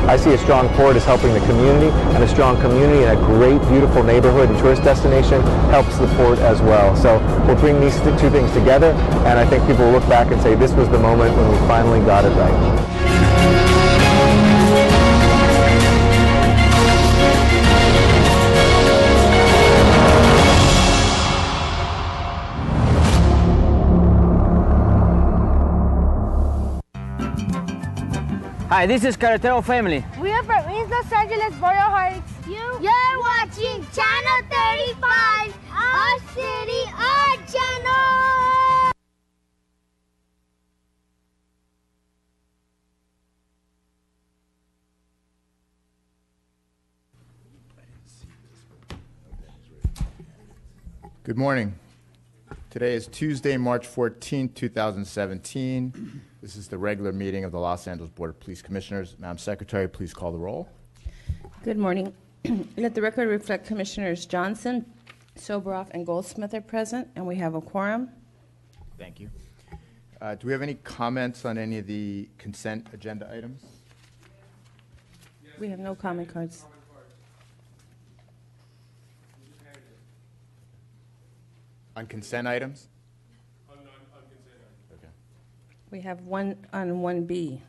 I see a strong port as helping the community, and a strong community in a great, beautiful neighborhood and tourist destination helps the port as well. So we'll bring these two things together, and I think people will look back and say this was the moment when we finally got it right. Hi, this is Carretero Family. We are from East Los Angeles, Boyle Heights. You're watching Channel 35, our city, our channel! Good morning. Today is Tuesday, March 14, 2017. This is the regular meeting of the Los Angeles Board of Police Commissioners. Madam Secretary, please call the roll. Good morning. Let the record reflect Commissioners Johnson, Soboroff, and Goldsmith are present, and we have a quorum. Thank you. Do we have any comments on any of the consent agenda items? We have no comment cards. On consent items? On consent items. Okay. We have one on 1B.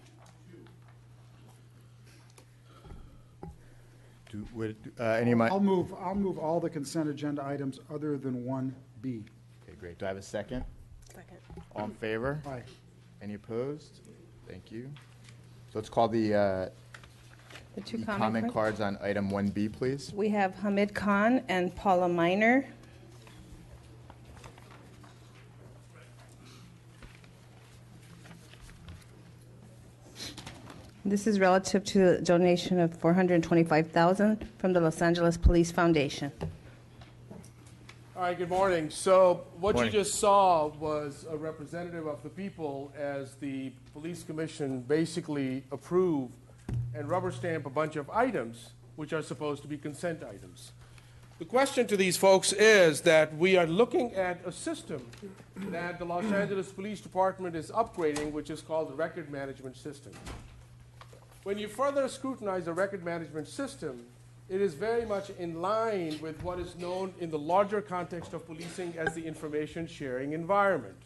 Any? I'll move all the consent agenda items other than 1B. Okay, great. Do I have a second? Second. All in favor? Aye. Any opposed? Thank you. So let's call the two comment cards on item 1B, please. We have Hamid Khan and Paula Miner. This is relative to the donation of $425,000 from the Los Angeles Police Foundation. All right, good morning. So what Morning. you just saw was a representative of the people as the police commission basically approved and rubber stamp a bunch of items which are supposed to be consent items. The question to these folks is that we are looking at a system that the Los Angeles Police Department is upgrading, which is called the record management system. When you further scrutinize the record management system, it is very much in line with what is known in the larger context of policing as the information sharing environment,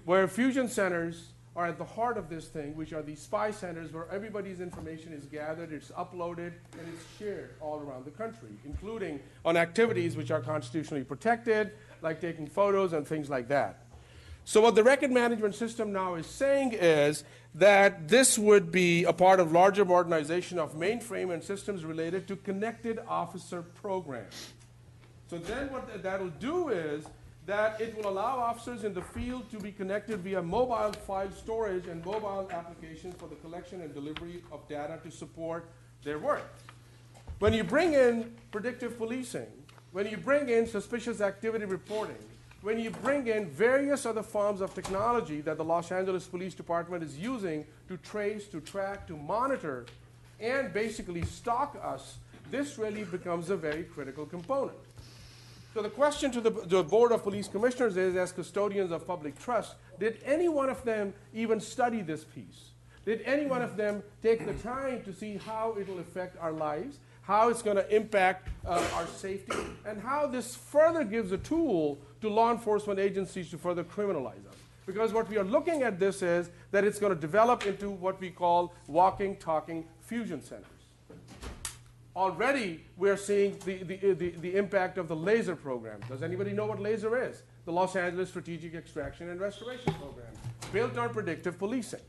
where fusion centers are at the heart of this thing, which are these spy centers where everybody's information is gathered, it's uploaded, and it's shared all around the country, including on activities which are constitutionally protected, like taking photos and things like that. So what the record management system now is saying is that this would be a part of larger modernization of mainframe and systems related to connected officer programs. So then what that will do is that it will allow officers in the field to be connected via mobile file storage and mobile applications for the collection and delivery of data to support their work. When you bring in predictive policing, when you bring in suspicious activity reporting, when you bring in various other forms of technology that the Los Angeles Police Department is using to trace, to track, to monitor, and basically stalk us, this really becomes a very critical component. So the question to the Board of Police Commissioners is, as custodians of public trust, did any one of them even study this piece? Did any one of them take the time to see how it will affect our lives, how it's going to impact our safety, and how this further gives a tool to law enforcement agencies to further criminalize us? Because what we are looking at this is that it's going to develop into what we call walking, talking fusion centers. Already, we're seeing the impact of the LASER program. Does anybody know what LASER is? The Los Angeles Strategic Extraction and Restoration Program, built on predictive policing.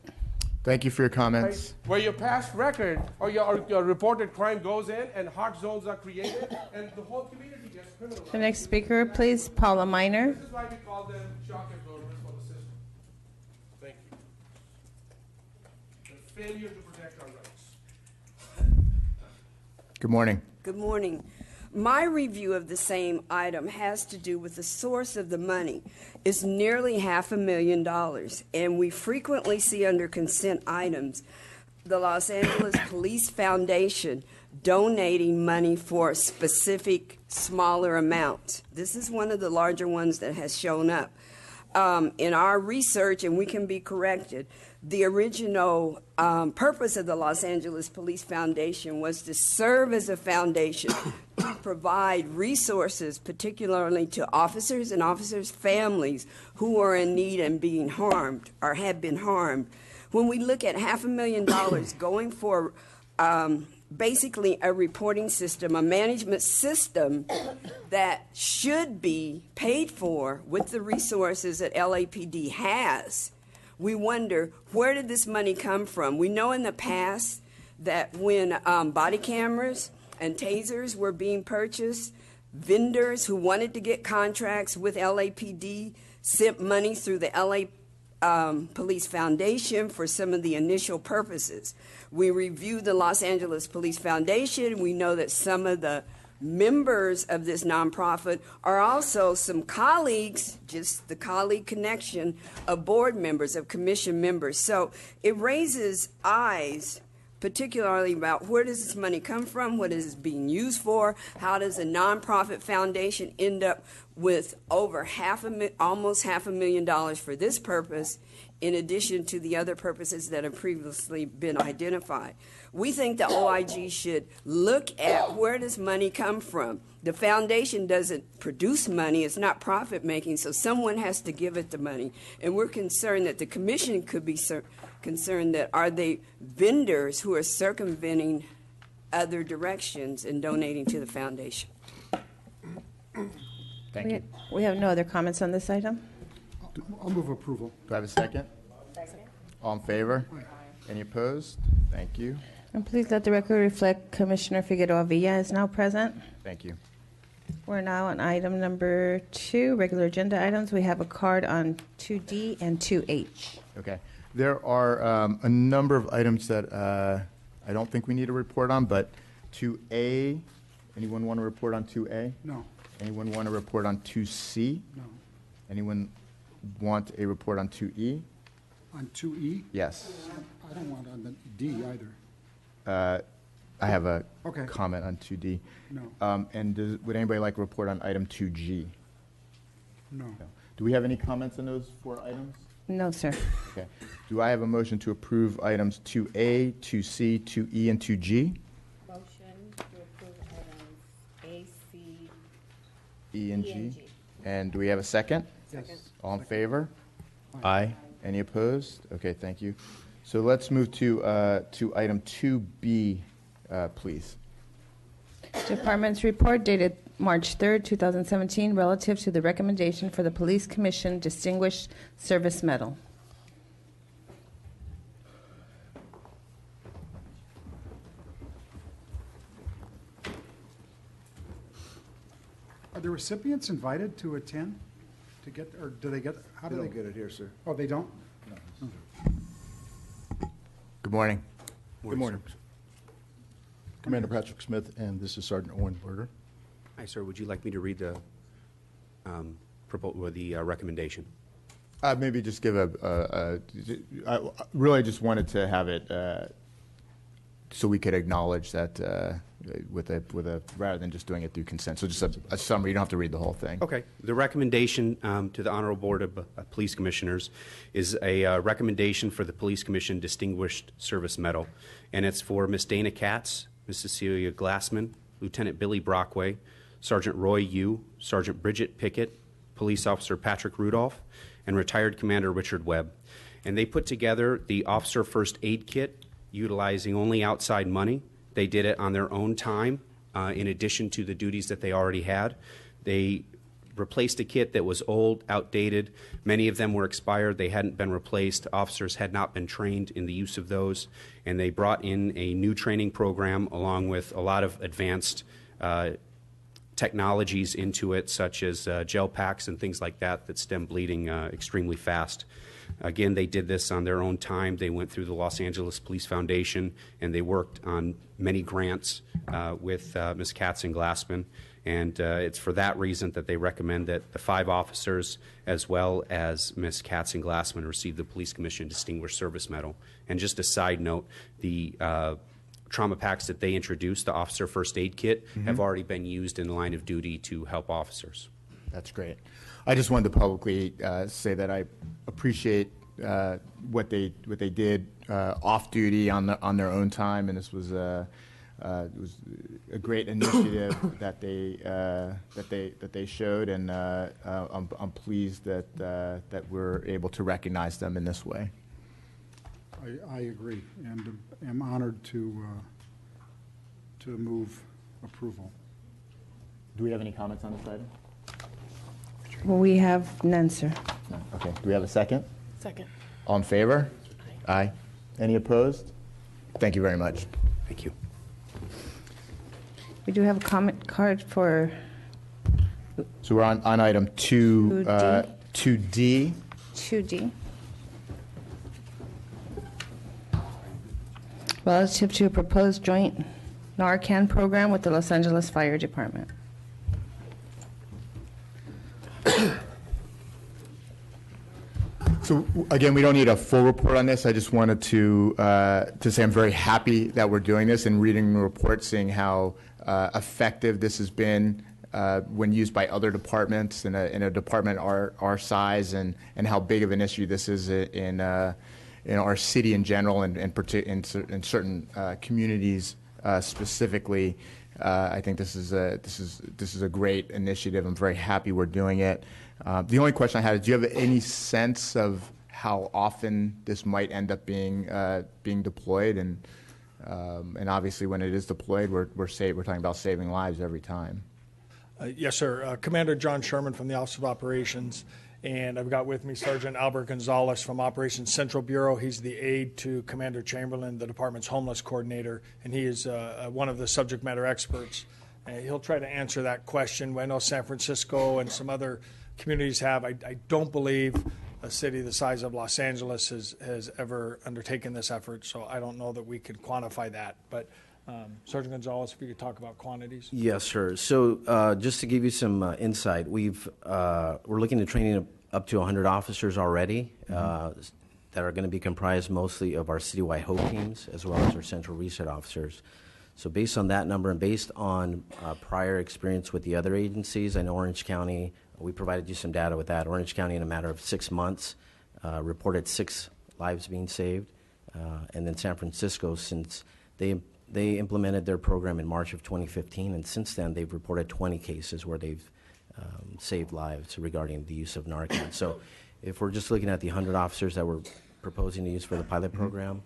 Thank you for your comments. Right? Where your past record or your reported crime goes in and hot zones are created and the whole community gets criminalized. The next speaker, please, Paula Miner. This is why we call them shock absorbers for the system. Thank you. The failure to protect our rights. Good morning. Good morning. My review of the same item has to do with the source of the money. It's nearly $500,000, and we frequently see under consent items the Los Angeles Police Foundation donating money for specific smaller amounts. This is one of the larger ones that has shown up. in our research, and we can be corrected, the original purpose of the Los Angeles Police Foundation was to serve as a foundation to provide resources, particularly to officers and officers' families who are in need and being harmed or have been harmed. When we look at $500,000 going for basically a reporting system, a management system that should be paid for with the resources that LAPD has, we wonder, where did this money come from? We know in the past that when body cameras and tasers were being purchased, vendors who wanted to get contracts with LAPD sent money through the LA Police Foundation for some of the initial purposes. We reviewed the Los Angeles Police Foundation. We know that some of the members of this nonprofit are also some colleagues, just the colleague connection of board members, of commission members. So it raises eyes, particularly about where does this money come from, what is it being used for, how does a nonprofit foundation end up with over almost $500,000 for this purpose, in addition to the other purposes that have previously been identified. We think the OIG should look at where does money come from. The foundation doesn't produce money, it's not profit making, so someone has to give it the money. And we're concerned that the commission could be concerned that are they vendors who are circumventing other directions and donating to the foundation. Thank you. We have no other comments on this item. I'll move approval. Do I have a second? Second. All in favor? Any opposed? Thank you. And please let the record reflect Commissioner Figueroa Villa is now present. Thank you. We're now on item number 2, regular agenda items. We have a card on 2D and 2H. Okay. There are a number of items that I don't think we need a report on, but 2A, anyone want to report on 2A? No. Anyone want to report on 2C? No. Anyone want a report on 2E? On 2E? Yes. I don't want on the D either. I have a Okay. comment on 2D. No. And would anybody like a report on item 2G? No. Do we have any comments on those 4 items? No, sir. Okay. Do I have a motion to approve items 2A, 2C, 2E, and 2G? Motion to approve items A, C, E, and G. And do we have a second? Yes. All in favor? Aye. Any opposed? Okay, thank you. So let's move to item 2B, please. Department's report dated March 3rd, 2017, relative to the recommendation for the Police Commission Distinguished Service Medal. Are the recipients invited to attend to get, or do they get, how do they get it here, sir. Oh, they don't? Good morning. Good morning. Commander Patrick Smith, and this is Sergeant Owen Berger. Hi, sir. Would you like me to read the recommendation? Maybe just give I really just wanted to have it so we could acknowledge that with a rather than just doing it through consent. So just a summary. You don't have to read the whole thing. Okay. The recommendation to the Honorable Board of Police Commissioners is a recommendation for the Police Commission Distinguished Service Medal, and it's for Ms. Dana Katz, Ms. Cecilia Glassman, Lieutenant Billy Brockway, Sergeant Roy Yu, Sergeant Bridget Pickett, Police Officer Patrick Rudolph, and Retired Commander Richard Webb. And they put together the Officer First Aid Kit utilizing only outside money. They did it on their own time in addition to the duties that they already had. They replaced a kit that was old, outdated. Many of them were expired. They hadn't been replaced. Officers had not been trained in the use of those. And they brought in a new training program along with a lot of advanced technologies into it, such as gel packs and things like that that stem bleeding extremely fast. Again, they did this on their own time. They went through the Los Angeles Police Foundation, and they worked on many grants with Ms. Katz and Glassman. And it's for that reason that they recommend that the 5 officers, as well as Ms. Katz and Glassman, receive the Police Commission Distinguished Service Medal. And just a side note, the trauma packs that they introduced, the Officer First Aid Kit, have already been used in the line of duty to help officers. That's great. I just wanted to publicly say that I appreciate what they did off duty on their own time, and this was it was a great initiative that they showed, and I'm pleased that we're able to recognize them in this way. I agree, and am honored to move approval. Do we have any comments on this item? Well, we have none, sir. No. Okay. Do we have a second? Second. All in favor? Aye. Any opposed? Thank you very much. Thank you. We do have a comment card for So we're on item 2D. 2D. Relative to a proposed joint Narcan program with the Los Angeles Fire Department. So again, we don't need a full report on this. I just wanted to say I'm very happy that we're doing this and reading the report, seeing how effective this has been when used by other departments in a department our size, and how big of an issue this is in our city in general, and in certain communities specifically. I think this is a great initiative. I'm very happy we're doing it. The only question I had is, do you have any sense of how often this might end up being deployed? And obviously, when it is deployed, we're talking about saving lives every time. Yes, sir. Commander John Sherman from the Office of Operations, and I've got with me Sergeant Albert Gonzalez from Operations Central Bureau. He's the aide to Commander Chamberlain, the department's homeless coordinator, and he is one of the subject matter experts. He'll try to answer that question. I know San Francisco and some other communities have. I don't believe a city the size of Los Angeles has ever undertaken this effort, so I don't know that we could quantify that. But Sergeant Gonzalez, if you could talk about quantities. Yes, sir. So just to give you some insight, we're looking at training up to 100 officers already that are going to be comprised mostly of our citywide HOPE teams as well as our central reset officers. So based on that number and based on prior experience with the other agencies, I know Orange County, we provided you some data with that. Orange County, in a matter of 6 months, reported 6 lives being saved. And then San Francisco, since they implemented their program in March of 2015, and since then they've reported 20 cases where they've saved lives regarding the use of Narcan. So if we're just looking at the 100 officers that we're proposing to use for the pilot program,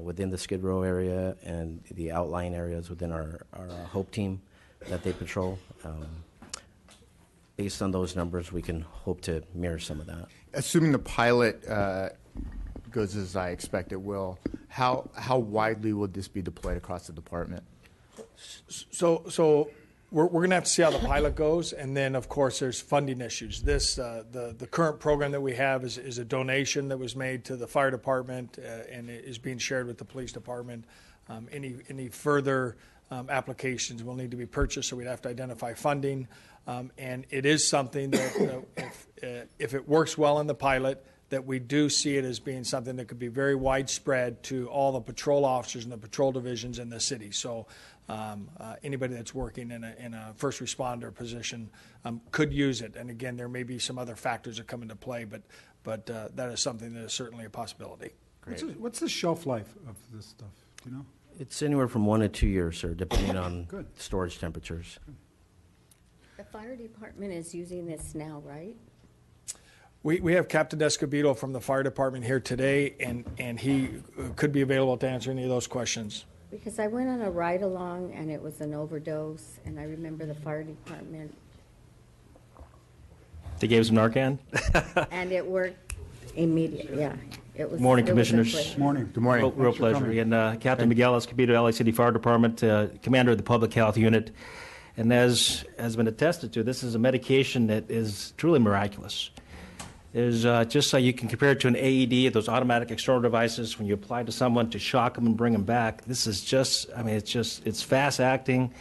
within the Skid Row area and the outlying areas within our HOPE team that they patrol, based on those numbers, we can hope to mirror some of that. Assuming the pilot goes as I expect it will, how widely will this be deployed across the department? So we're going to have to see how the pilot goes, and then of course there's funding issues. This the current program that we have is a donation that was made to the fire department and is being shared with the police department. Any further applications will need to be purchased, so we'd have to identify funding. And it is something that if it works well in the pilot, that we do see it as being something that could be very widespread to all the patrol officers and the patrol divisions in the city. So anybody that's working in a first responder position could use it. And again, there may be some other factors that come into play, but that is something that is certainly a possibility. What's the shelf life of this stuff? Do you know? It's anywhere from 1 to 2 years, sir, depending on storage temperatures. The fire department is using this now, right? We have Captain Escobedo from the fire department here today, and he could be available to answer any of those questions. Because I went on a ride-along, and it was an overdose, and I remember the fire department. They gave some Narcan? And it worked immediately, yeah. It was. Morning, it was Commissioners. Morning. Good morning. Real pleasure. And Captain Miguel Escobedo, LA City Fire Department, Commander of the Public Health Unit. And as has been attested to, this is a medication that is truly miraculous. Is just so you can compare it to an AED, those automatic external devices, when you apply to someone to shock them and bring them back. This is just, I mean, it's fast acting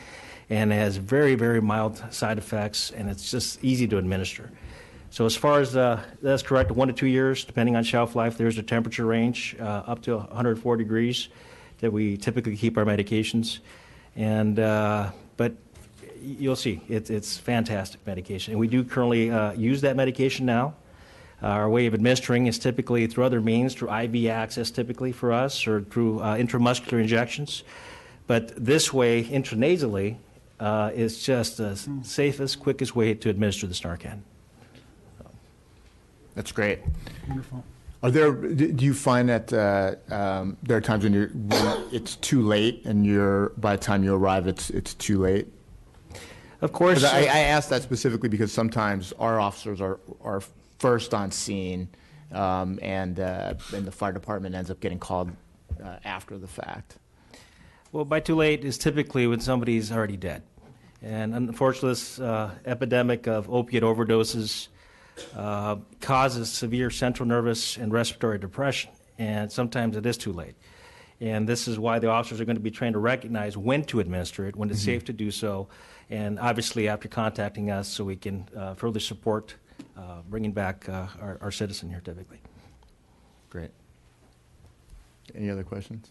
and it has very, very mild side effects, and it's just easy to administer. So as far as that's correct, 1 to 2 years, depending on shelf life, there's a temperature range up to 104 degrees that we typically keep our medications. And but you'll see, it's fantastic medication. And we do currently use that medication now. Our way of administering is typically through other means, through IV access typically for us, or through intramuscular injections. But this way, intranasally, is just the safest, quickest way to administer the Narcan. That's great. Wonderful. Do you find that there are times when it's too late and by the time you arrive it's too late? Of course. I asked that specifically because sometimes our officers are first on scene, and the fire department ends up getting called after the fact. Well, by too late is typically when somebody's already dead. And unfortunately, this epidemic of opiate overdoses causes severe central nervous and respiratory depression, and sometimes it is too late. And this is why the officers are going to be trained to recognize when to administer it, when it's safe to do so, and obviously after contacting us so we can further support bringing back our citizen here typically. Great. Any other questions?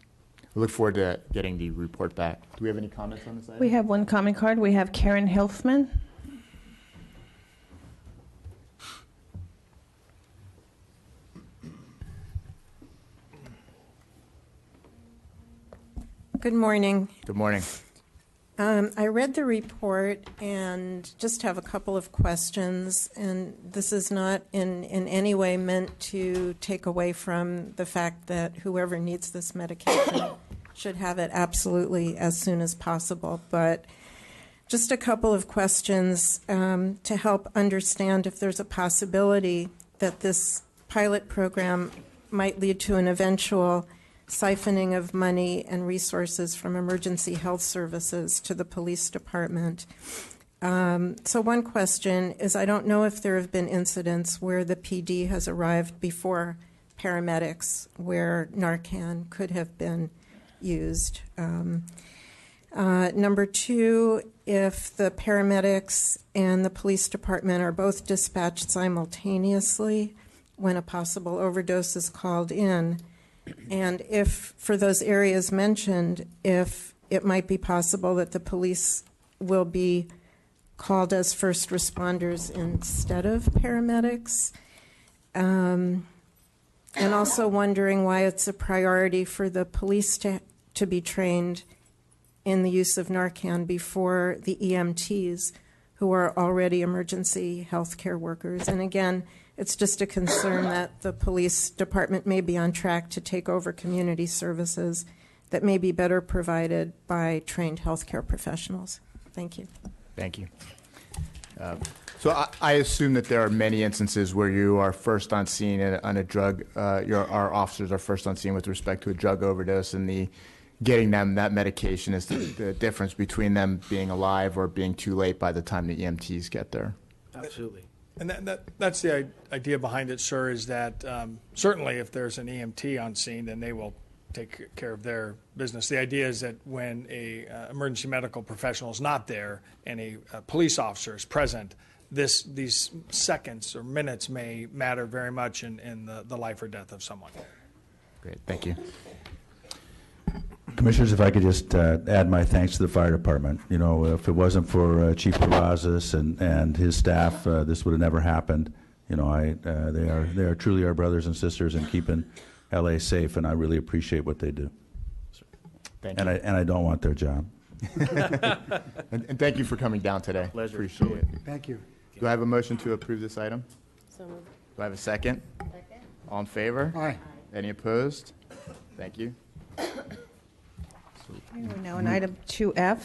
We look forward to getting the report back. Do we have any comments on this item? We have one comment card. We have Karen Hilfman. Good morning. Good morning. I read the report and just have a couple of questions, and this is not in any way meant to take away from the fact that whoever needs this medication should have it absolutely as soon as possible, but just a couple of questions to help understand if there's a possibility that this pilot program might lead to an eventual siphoning of money and resources from emergency health services to the police department. So one question is, I don't know if there have been incidents where the PD has arrived before paramedics where Narcan could have been used. Number two, if the paramedics and the police department are both dispatched simultaneously when a possible overdose is called in, and if, for those areas mentioned, if it might be possible that the police will be called as first responders instead of paramedics. And also wondering why it's a priority for the police to be trained in the use of Narcan before the EMTs, who are already emergency health care workers. And again, it's just a concern that the police department may be on track to take over community services that may be better provided by trained healthcare professionals. Thank you. Thank you. So I assume that there are many instances where you are first on scene on a drug, our officers are first on scene with respect to a drug overdose, and getting them that medication is the difference between them being alive or being too late by the time the EMTs get there. Absolutely. And that's the idea behind it, sir, is that certainly if there's an EMT on scene, then they will take care of their business. The idea is that when a emergency medical professional is not there and a police officer is present, these seconds or minutes may matter very much in the life or death of someone. Great, thank you. Commissioners, if I could just add my thanks to the fire department. You know, if it wasn't for Chief Terrazas and his staff, this would have never happened. You know, they are truly our brothers and sisters in keeping LA safe, and I really appreciate what they do. Thank you. And I don't want their job. and thank you for coming down today. Pleasure. Appreciate it. Thank you. Do I have a motion to approve this item? So moved. Do I have a second? Second. All in favor? Aye. Any opposed? Thank you. We're now on item 2F,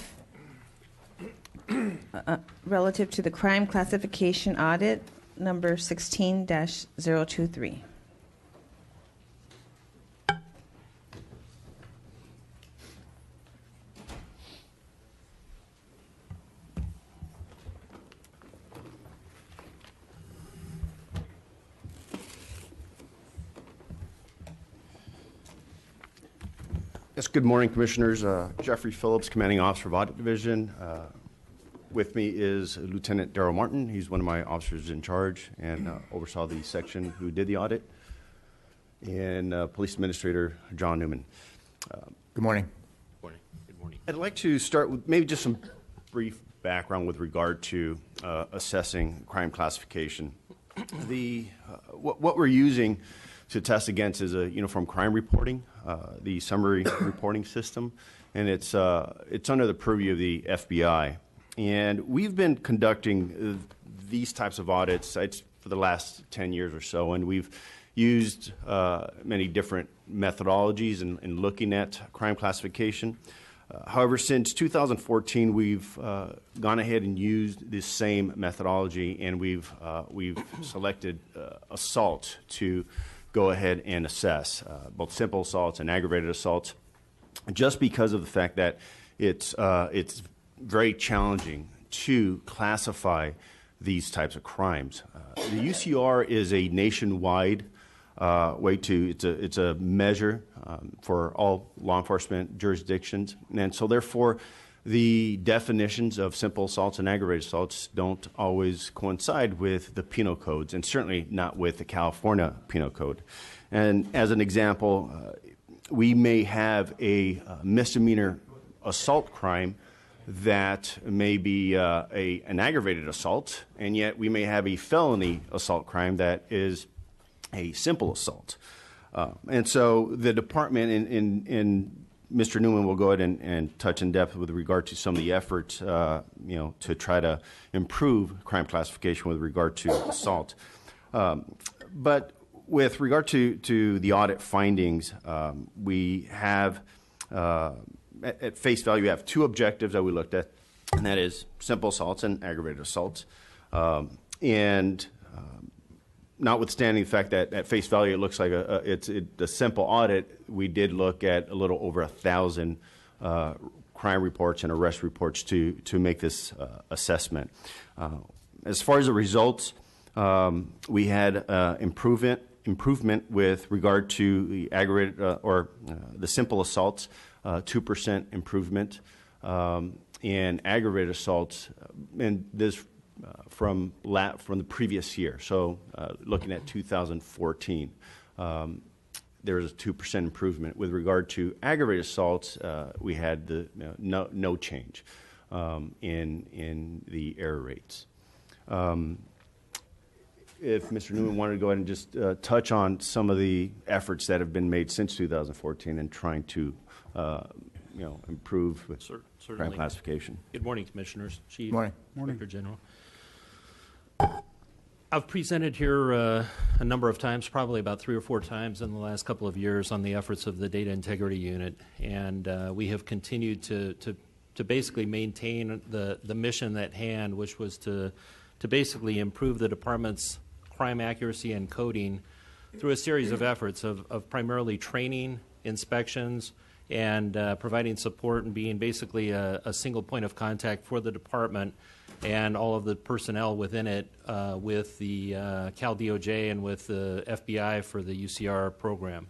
relative to the crime classification audit, number 16-023. Yes, good morning, Commissioners. Jeffrey Phillips, Commanding Officer of Audit Division. With me is Lieutenant Darrell Martin. He's one of my officers in charge and oversaw the section who did the audit, and Police Administrator John Newman. Good morning. Good morning. I'd like to start with maybe just some brief background with regard to assessing crime classification. What we're using to test against is a uniform crime reporting, the summary reporting system, and it's under the purview of the FBI. And we've been conducting these types of audits for the last 10 years or so, and we've used many different methodologies in looking at crime classification. However, since 2014, we've gone ahead and used this same methodology, and we've selected assault to go ahead and assess, both simple assaults and aggravated assaults, just because of the fact that it's very challenging to classify these types of crimes. The UCR is a nationwide way to, it's a measure for all law enforcement jurisdictions, and so therefore the definitions of simple assaults and aggravated assaults don't always coincide with the penal codes, and certainly not with the California Penal Code. And as an example, we may have a misdemeanor assault crime that may be an aggravated assault, and yet we may have a felony assault crime that is a simple assault. And so the department, and Mr. Newman will go ahead and touch in depth with regard to some of the efforts, to try to improve crime classification with regard to assault. But with regard to the audit findings, we have, at face value, we have two objectives that we looked at, and that is simple assaults and aggravated assaults. Notwithstanding the fact that at face value it looks like a simple audit, we did look at a little over 1,000 crime reports and arrest reports to make this assessment. As far as the results, we had improvement with regard to the aggravated or the simple assaults, 2% improvement, and aggravated assaults, and this from the previous year. So looking at 2014, there was a 2% improvement. With regard to aggravated assaults, we had no change in the error rates. If Mr. Newman wanted to go ahead and just touch on some of the efforts that have been made since 2014 in trying to improve with crime classification. Good morning, Commissioners. Chief. Morning. Director General. I've presented here a number of times, probably about 3 or 4 times in the last couple of years, on the efforts of the Data Integrity Unit, and we have continued to basically maintain the mission at hand, which was to basically improve the department's crime accuracy and coding through a series of efforts of primarily training, inspections, and providing support and being basically a single point of contact for the department and all of the personnel within it with the Cal DOJ and with the FBI for the UCR program.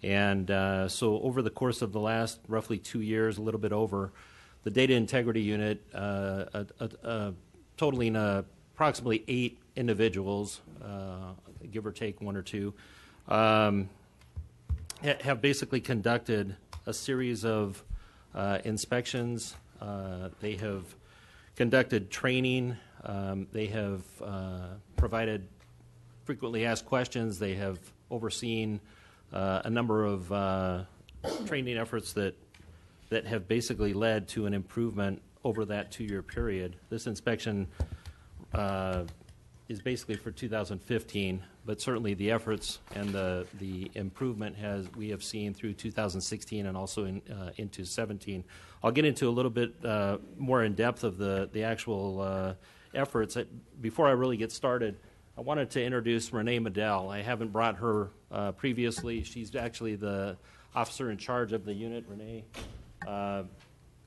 And so over the course of the last roughly 2 years, a little bit over, the Data Integrity Unit, totaling approximately 8 individuals, give or take 1 or 2, have basically conducted a series of inspections. They have conducted training. They have provided frequently asked questions. They have overseen a number of training efforts that have basically led to an improvement over that 2-year period. This inspection is basically for 2015, but certainly the efforts and the improvement we have seen through 2016 and also into 17. I'll get into a little bit more in depth of the actual efforts. Before I really get started, I wanted to introduce Renee Medell. I haven't brought her previously. She's actually the officer in charge of the unit. Renee.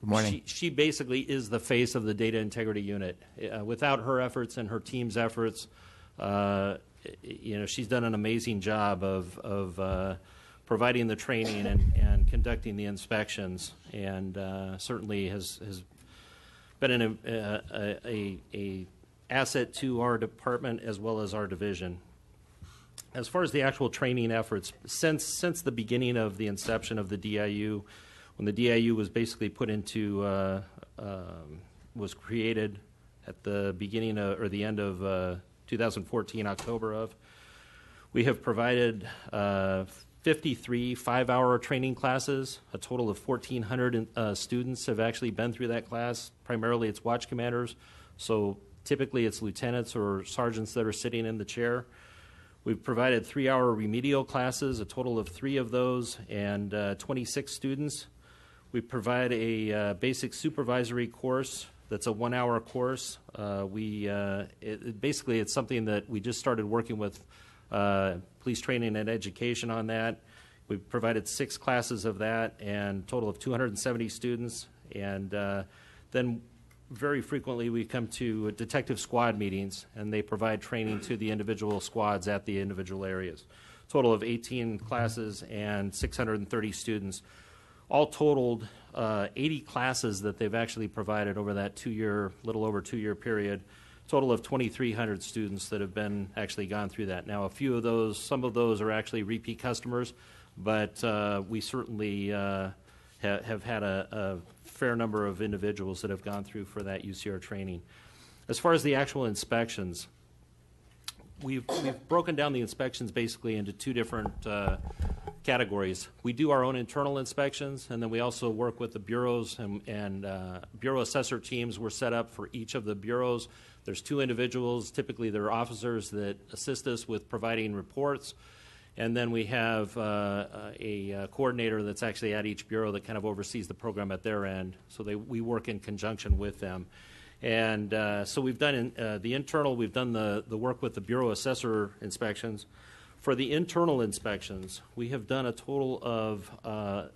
Good morning. She basically is the face of the Data Integrity Unit. Without her efforts and her team's efforts, she's done an amazing job of providing the training and conducting the inspections, and certainly has been an asset to our department as well as our division. As far as the actual training efforts, since the beginning of the inception of the DIU, when the DIU was basically put into was created at the beginning of, or the end of 2014, October of. We have provided 53 5-hour training classes. A total of 1,400 students have actually been through that class. Primarily it's watch commanders, so typically it's lieutenants or sergeants that are sitting in the chair. We've provided 3-hour remedial classes, a total of 3 of those, and 26 students. We provide a basic supervisory course that's a 1-hour course. Basically, it's something that we just started working with police training and education on that. We've provided 6 classes of that and a total of 270 students. And then very frequently we come to detective squad meetings, and they provide training to the individual squads at the individual areas. Total of 18 classes and 630 students. All totaled 80 classes that they've actually provided over that little over 2-year period. Total of 2,300 students that have been actually gone through that. Now, some of those are actually repeat customers, but we certainly have had a fair number of individuals that have gone through for that UCR training. As far as the actual inspections, we've broken down the inspections basically into 2 different categories. We do our own internal inspections, and then we also work with the bureaus, and bureau assessor teams were set up for each of the bureaus. There's 2 individuals, typically they're officers, that assist us with providing reports. And then we have a coordinator that's actually at each bureau that kind of oversees the program at their end. So we work in conjunction with them. And so we've done the internal, we've done the work with the bureau assessor inspections. For the internal inspections, we have done a total of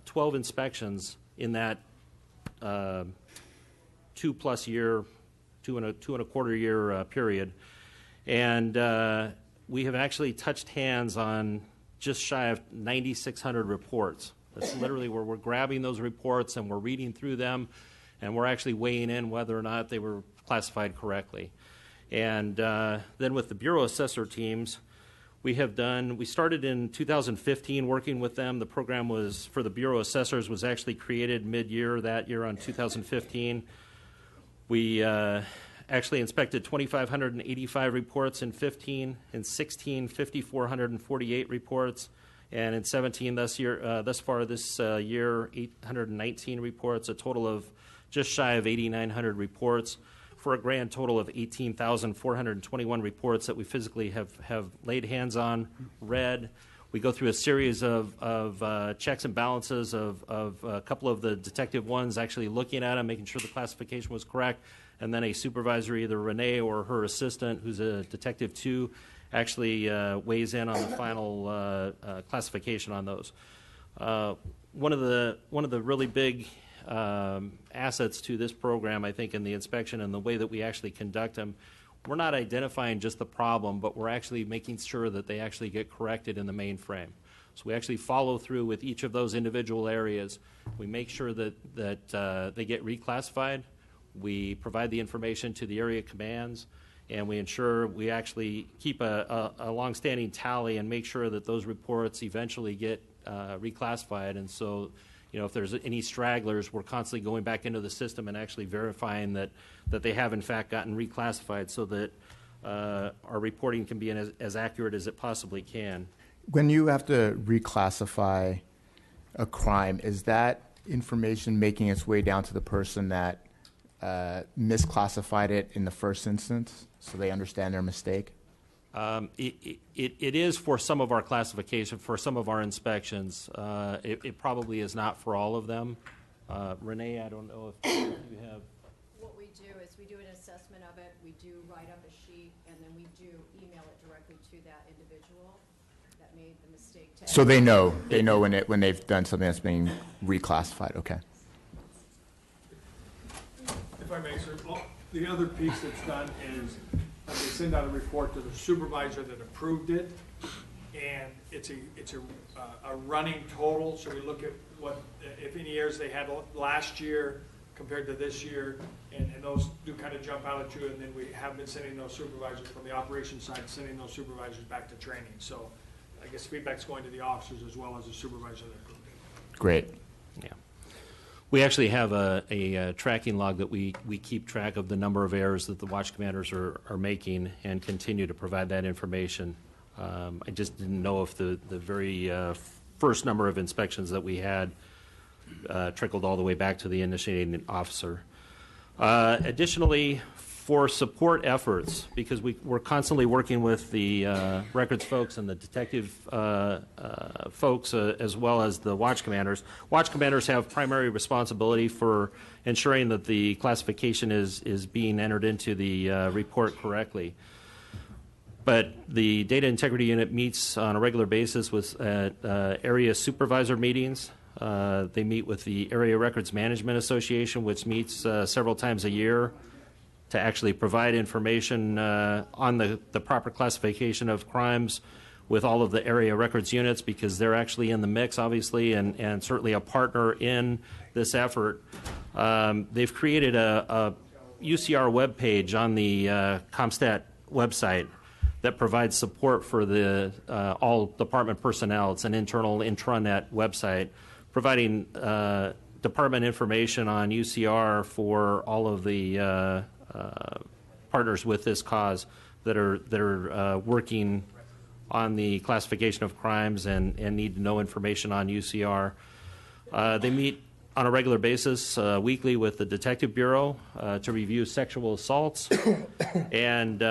12 inspections in that 2+ year, 2.25 year period. And we have actually touched hands on just shy of 9,600 reports. That's literally where we're grabbing those reports and we're reading through them, and we're actually weighing in whether or not they were classified correctly. And then with the bureau assessor teams, we started in 2015 working with them. The program was, for the bureau assessors, was actually created mid-year that year on 2015. We actually inspected 2,585 reports in 15, in 16, 5,448 reports, and in 17 thus far this year, 819 reports, a total of just shy of 8,900 reports, for a grand total of 18,421 reports that we physically have laid hands on, read. We go through a series of checks and balances of a couple of the detective ones, actually looking at them, making sure the classification was correct, and then a supervisor, either Renee or her assistant, who's a detective 2, actually weighs in on the final classification on those. One of the really big assets to this program, I think, in the inspection and the way that we actually conduct them, we're not identifying just the problem, but we're actually making sure that they actually get corrected in the mainframe. So we actually follow through with each of those individual areas. We make sure that they get reclassified. We provide the information to the area commands, and we ensure we actually keep a long-standing tally and make sure that those reports eventually get reclassified. And so, if there's any stragglers, we're constantly going back into the system and actually verifying that they have in fact gotten reclassified, so that our reporting can be as accurate as it possibly can. When you have to reclassify a crime, is that information making its way down to the person that misclassified it in the first instance, so they understand their mistake? It is for some of our classification, for some of our inspections. It probably is not for all of them. Renee, I don't know if you have. What we do is we do an assessment of it, we do write up a sheet, and then we do email it directly to that individual that made the mistake. So they know when they've done something that's being reclassified. Okay. If I may, sir, the other piece that's done is they send out a report to the supervisor that approved it, and it's a running total. So we look at what, if any errors they had last year compared to this year, and those do kind of jump out at you. And then we have been sending those supervisors from the operations side, sending those supervisors back to training. So I guess feedback's going to the officers as well as the supervisor that approved it. Great. Yeah. We actually have a tracking log that we keep track of the number of errors that the watch commanders are making and continue to provide that information. I just didn't know if the very first number of inspections that we had trickled all the way back to the initiating officer. Additionally, for support efforts, because we're constantly working with the records folks and the detective folks, as well as the watch commanders. Watch commanders have primary responsibility for ensuring that the classification is being entered into the report correctly. But the Data Integrity Unit meets on a regular basis with area supervisor meetings. They meet with the Area Records Management Association, which meets several times a year to actually provide information on the proper classification of crimes with all of the area records units, because they're actually in the mix, obviously, and certainly a partner in this effort. They've created a UCR webpage on the CompStat website that provides support for the all department personnel. It's an internal intranet website providing department information on UCR for all of the partners with this cause that are working on the classification of crimes and need to know information on UCR. They meet on a regular basis, weekly, with the Detective Bureau to review sexual assaults. And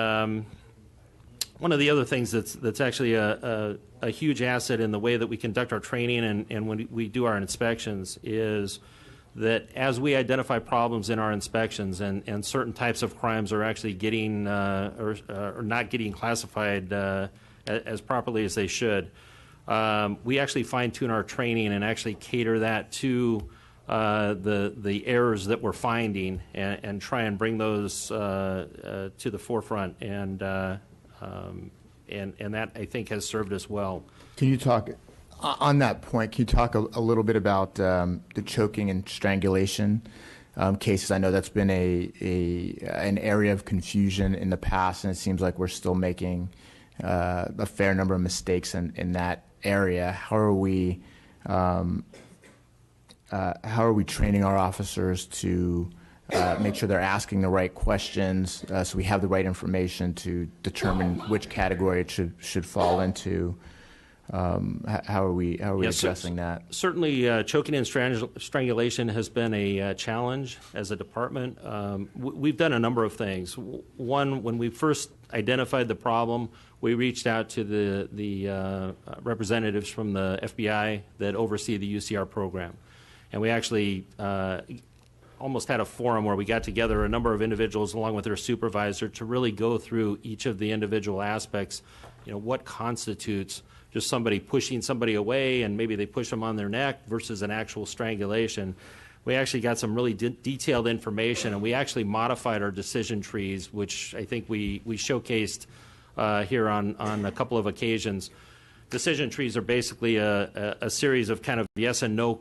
one of the other things that's actually a huge asset in the way that we conduct our training and when we do our inspections is that as we identify problems in our inspections and certain types of crimes are actually getting or not getting classified as properly as they should, we actually fine-tune our training and actually cater that to the errors that we're finding and try and bring those to the forefront. And that, I think, has served us well. Can you talk, on that point, can you talk a little bit about the choking and strangulation cases? I know that's been an area of confusion in the past, and it seems like we're still making a fair number of mistakes in that area. How are we training our officers to make sure they're asking the right questions so we have the right information to determine which category it should fall into? How are we addressing that? Certainly, choking and strangulation has been a challenge as a department. We've done a number of things. One, when we first identified the problem, we reached out to the representatives from the FBI that oversee the UCR program. And we actually almost had a forum where we got together a number of individuals along with their supervisor to really go through each of the individual aspects. What constitutes just somebody pushing somebody away and maybe they push them on their neck versus an actual strangulation. We actually got some really detailed information, and we actually modified our decision trees, which I think we showcased here on a couple of occasions. Decision trees are basically a series of kind of yes and no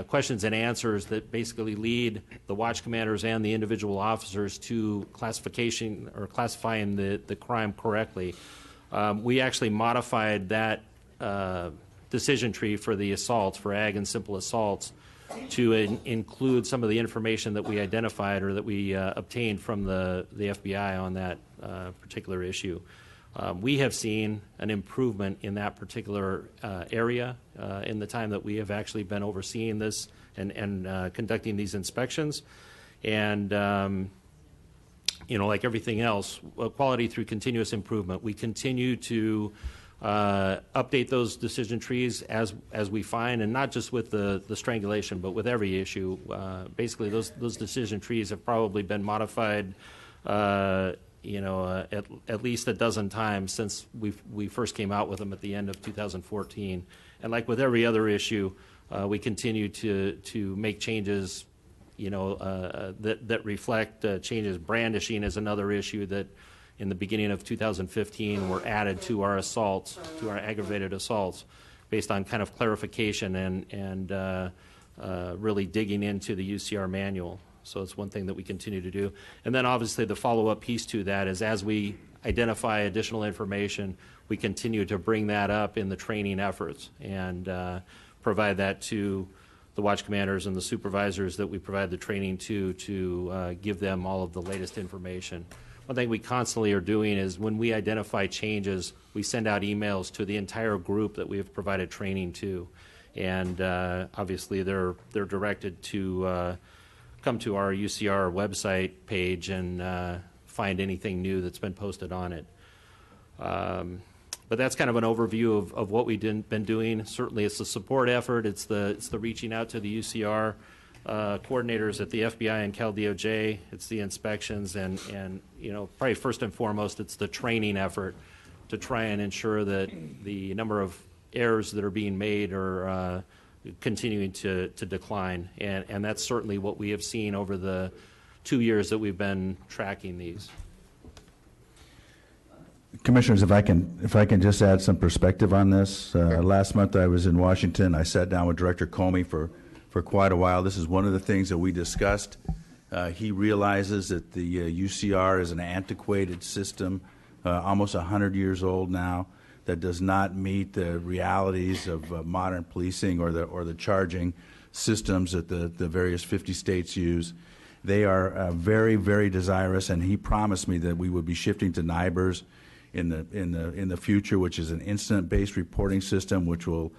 questions and answers that basically lead the watch commanders and the individual officers to classification or classifying the crime correctly. We actually modified that decision tree for the assaults, for ag and simple assaults, to include some of the information that we identified or that we obtained from the FBI on that particular issue. We have seen an improvement in that particular area in the time that we have actually been overseeing this and conducting these inspections. And like everything else, quality through continuous improvement. We continue to update those decision trees as we find, and not just with the strangulation, but with every issue. Basically, those decision trees have probably been modified, at least a dozen times since we first came out with them at the end of 2014. And like with every other issue, we continue to make changes. That reflect changes. Brandishing is another issue that in the beginning of 2015 were added to our assaults, to our aggravated assaults, based on kind of clarification and really digging into the UCR manual. So it's one thing that we continue to do. And then obviously the follow-up piece to that is as we identify additional information, we continue to bring that up in the training efforts and provide that to watch commanders and the supervisors that we provide the training to give them all of the latest information. One thing we constantly are doing is when we identify changes, we send out emails to the entire group that we have provided training to. And obviously they're directed to come to our UCR website page and find anything new that's been posted on it. But that's kind of an overview of what we've been doing. Certainly it's the support effort, it's the reaching out to the UCR coordinators at the FBI and Cal DOJ, it's the inspections, and you know, probably first and foremost, it's the training effort to try and ensure that the number of errors that are being made are continuing to decline. And that's certainly what we have seen over the 2 years that we've been tracking these. Commissioners, if I can just add some perspective on this. Last month I was in Washington. I sat down with Director Comey for quite a while. This is one of the things that we discussed. He realizes that the UCR is an antiquated system, almost 100 years old now, that does not meet the realities of modern policing or the charging systems that the various 50 states use. They are very, very desirous, and he promised me that we would be shifting to NIBRS in the future, which is an incident-based reporting system, which will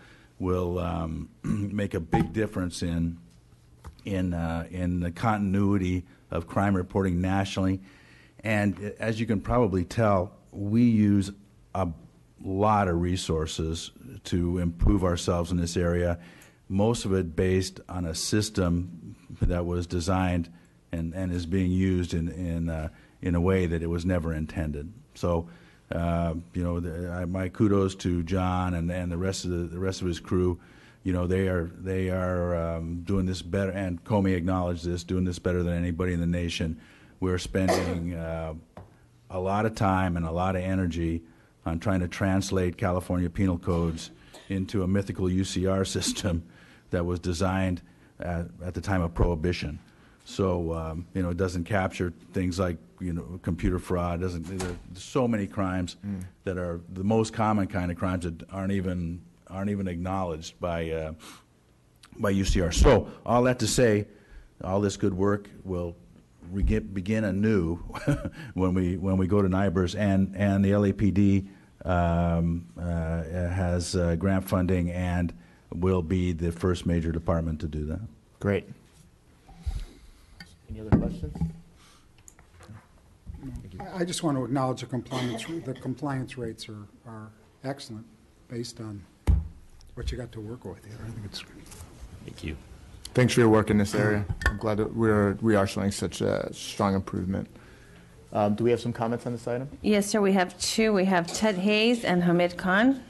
make a big difference in the continuity of crime reporting nationally. And as you can probably tell, we use a lot of resources to improve ourselves in this area, most of it based on a system that was designed and is being used in a way that it was never intended. So, you know, my kudos to John and the rest of his crew. You know, they are doing this better, and Comey acknowledged this, doing this better than anybody in the nation. We're spending a lot of time and a lot of energy on trying to translate California penal codes into a mythical UCR system that was designed at the time of Prohibition. So, you know, it doesn't capture things like, you know, computer fraud. There's so many crimes that are the most common kind of crimes that aren't even acknowledged by UCR. So, all that to say, all this good work will begin anew when we go to NIBRS, and the LAPD has grant funding and will be the first major department to do that. Great. Any other questions? I just want to acknowledge the compliance rates are excellent based on what you got to work with here. I think it's great. Thank you. Thanks for your work in this area. I'm glad that we are showing such a strong improvement. Do we have some comments on this item? Yes, sir, we have two. We have Ted Hayes and Hamid Khan.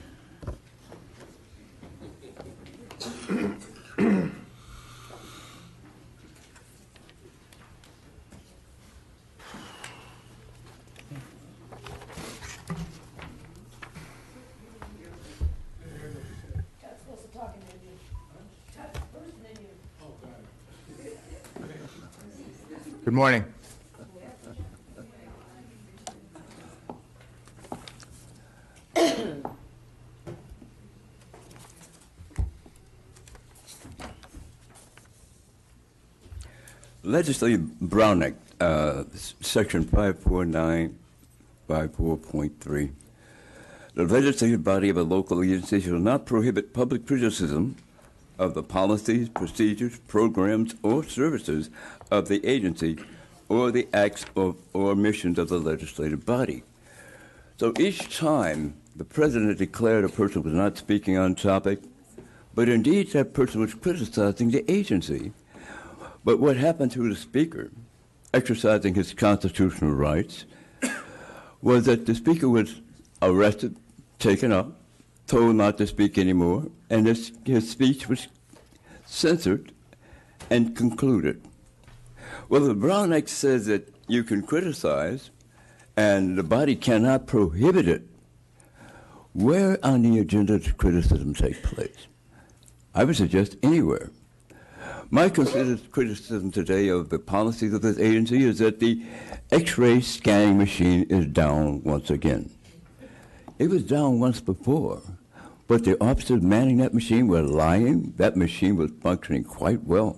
Good morning. Legislative Brown Act, Section 54954.3. The legislative body of a local agency shall not prohibit public criticism of the policies, procedures, programs, or services of the agency or the acts or missions of the legislative body. So each time the president declared a person was not speaking on topic, but indeed that person was criticizing the agency. But what happened to the speaker, exercising his constitutional rights, was that the speaker was arrested, taken up, told not to speak anymore, and his speech was censored and concluded. Well, the Brown Act says that you can criticize, and the body cannot prohibit it. Where on the agenda does criticism take place? I would suggest anywhere. My considered criticism today of the policies of this agency is that the X-ray scanning machine is down once again. It was down once before, But the officers manning that machine were lying. That machine was functioning quite well.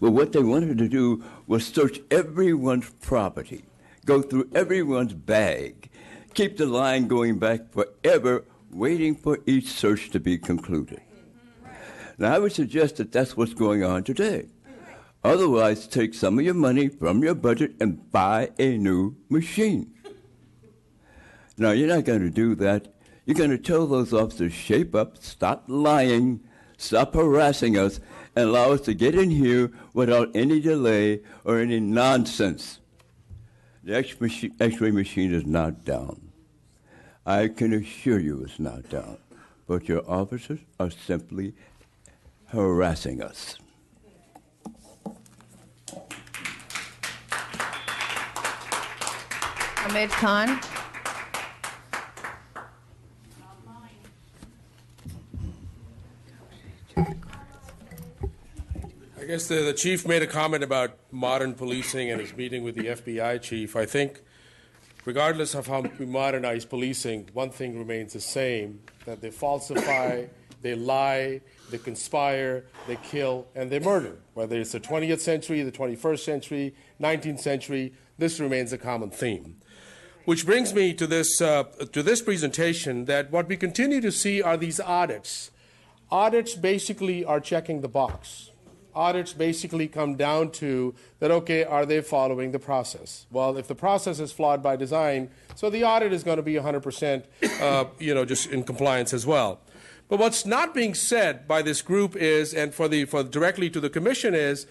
But what they wanted to do was search everyone's property, go through everyone's bag, keep the line going back forever, waiting for each search to be concluded. Now, I would suggest that that's what's going on today. Otherwise, take some of your money from your budget and buy a new machine. Now, you're not going to do that. You're going to tell those officers, shape up, stop lying, stop harassing us, and allow us to get in here without any delay or any nonsense. The X-ray machine is not down. I can assure you it's not down. But your officers are simply harassing us. Ahmed Khan. I guess the chief made a comment about modern policing and his meeting with the FBI chief. I think regardless of how we modernize policing, one thing remains the same, that they falsify, they lie, they conspire, they kill, and they murder. Whether it's the 20th century, the 21st century, 19th century, this remains a common theme. Which brings me to this presentation, that what we continue to see are these audits. Audits basically are checking the box. Audits basically come down to that, okay, are they following the process? Well, if the process is flawed by design, so the audit is going to be 100%, just in compliance as well. But what's not being said by this group is, and for directly to the commission is,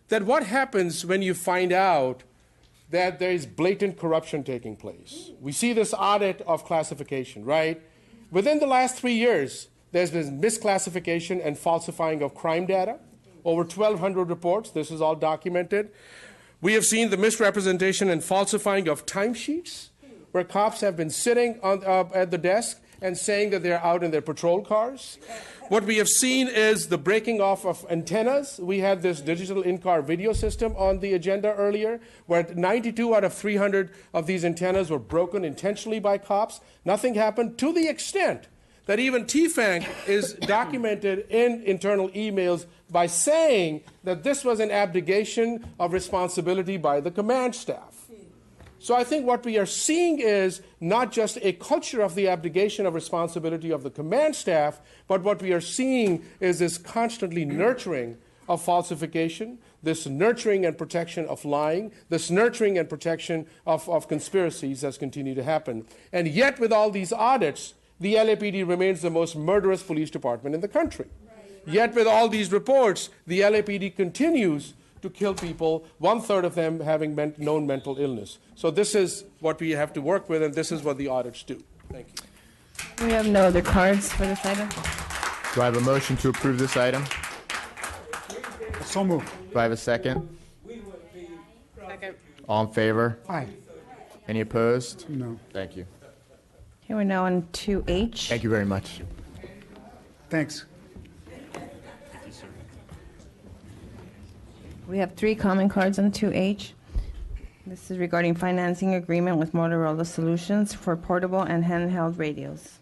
that what happens when you find out that there is blatant corruption taking place? We see this audit of classification, right? Within the last 3 years, there's been misclassification and falsifying of crime data. Over 1,200 reports. This is all documented. We have seen the misrepresentation and falsifying of timesheets, where cops have been sitting at the desk and saying that they're out in their patrol cars. What we have seen is the breaking off of antennas. We had this digital in-car video system on the agenda earlier, where 92 out of 300 of these antennas were broken intentionally by cops. Nothing happened, to the extent that even TFANC is documented in internal emails by saying that this was an abdication of responsibility by the command staff. So I think what we are seeing is not just a culture of the abdication of responsibility of the command staff, but what we are seeing is this constantly nurturing of falsification, this nurturing and protection of lying, this nurturing and protection of conspiracies that's continued to happen. And yet with all these audits, the LAPD remains the most murderous police department in the country. Yet with all these reports, the LAPD continues to kill people, 1/3 of them having known mental illness. So this is what we have to work with, and this is what the audits do. Thank you. We have no other cards for this item. Do I have a motion to approve this item? So moved. Do I have a second? Second. All in favor? Aye. Any opposed? No. Thank you. Okay, we're now on 2H. Thank you very much. Thanks. We have 3 common cards on 2H. This is regarding financing agreement with Motorola Solutions for portable and handheld radios.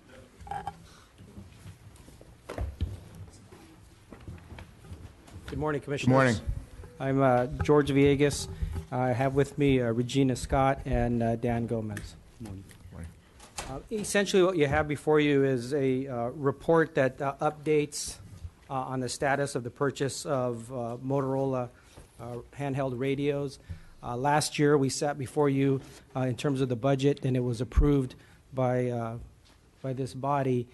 Good morning, Commissioners. Good morning. I'm George Villegas. I have with me Regina Scott and Dan Gomez. Good morning. Essentially, what you have before you is a report that updates on the status of the purchase of Motorola handheld radios. Last year, we sat before you in terms of the budget, and it was approved by this body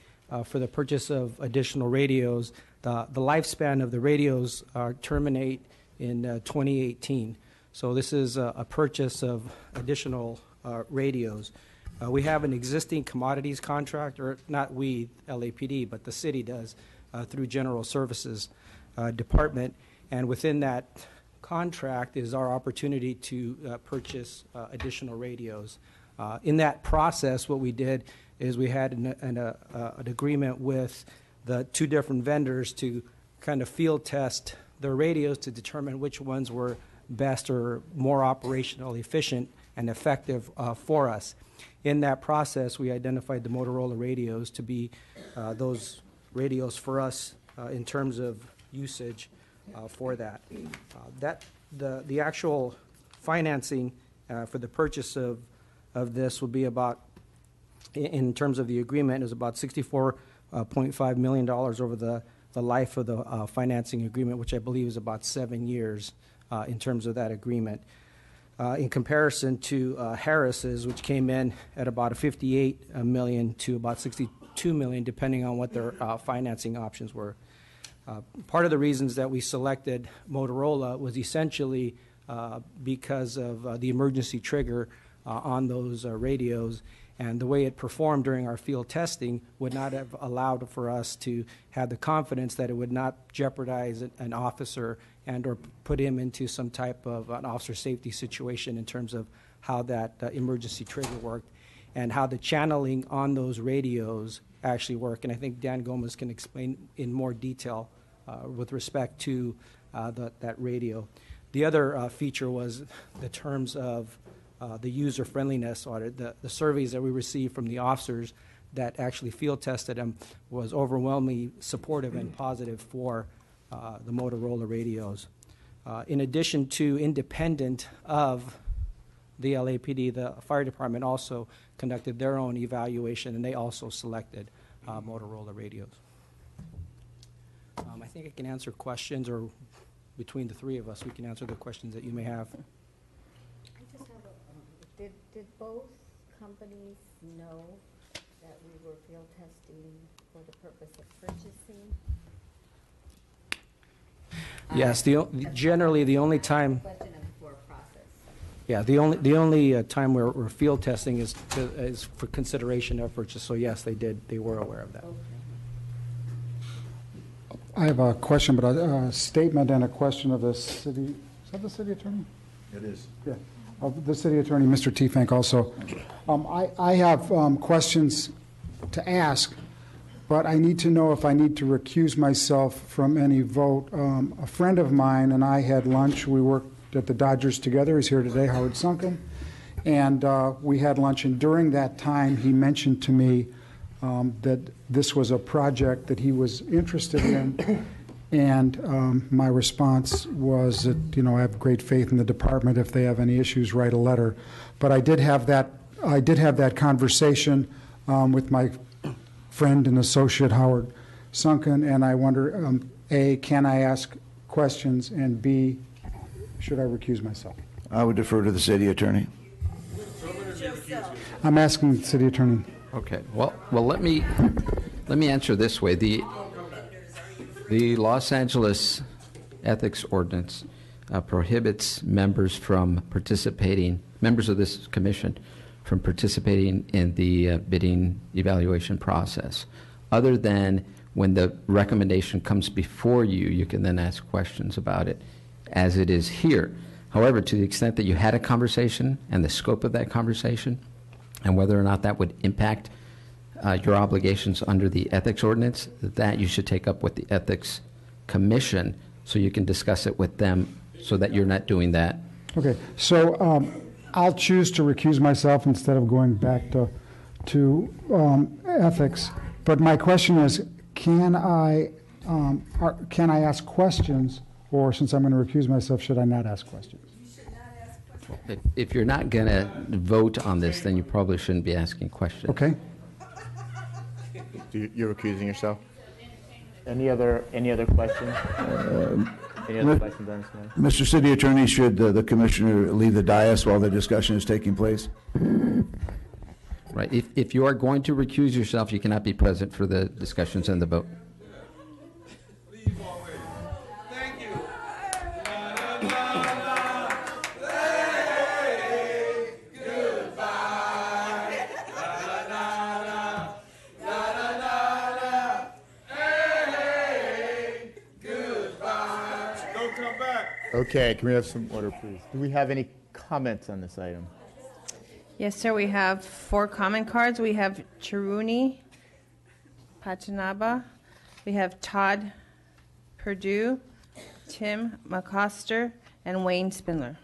for the purchase of additional radios. The lifespan of the radios terminate in 2018. So this is a purchase of additional radios. We have an existing commodities contract, or not we, LAPD, but the city does, through General Services Department. And within that contract is our opportunity to purchase additional radios. In that process, what we did is we had an agreement with the 2 different vendors to kind of field test their radios to determine which ones were best or more operationally efficient and effective for us. In that process, we identified the Motorola radios to be those radios for us in terms of usage for that. The actual financing for the purchase of this would be about, in terms of the agreement, is about $64.5 million over the life of the financing agreement, which I believe is about 7 years in terms of that agreement. In comparison to Harris's, which came in at about $58 million to about $62 million, depending on what their financing options were. Part of the reasons that we selected Motorola was essentially because of the emergency trigger on those radios, and the way it performed during our field testing would not have allowed for us to have the confidence that it would not jeopardize an officer and or put him into some type of an officer safety situation in terms of how that emergency trigger worked and how the channeling on those radios actually work. And I think Dan Gomez can explain in more detail with respect to that radio. The other feature was the terms of the user friendliness audit. The surveys that we received from the officers that actually field tested them was overwhelmingly supportive and positive for the Motorola radios. In addition to independent of the LAPD, the fire department also conducted their own evaluation, and they also selected Motorola radios. I think I can answer questions, or between the three of us, we can answer the questions that you may have. I just have did both companies know that we were field testing for the purpose of purchasing? Yes, generally the only time. Question of for process. Yeah, the only time we're field testing is for consideration of purchase. So yes, they were aware of that. I have a question, but a statement and a question of the city. Is that the city attorney? It is. Yeah, of the city attorney, Mr. T. also. I have questions to ask, but I need to know if I need to recuse myself from any vote. A friend of mine and I had lunch. We worked at the Dodgers together. He's here today, Howard Sunken. And we had lunch, and during that time, he mentioned to me that this was a project that he was interested in. And my response was that, I have great faith in the department. If they have any issues, write a letter. But I did have that conversation with my friend and associate Howard Sunken, and I wonder, A, can I ask questions, and B, should I recuse myself? I would defer to the city attorney. I'm asking the city attorney. Okay. Well, let me answer this way. The Los Angeles Ethics Ordinance prohibits members of this commission from participating in the bidding evaluation process. Other than when the recommendation comes before you, you can then ask questions about it, as it is here. However, to the extent that you had a conversation and the scope of that conversation, and whether or not that would impact your obligations under the ethics ordinance, that you should take up with the ethics commission so you can discuss it with them so that you're not doing that. Okay, so I'll choose to recuse myself instead of going back to ethics. But my question is, can I ask questions, or since I'm going to recuse myself, should I not ask questions? If you're not going to vote on this, then you probably shouldn't be asking questions. Okay. You're recusing yourself? Any other questions? Any other questions on this matter? Mr. City Attorney, should the commissioner leave the dais while the discussion is taking place? Right. If you are going to recuse yourself, you cannot be present for the discussions and the vote. Okay, can we have some order, please? Do we have any comments on this item? Yes, sir. We have 4 comment cards. We have Chiruni Pachanaba. We have Todd Perdue, Tim McCoster, and Wayne Spindler.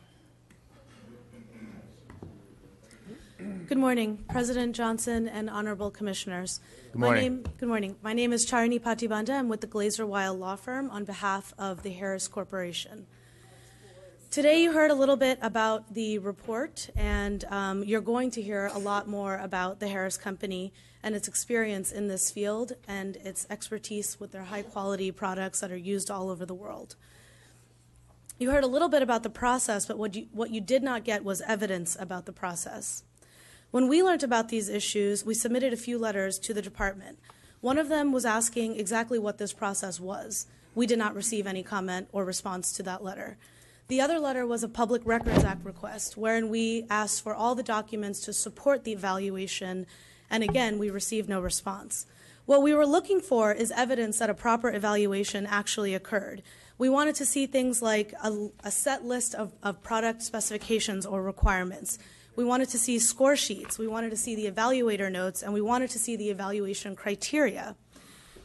Good morning, President Johnson and honorable commissioners. Good morning. Good morning. My name is Charini Patibanda. I'm with the Glazer Weil Law Firm on behalf of the Harris Corporation. Today you heard a little bit about the report, and you're going to hear a lot more about the Harris Company and its experience in this field and its expertise with their high-quality products that are used all over the world. You heard a little bit about the process, but what you did not get was evidence about the process. When we learned about these issues, we submitted a few letters to the department. One of them was asking exactly what this process was. We did not receive any comment or response to that letter. The other letter was a Public Records Act request, wherein we asked for all the documents to support the evaluation, and again, we received no response. What we were looking for is evidence that a proper evaluation actually occurred. We wanted to see things like a set list of product specifications or requirements. We wanted to see score sheets. We wanted to see the evaluator notes, and we wanted to see the evaluation criteria.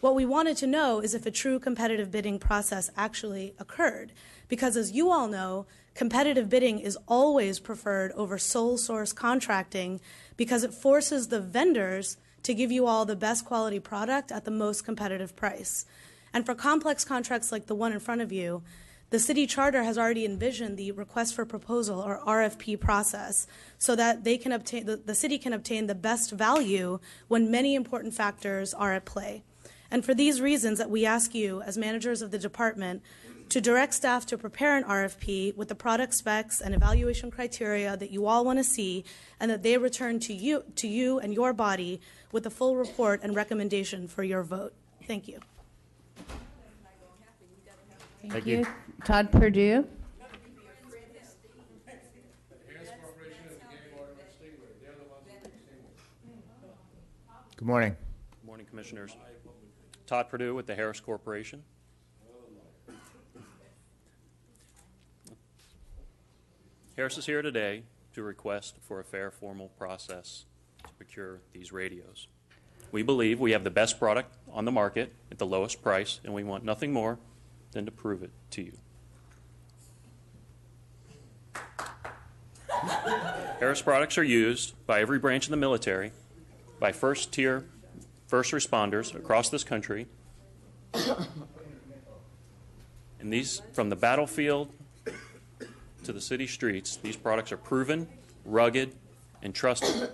What we wanted to know is if a true competitive bidding process actually occurred. Because as you all know, competitive bidding is always preferred over sole source contracting because it forces the vendors to give you all the best quality product at the most competitive price. And for complex contracts like the one in front of you, the city charter has already envisioned the request for proposal or RFP process so that they can obtain, the city can obtain the best value when many important factors are at play. And for these reasons that we ask you as managers of the department to direct staff to prepare an RFP with the product specs and evaluation criteria that you all want to see, and that they return to you and your body with a full report and recommendation for your vote. Thank you. Thank you. Todd Purdue. Good morning. Good morning, Commissioners. Todd Purdue with the Harris Corporation. Harris is here today to request for a fair, formal process to procure these radios. We believe we have the best product on the market at the lowest price, and we want nothing more than to prove it to you. Harris products are used by every branch of the military, by first-tier first responders across this country, and these, from the battlefield to the city streets, these products are proven, rugged, and trusted.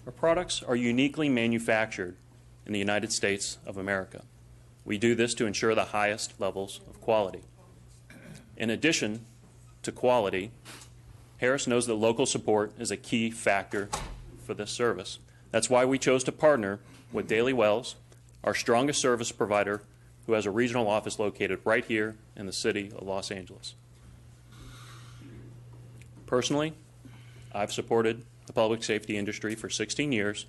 Our products are uniquely manufactured in the United States of America. We do this to ensure the highest levels of quality. In addition to quality, Harris knows that local support is a key factor for this service. That's why we chose to partner with Daily Wells, our strongest service provider, who has a regional office located right here in the city of Los Angeles. Personally, I've supported the public safety industry for 16 years,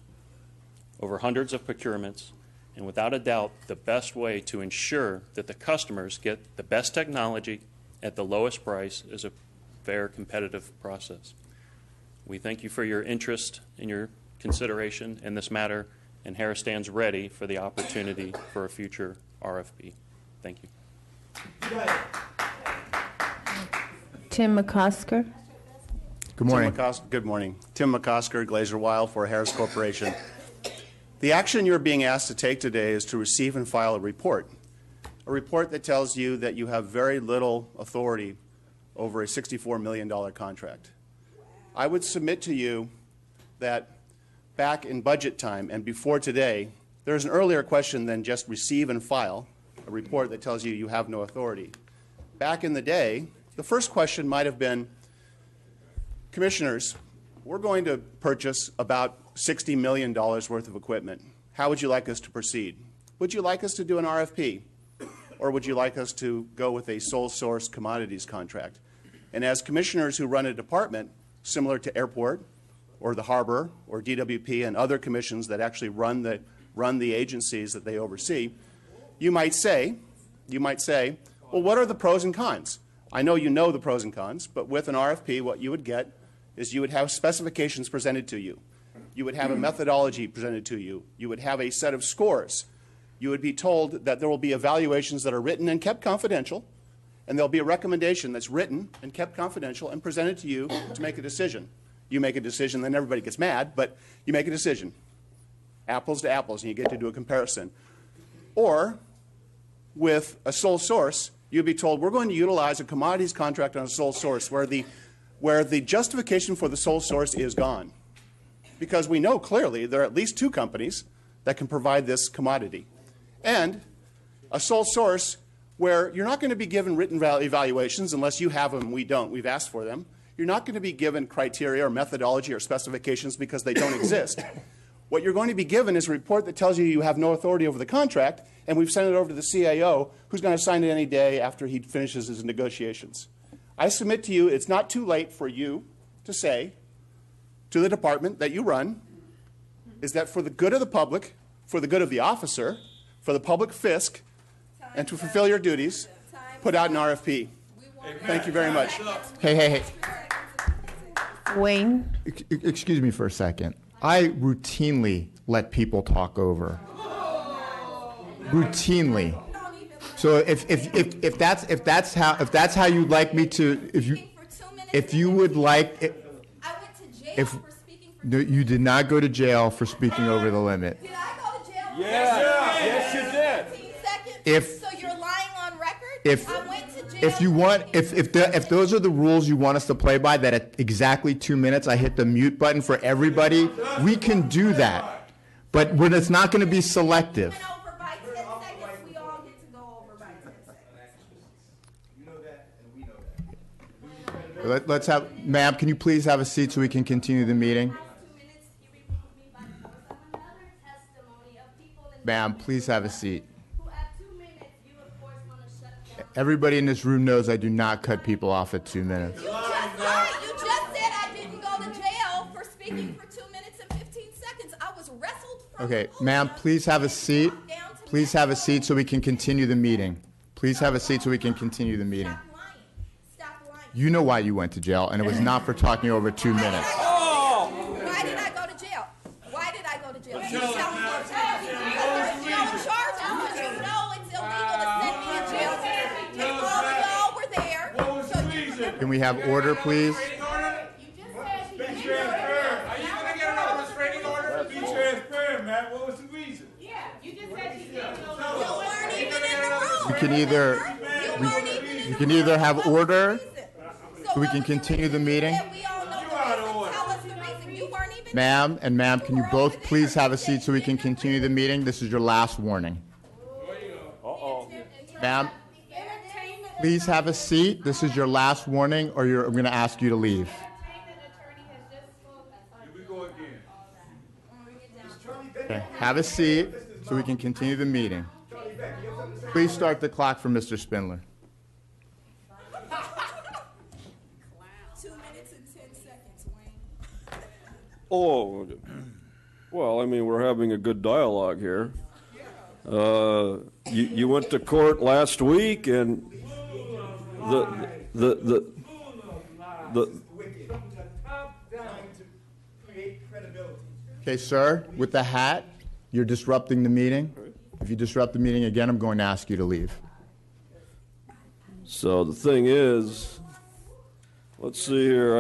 over hundreds of procurements, and without a doubt, the best way to ensure that the customers get the best technology at the lowest price is a fair, competitive process. We thank you for your interest and your consideration in this matter, and Harris stands ready for the opportunity for a future RFP. Thank you. Tim McCosker. Good morning. Good morning. Tim McCosker, Glazer Weil for Harris Corporation. The action you're being asked to take today is to receive and file a report that tells you that you have very little authority over a $64 million contract. I would submit to you that back in budget time and before today, there's an earlier question than just receive and file a report that tells you you have no authority. Back in the day, the first question might have been, Commissioners, we're going to purchase about $60 million worth of equipment. How would you like us to proceed? Would you like us to do an RFP? Or would you like us to go with a sole source commodities contract? And as commissioners who run a department similar to Airport or the Harbor or DWP and other commissions that actually run the agencies that they oversee, you might say, well, what are the pros and cons? I know you know the pros and cons, but with an RFP, what you would get is you would have specifications presented to you. You would have a methodology presented to you. You would have a set of scores. You would be told that there will be evaluations that are written and kept confidential, and there'll be a recommendation that's written and kept confidential and presented to you to make a decision. You make a decision, then everybody gets mad, but you make a decision. Apples to apples, and you get to do a comparison. Or, with a sole source, you'd be told, we're going to utilize a commodities contract on a sole source where the justification for the sole source is gone. Because we know clearly there are at least 2 companies that can provide this commodity. And a sole source where you're not going to be given written evaluations unless you have them, we don't, we've asked for them. You're not going to be given criteria or methodology or specifications because they don't exist. What you're going to be given is a report that tells you you have no authority over the contract, and we've sent it over to the CAO, who's going to sign it any day after he finishes his negotiations. I submit to you it's not too late for you to say to the department that you run is that for the good of the public, for the good of the officer, for the public fisc, and to fulfill your duties, put out an RFP. Thank you very much. Hey. Wayne? Excuse me for a second. I routinely let people talk over. Routinely. So if that's how you'd like me to, if you would like, no, you did not go to jail for speaking over the limit. Did I go to jail? Yes, you did. 15 seconds. So you're lying on record? I went to jail. If you want, if those are the rules you want us to play by, that at exactly 2 minutes I hit the mute button for everybody, we can do that. But it's not going to be selective. Over by 10 seconds, we all get to go over by 10 seconds. You know that, and we know that. Let's have, ma'am, can you please have a seat so we can continue the meeting? Ma'am, please have a seat. Everybody in this room knows I do not cut people off at 2 minutes. You just said I didn't go to jail for speaking for 2 minutes and 15 seconds. I was wrestled from Okay, ma'am, please have a seat. Please have a seat so we can continue the meeting. Please have a seat so we can continue the meeting. Stop lying. You know why you went to jail, and it was not for talking over 2 minutes. Why did I go to jail? Why did I go to jail? Can you tell me what because there's no charges, because you know it's illegal to send me to jail. And all of y'all were there. What was the reason? Can we have order, please? Are you going to get another restraining order? Be transparent, Matt. What was the reason? Yeah, you just said you didn't know. You weren't even in the room. You can either have order, so we can continue the meeting. Ma'am and ma'am, can you both please have a seat so we can continue the meeting? This is your last warning. Ma'am, please have a seat. This is your last warning, or I'm going to ask you to leave. Okay, have a seat so we can continue the meeting. Please start the clock for Mr. Spindler. 2 minutes and 10 seconds, Wayne. Oh, well, I mean, we're having a good dialogue here. You went to court last week, and the Okay, sir, with the hat, you're disrupting the meeting. If you disrupt the meeting again, I'm going to ask you to leave. So the thing is, let's see here.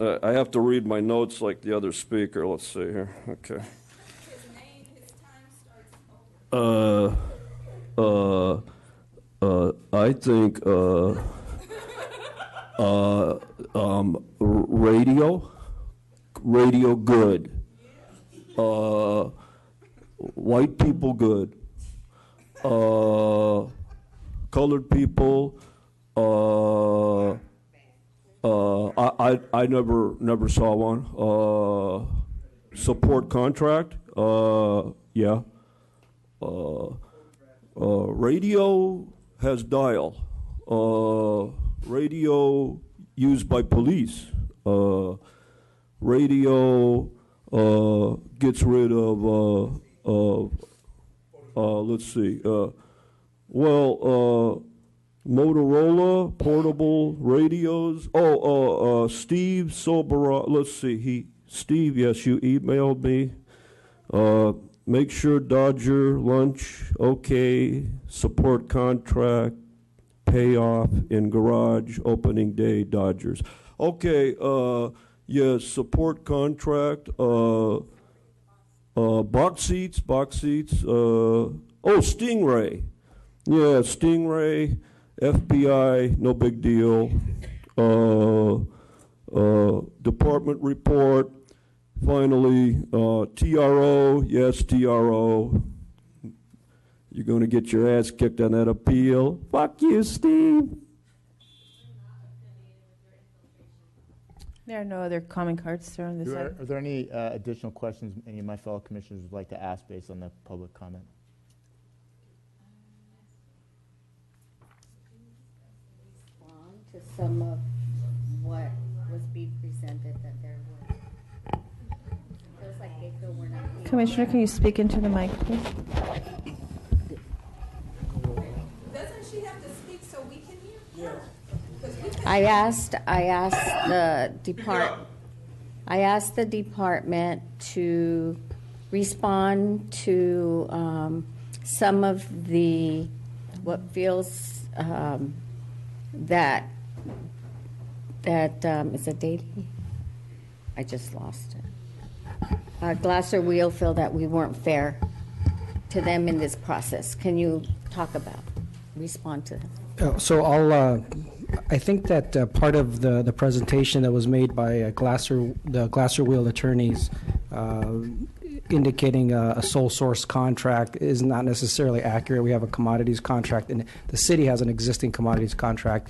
I have to read my notes like the other speaker. Let's see here. Okay. I think radio good. White people good. Colored people. I never saw one. Support contract. Yeah. Radio has dial. Radio used by police. Radio gets rid of let's see. Motorola portable radios. Steve Sobera. Let's see. Steve. Yes, you emailed me. Make sure Dodger lunch. Okay. Support contract. payoff in garage, opening day, Dodgers. Okay, yes, support contract, box seats, Stingray. Yeah, Stingray, FBI, no big deal. Department report, finally, TRO, yes, TRO. You're going to get your ass kicked on that appeal. Fuck you, Steve. There are no other comment cards, sir, on this item. Are there any additional questions any of my fellow commissioners would like to ask based on the public comment? Respond to some of what was being presented that there was. Feels like they feel we're not being. Commissioner, can you speak into the mic, please? Doesn't she have to speak so we can hear? Yeah. I asked the department to respond to some of the what feels that is a date. I just lost it. Glasser Wheel feel that we weren't fair to them in this process. Can you respond to them? So I think that part of the presentation that was made by the Glasser Wheel attorneys indicating a sole source contract is not necessarily accurate. We have a commodities contract, and the city has an existing commodities contract.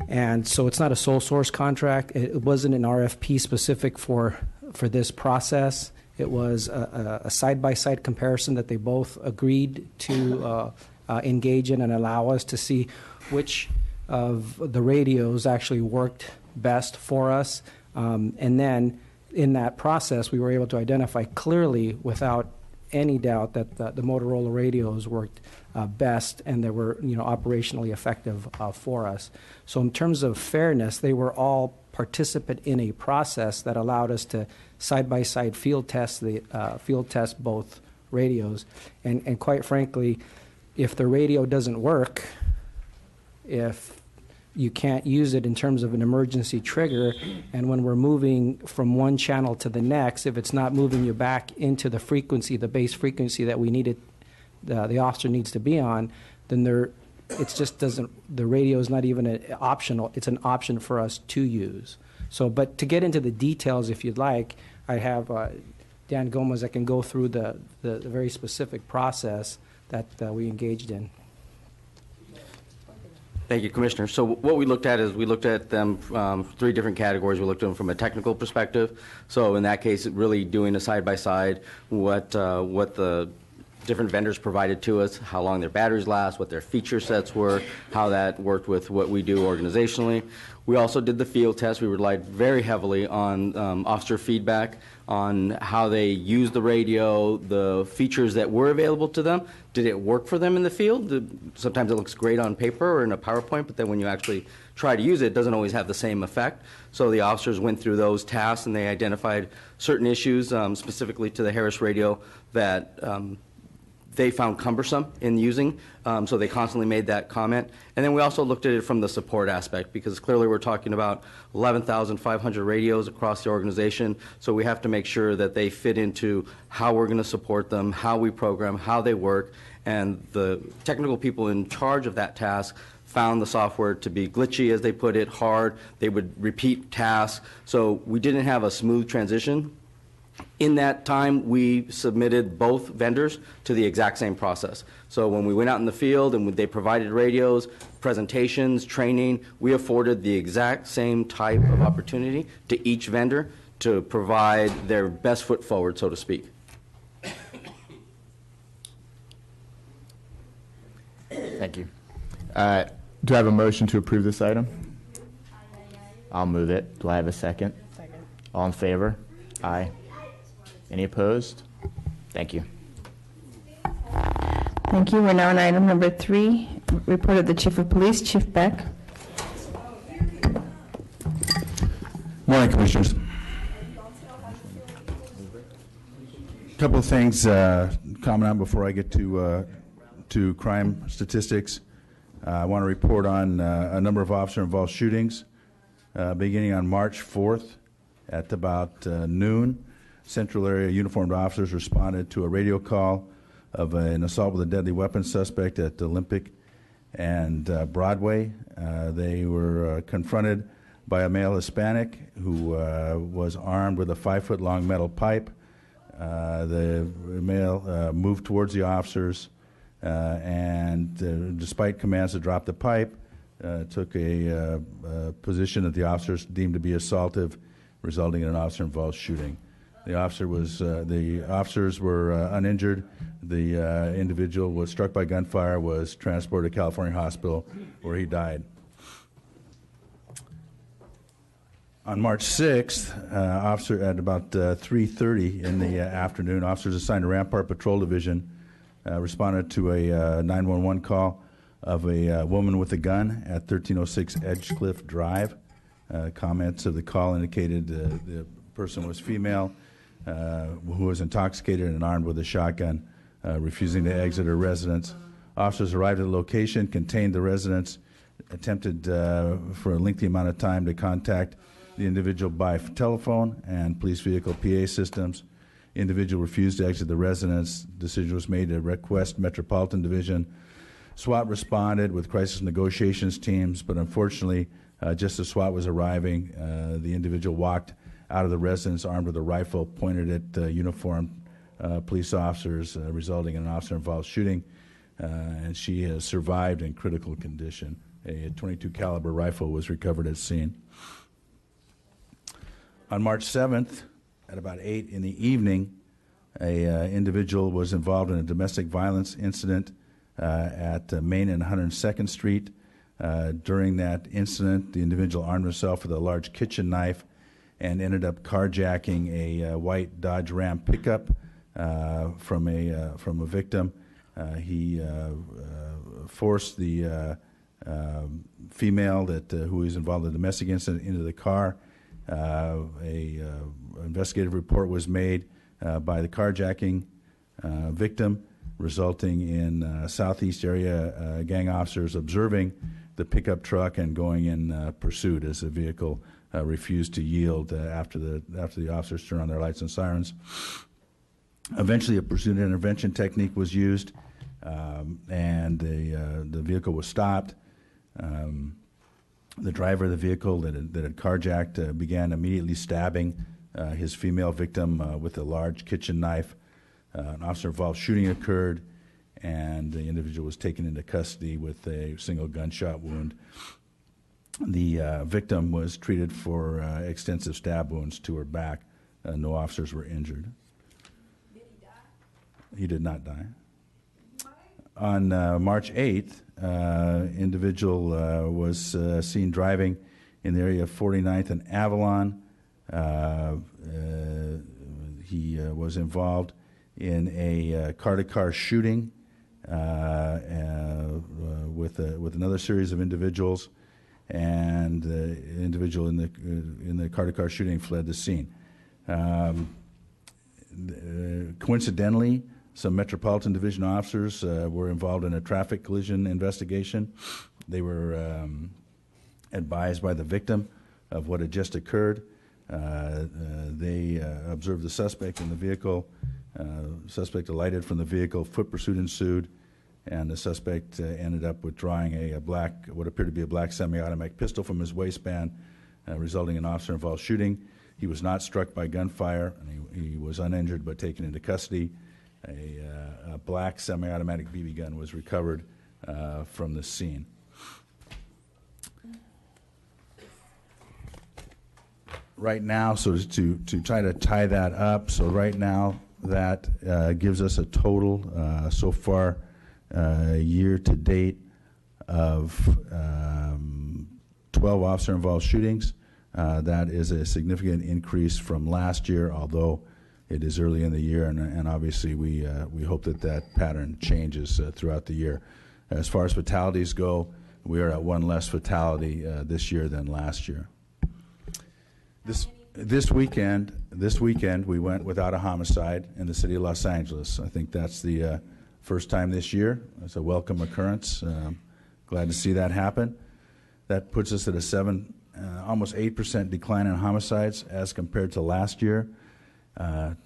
And so it's not a sole source contract. It wasn't an RFP specific for this process. It was a side-by-side comparison that they both agreed to engage in and allow us to see which of the radios actually worked best for us. And then in that process, we were able to identify clearly without any doubt that the Motorola radios worked best and they were operationally effective for us. So in terms of fairness, they were all participant in a process that allowed us to side-by-side field test both radios. And quite frankly, if the radio doesn't work, if you can't use it in terms of an emergency trigger, and when we're moving from one channel to the next, if it's not moving you back into the frequency, the base frequency that we needed, the officer needs to be on, then the radio is not even an optional, it's an option for us to use. So, but to get into the details, if you'd like, I have Dan Gomez that can go through the very specific process that we engaged in. Thank you, Commissioner. So what we looked at is we looked at them three different categories. We looked at them from a technical perspective. So in that case, really doing a side-by-side, what the different vendors provided to us, how long their batteries last, what their feature sets were, how that worked with what we do organizationally. We also did the field test. We relied very heavily on officer feedback on how they use the radio, the features that were available to them. Did it work for them in the field? Sometimes it looks great on paper or in a PowerPoint, but then when you actually try to use it, it doesn't always have the same effect. So the officers went through those tasks and they identified certain issues specifically to the Harris radio that they found cumbersome in using, so they constantly made that comment. And then we also looked at it from the support aspect, because clearly we're talking about 11,500 radios across the organization, so we have to make sure that they fit into how we're going to support them, how we program, how they work, and the technical people in charge of that task found the software to be glitchy, as they put it, hard. They would repeat tasks, so we didn't have a smooth transition. In that time, we submitted both vendors to the exact same process. So when we went out in the field and they provided radios, presentations, training, we afforded the exact same type of opportunity to each vendor to provide their best foot forward, so to speak. Thank you. Do I have a motion to approve this item? I'll move it. Do I have a second? Second. All in favor? Aye. Any opposed? Thank you. Thank you. We're now on item number 3, report of the Chief of Police, Chief Beck. Morning, Commissioners. A couple of things comment on before I get to crime statistics. I want to report on a number of officer-involved shootings. Beginning on March 4th at about noon, Central Area uniformed officers responded to a radio call of an assault with a deadly weapon suspect at Olympic and Broadway. They were confronted by a male Hispanic who was armed with a 5-foot-long metal pipe. The male moved towards the officers and, despite commands to drop the pipe, took a position that the officers deemed to be assaultive, resulting in an officer-involved shooting. The officers were uninjured. The individual was struck by gunfire, was transported to California Hospital, where he died. On March 6th, at about 3:30 in the afternoon, officers assigned to Rampart Patrol Division responded to a 911 call of a woman with a gun at 1306 Edgecliff Drive. Comments of the call indicated the person was female, who was intoxicated and armed with a shotgun, refusing to exit her residence. Officers arrived at the location, contained the residence, attempted for a lengthy amount of time to contact the individual by telephone and police vehicle PA systems. Individual refused to exit the residence. Decision was made to request Metropolitan Division. SWAT responded with crisis negotiations teams, but unfortunately, just as SWAT was arriving, the individual walked out of the residence armed with a rifle pointed at uniformed police officers, resulting in an officer-involved shooting, and she has survived in critical condition. A .22 caliber rifle was recovered at scene. On March 7th, at about 8 in the evening, a individual was involved in a domestic violence incident at Main and 102nd Street. During that incident, the individual armed himself with a large kitchen knife and ended up carjacking a white Dodge Ram pickup from a victim. He forced the female who was involved in the domestic incident into the car. Investigative report was made by the carjacking victim, resulting in southeast area gang officers observing the pickup truck and going in pursuit as the vehicle refused to yield after the officers turned on their lights and sirens. Eventually, a pursuit intervention technique was used, and the vehicle was stopped. The driver of the vehicle that had carjacked began immediately stabbing his female victim with a large kitchen knife. An officer-involved shooting occurred, and the individual was taken into custody with a single gunshot wound. The victim was treated for extensive stab wounds to her back. No officers were injured. Did he die? He did not die. On March 8th, individual was seen driving in the area of 49th and Avalon. He was involved in a car-to-car shooting with another series of individuals, and the individual in the car-to-car shooting fled the scene. Coincidentally, some Metropolitan Division officers were involved in a traffic collision investigation. They were advised by the victim of what had just occurred. They observed the suspect in the vehicle. Suspect alighted from the vehicle. Foot pursuit ensued, and the suspect ended up withdrawing what appeared to be a black semi-automatic pistol from his waistband, resulting in officer-involved shooting. He was not struck by gunfire, and he was uninjured but taken into custody. A black semi-automatic BB gun was recovered from the scene. Right now, so to try to tie that up, so right now that gives us a total so far year to date of 12 officer-involved shootings. That is a significant increase from last year, although it is early in the year, and obviously we hope that pattern changes throughout the year. As far as fatalities go, we are at one less fatality this year than last year. This weekend we went without a homicide in the city of Los Angeles. I think that's the first time this year. It's a welcome occurrence. Glad to see that happen. That puts us at a almost 8% decline in homicides as compared to last year.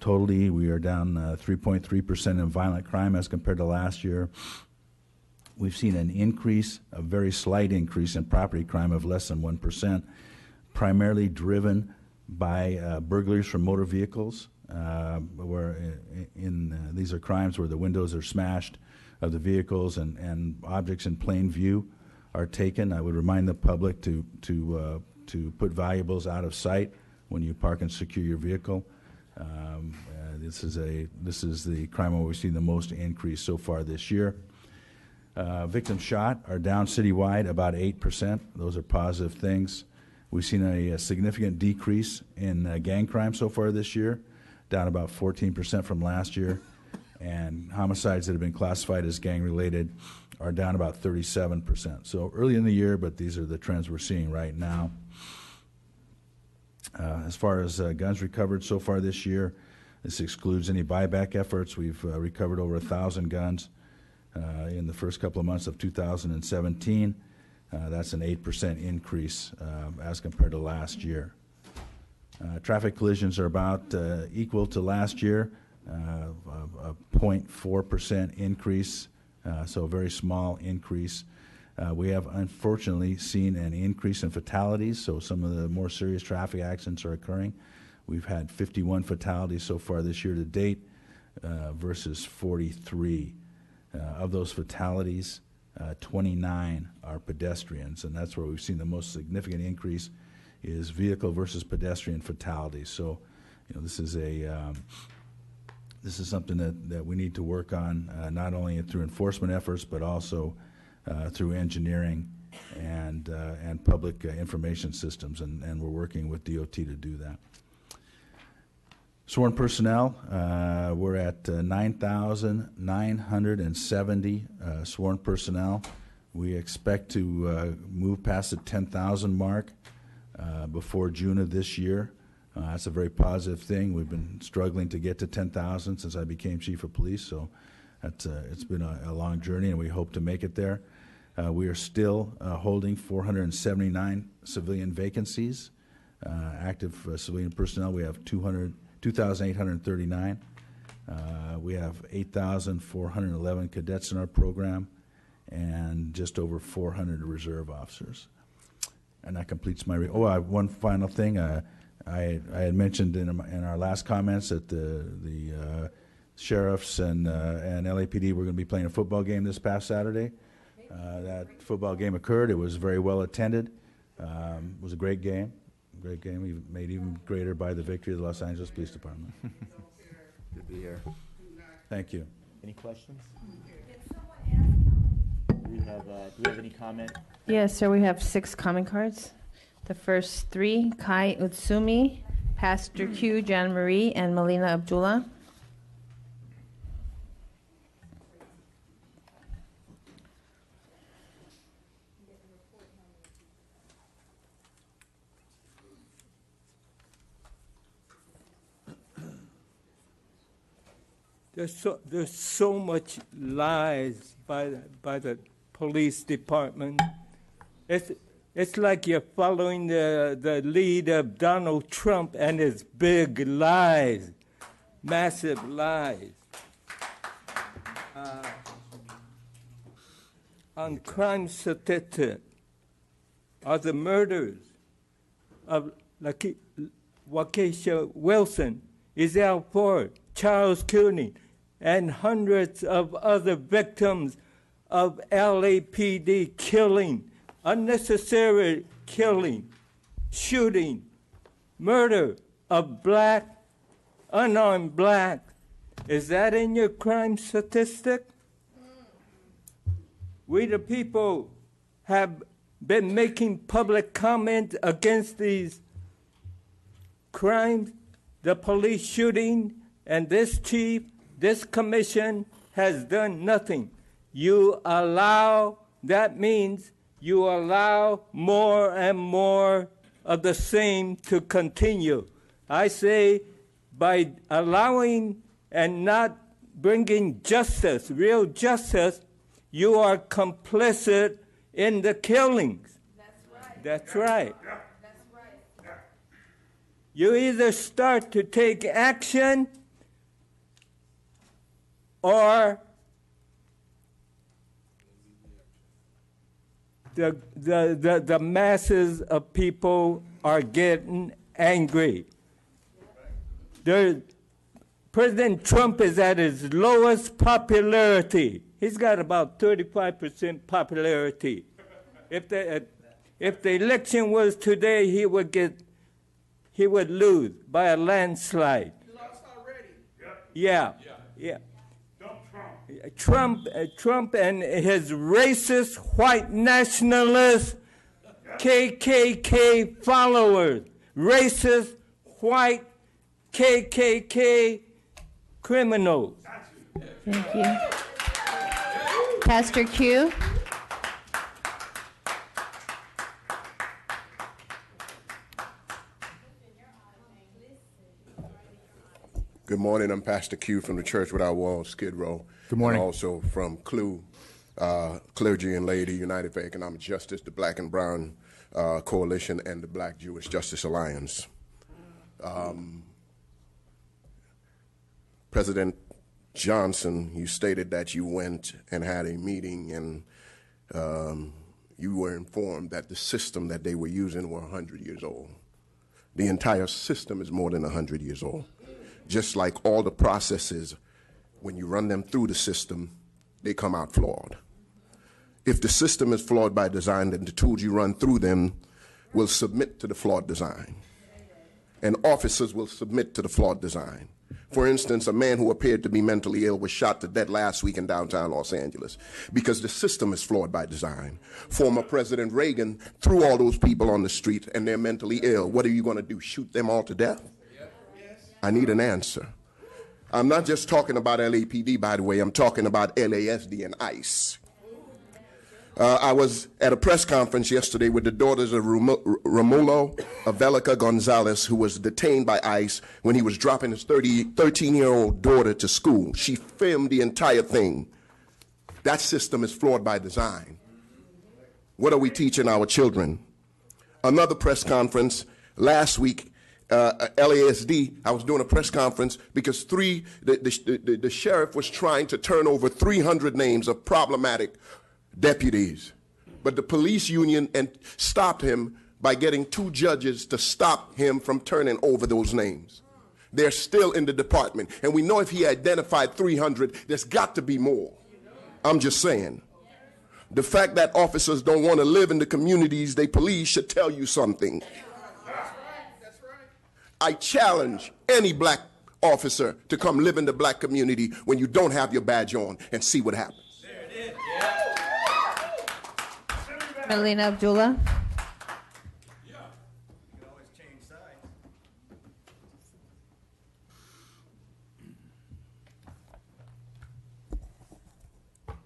Totally, we are down 3.3% in violent crime as compared to last year. We've seen an increase, a very slight increase in property crime of less than 1%, primarily driven by burglaries from motor vehicles, where these are crimes where the windows are smashed of the vehicles and objects in plain view are taken. I would remind the public to put valuables out of sight when you park and secure your vehicle. This is the crime where we've seen the most increase so far this year. Victims shot are down citywide about 8%. Those are positive things. We've seen a significant decrease in gang crime so far this year, down about 14% from last year. And homicides that have been classified as gang-related are down about 37%. So early in the year, but these are the trends we're seeing right now. As far as guns recovered so far this year, this excludes any buyback efforts. We've recovered over 1,000 guns in the first couple of months of 2017. That's an 8% increase as compared to last year. Traffic collisions are about equal to last year, a 0.4% increase, so a very small increase. We have unfortunately seen an increase in fatalities, so some of the more serious traffic accidents are occurring. We've had 51 fatalities so far this year to date versus 43. Of those fatalities, 29 are pedestrians, and that's where we've seen the most significant increase is vehicle versus pedestrian fatalities. So, this is something that we need to work on, not only through enforcement efforts, but also through engineering and public information systems, and we're working with DOT to do that. Sworn personnel, we're at 9,970 sworn personnel. We expect to move past the 10,000 mark before June of this year. That's a very positive thing. We've been struggling to get to 10,000 since I became chief of police, so it's been a long journey, and we hope to make it there. We are still holding 479 civilian vacancies. Active civilian personnel, we have 2,839. We have 8,411 cadets in our program and just over 400 reserve officers. And that completes my one final thing. I had mentioned in our last comments that the sheriffs and LAPD were going to be playing a football game this past Saturday. That football game occurred. It was very well attended. It was a great game. Great game, made even greater by the victory of the Los Angeles Police Department. Good to be here. Thank you. Any questions? Do we have any comment? Yes, sir, we have 6 comment cards. The first 3, Kai Utsumi, Pastor Q, Jan Marie, and Melina Abdullah. There's so much lies by the police department. It's like you're following the lead of Donald Trump and his big lies, massive lies. On crime statistic, are the murders of Waukesha Wilson, Ezell Ford, Charles Cooney, and hundreds of other victims of LAPD killing, unnecessary killing, shooting, murder of black, unarmed black. Is that in your crime statistic? We the people have been making public comment against these crimes, the police shooting, and this chief, this commission has done nothing. You allow, that means you allow more and more of the same to continue. I say by allowing and not bringing justice, real justice, you are complicit in the killings. That's right. You either start to take action or the masses of people are getting angry. President Trump is at his lowest popularity. He's got about 35% popularity. If the election was today, he would lose by a landslide. He lost already. Yeah. Trump and his racist white nationalist KKK followers, racist white KKK criminals. Thank you. Pastor Q. Good morning. I'm Pastor Q from the Church Without Walls, Skid Row. Good morning. And also from CLU, Clergy and Laity, United for Economic Justice, the Black and Brown Coalition, and the Black Jewish Justice Alliance. President Johnson, you stated that you went and had a meeting and you were informed that the system that they were using were 100 years old. The entire system is more than 100 years old. Just like all the processes, when you run them through the system, they come out flawed. If the system is flawed by design, then the tools you run through them will submit to the flawed design. And officers will submit to the flawed design. For instance, a man who appeared to be mentally ill was shot to death last week in downtown Los Angeles because the system is flawed by design. Former President Reagan threw all those people on the street and they're mentally ill. What are you going to do, shoot them all to death? I need an answer. I'm not just talking about LAPD, by the way. I'm talking about LASD and ICE. I was at a press conference yesterday with the daughters of Romulo Avelica Gonzalez, who was detained by ICE when he was dropping his 13-year-old daughter to school. She filmed the entire thing. That system is flawed by design. What are we teaching our children? Another press conference last week, LASD, I was doing a press conference because the sheriff was trying to turn over 300 names of problematic deputies. But the police union stopped him by getting 2 judges to stop him from turning over those names. They're still in the department. And we know if he identified 300, there's got to be more. I'm just saying. The fact that officers don't want to live in the communities they police should tell you something. I challenge any black officer to come live in the black community when you don't have your badge on and see what happens. Melina Abdullah.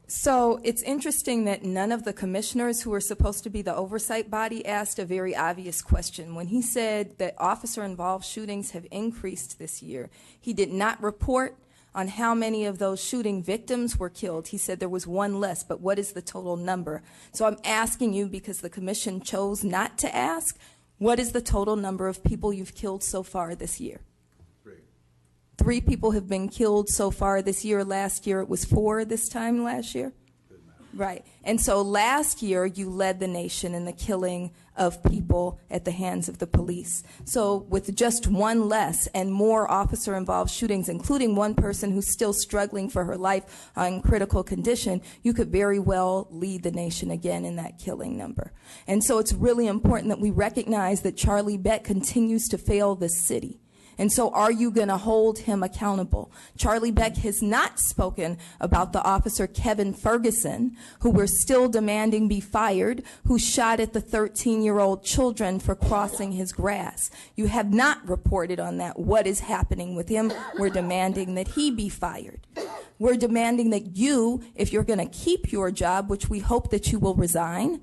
So it's interesting that none of the commissioners who are supposed to be the oversight body asked a very obvious question. When he said that officer-involved shootings have increased this year, he did not report on how many of those shooting victims were killed. He said there was 1 less, but what is the total number? So I'm asking you, because the commission chose not to ask, what is the total number of people you've killed so far this year? 3 people have been killed so far this year. Last year it was 4 this time last year? Right. And so last year you led the nation in the killing of people at the hands of the police. So with just 1 less and more officer-involved shootings, including 1 person who's still struggling for her life in critical condition, you could very well lead the nation again in that killing number. And so it's really important that we recognize that Charlie Beck continues to fail this city. And so are you going to hold him accountable? Charlie Beck has not spoken about the officer Kevin Ferguson, who we're still demanding be fired, who shot at the 13-year-old children for crossing his grass. You have not reported on that. What is happening with him? We're demanding that he be fired. We're demanding that you, if you're going to keep your job, which we hope that you will resign,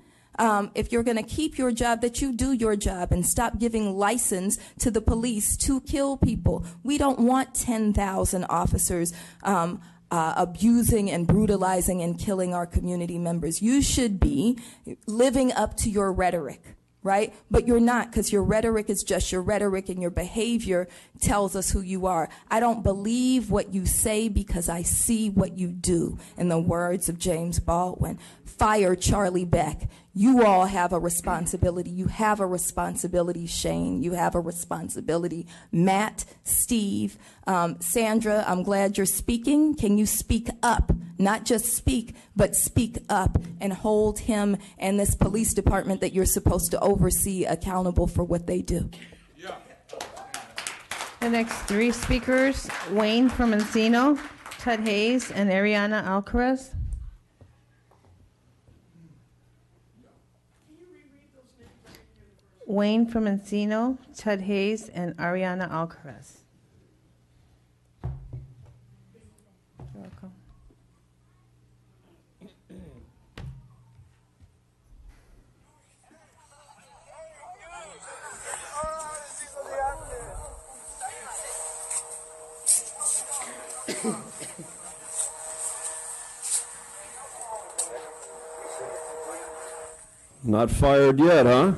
if you're going to keep your job, that you do your job and stop giving license to the police to kill people. We don't want 10,000 officers abusing and brutalizing and killing our community members. You should be living up to your rhetoric, right? But you're not, because your rhetoric is just your rhetoric, and your behavior tells us who you are. I don't believe what you say because I see what you do. In the words of James Baldwin, fire Charlie Beck. You all have a responsibility. You have a responsibility, Shane. You have a responsibility. Matt, Steve, Sandra, I'm glad you're speaking. Can you speak up? Not just speak, but speak up and hold him and this police department that you're supposed to oversee accountable for what they do. The next three speakers, Wayne from Encino, Tud Hayes, and Ariana Alcaraz. Wayne from Encino, Tud Hayes, and Ariana Alcaraz. You're welcome. Not fired yet, huh?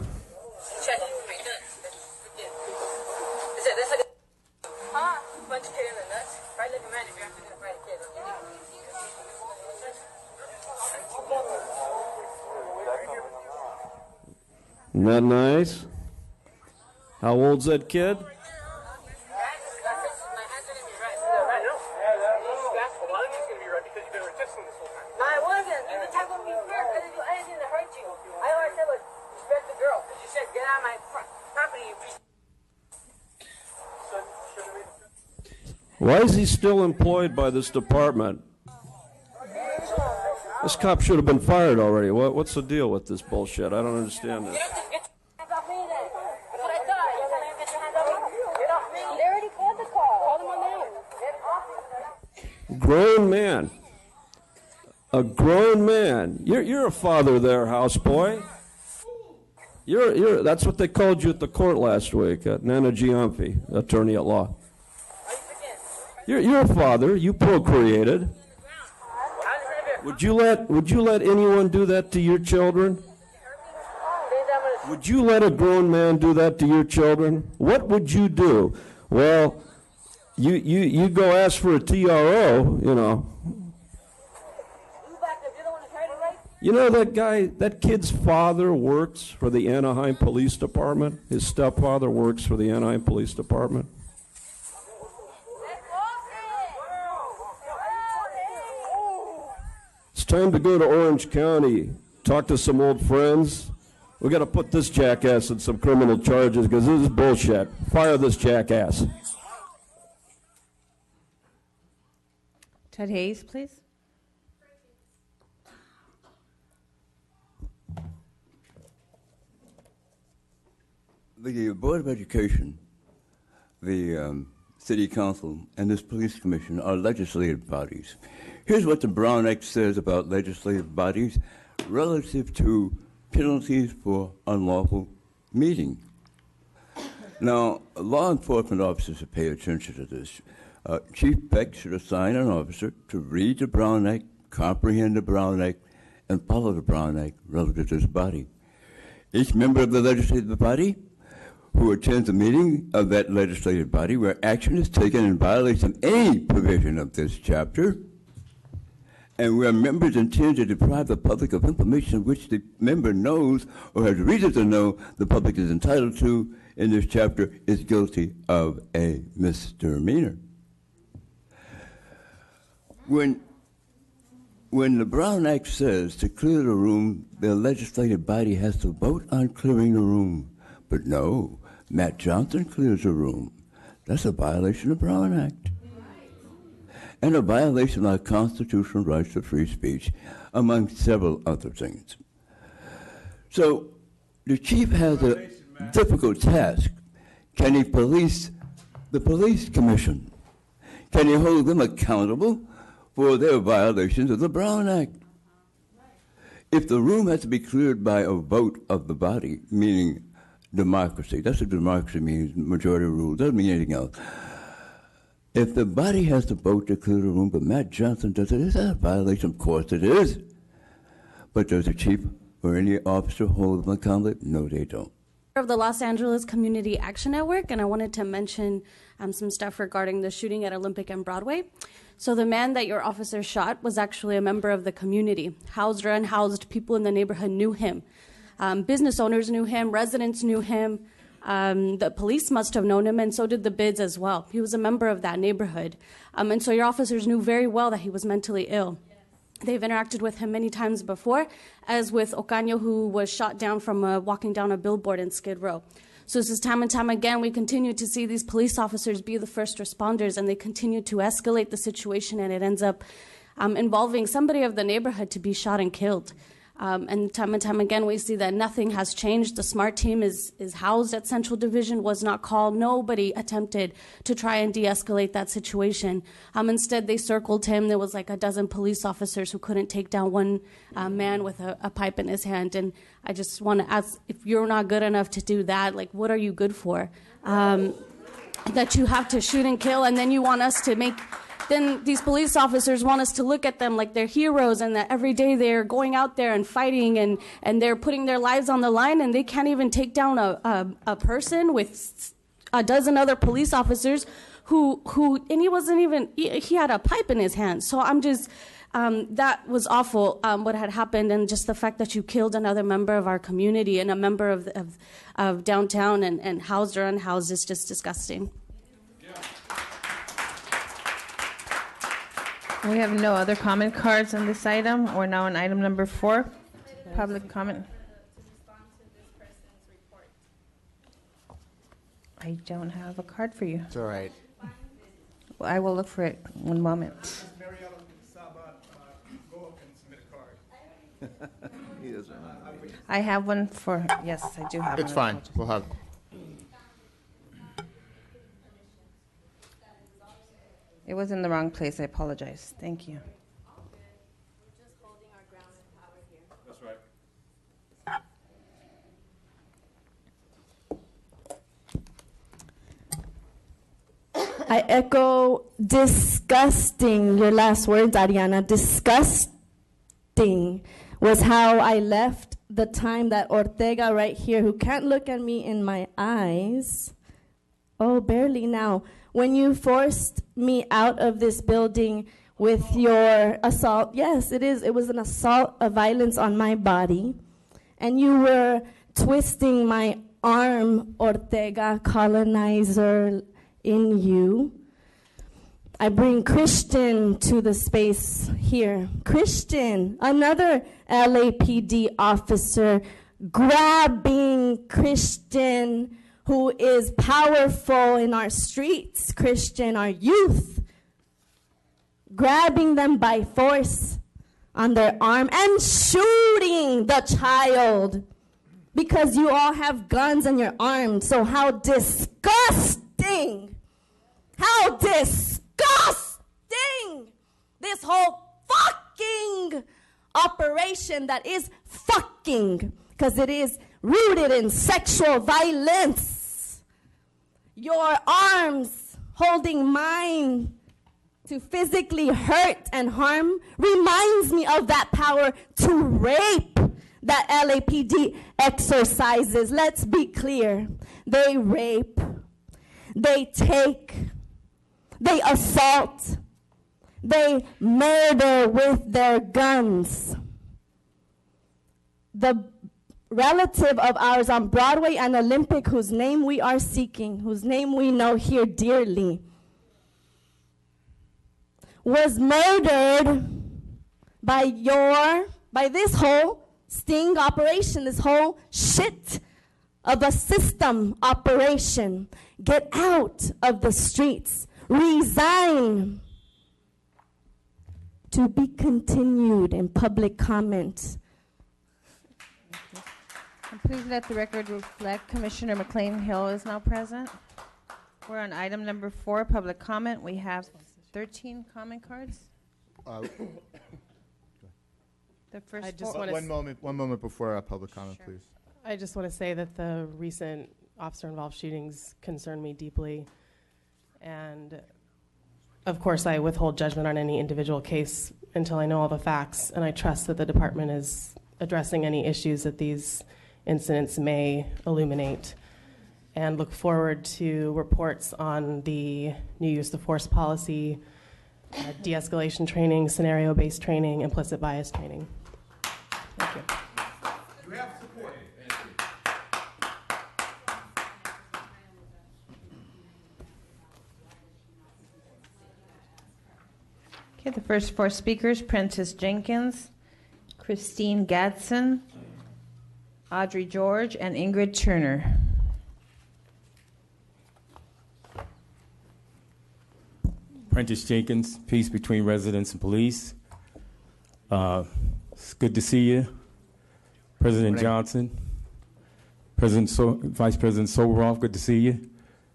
Isn't that nice? How old's that kid? Why is he still employed by this department? This cop should have been fired already. What's the deal with this bullshit? I don't understand this. Grown man. A grown man. You're a father there, houseboy. That's what they called you at the court last week, Nana Giamfi, attorney at law. You're a father. You procreated. Would you let anyone do that to your children? Would you let a grown man do that to your children? What would you do? Well, you go ask for a TRO, you know. You know that guy, that kid's father works for the Anaheim Police Department. His stepfather works for the Anaheim Police Department. It's time to go to Orange County, talk to some old friends. We got to put this jackass in some criminal charges because this is bullshit. Fire this jackass. Tud Hayes, please. The Board of Education, the City Council, and this Police Commission are legislative bodies. Here's what the Brown Act says about legislative bodies relative to penalties for unlawful meeting. Now, law enforcement officers should pay attention to this. Chief Beck should assign an officer to read the Brown Act, comprehend the Brown Act, and follow the Brown Act relative to this body. Each member of the legislative body who attends a meeting of that legislative body where action is taken in violation of any provision of this chapter, and where members intend to deprive the public of information which the member knows or has reason to know the public is entitled to in this chapter, is guilty of a misdemeanor. When the Brown Act says to clear the room, the legislative body has to vote on clearing the room. But no, Matt Johnson clears the room. That's a violation of the Brown Act. And a violation of our constitutional rights to free speech, among several other things. So the chief has a difficult task. Can he police the police commission? Can he hold them accountable for their violations of the Brown Act? If the room has to be cleared by a vote of the body, meaning democracy, that's what democracy means, majority rule, doesn't mean anything else. If the body has the vote to clear the room, but Matt Johnson does it, is that a violation? Of course it is. But does the chief or any officer hold them accountable? No, they don't. Of the Los Angeles Community Action Network, and I wanted to mention some stuff regarding the shooting at Olympic and Broadway. So the man that your officer shot was actually a member of the community. Housed or unhoused, people in the neighborhood knew him. Business owners knew him, residents knew him. The police must have known him, and so did the bids as well. He was a member of that neighborhood. And so your officers knew very well that he was mentally ill. They've interacted with him many times before, as with Ocaño, who was shot down from walking down a billboard in Skid Row. So this is time and time again, we continue to see these police officers be the first responders, and they continue to escalate the situation, and it ends up involving somebody of the neighborhood to be shot and killed. And time again, we see that nothing has changed. The SMART team is housed at Central Division, was not called. Nobody attempted to try and de-escalate that situation. Instead, they circled him. There was like a dozen police officers who couldn't take down one man with a pipe in his hand. And I just want to ask, if you're not good enough to do that, like, what are you good for? That you have to shoot and kill, and then you want us to make... Then these police officers want us to look at them like they're heroes, and that every day they're going out there and fighting, and they're putting their lives on the line, and they can't even take down a person with a dozen other police officers who and he wasn't even, he had a pipe in his hand. So I'm just, that was awful, what had happened, and just the fact that you killed another member of our community and a member of downtown and housed or unhoused is just disgusting. We have no other comment cards on this item. We're now on item number 4, public comment. I don't have a card for you. It's all right. Well, I will look for it. One moment. I have one for, yes, I do have one. It's fine. We'll have. It was in the wrong place. I apologize. Thank you. That's right. I echo disgusting. Your last words, Ariana. Disgusting was how I left the time that Ortega right here, who can't look at me in my eyes. Oh, barely now. When you forced me out of this building with your assault, yes, it is. It was an assault of violence on my body. And you were twisting my arm, Ortega, colonizer in you. I bring Christian to the space here. Christian, another LAPD officer, grabbing Christian, who is powerful in our streets, Christian, our youth, grabbing them by force on their arm and shooting the child because you all have guns in your arms. So how disgusting, how disgusting this whole fucking operation that is fucking, because it is rooted in sexual violence. Your arms holding mine to physically hurt and harm reminds me of that power to rape that LAPD exercises. Let's be clear. They rape, they take, they assault, they murder with their guns. The relative of ours on Broadway and Olympic, whose name we are seeking, whose name we know here dearly, was murdered by this whole sting operation, this whole shit of a system operation. Get out of the streets. Resign. To be continued in public comment. Please let the record reflect Commissioner McLean Hill is now present. We're on item number 4, public comment. We have 13 comment cards. The first I just One moment before public comment, Sure. please. I just want to say that the recent officer-involved shootings concern me deeply, and Of course, I withhold judgment on any individual case until I know all the facts, and I trust that the department is addressing any issues that these incidents may illuminate, and look forward to reports on the new use of force policy, de-escalation training, scenario-based training, implicit bias training. Thank you. You have support. Okay, the first four speakers, Prentice Jenkins, Christine Gadsden, Audrey George, and Ingrid Turner. Prentice Jenkins, Peace Between Residents and Police. It's good to see you. President Johnson, Vice President Soboroff, good to see you.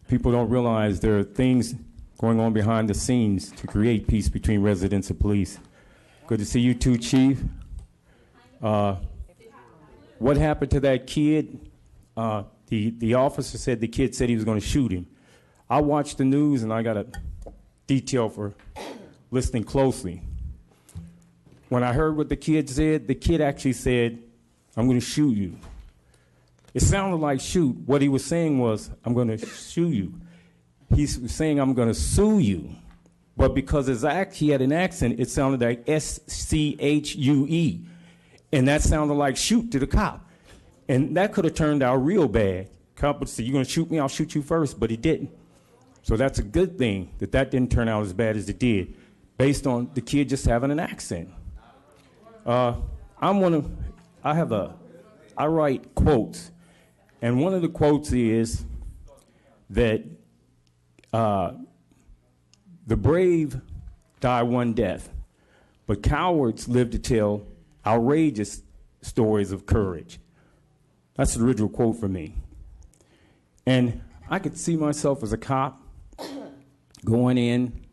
People don't realize there are things going on behind the scenes to create peace between residents and police. Good to see you too, Chief. What happened to that kid? The officer said the kid said he was going to shoot him. I watched the news and I got a detail for listening closely. When I heard what the kid said, the kid actually said, I'm going to shoot you. It sounded like shoot. What he was saying was, I'm going to shoot you. He's saying, I'm going to sue you. But because he had an accent, it sounded like S-C-H-U-E. And that sounded like shoot to the cop. And that could have turned out real bad. Cop would say, you're going to shoot me? I'll shoot you first. But he didn't. So that's a good thing that didn't turn out as bad as it did, based on the kid just having an accent. I write quotes. And one of the quotes is that the brave die one death, but cowards live to tell outrageous stories of courage. That's the original quote for me. And I could see myself as a cop going in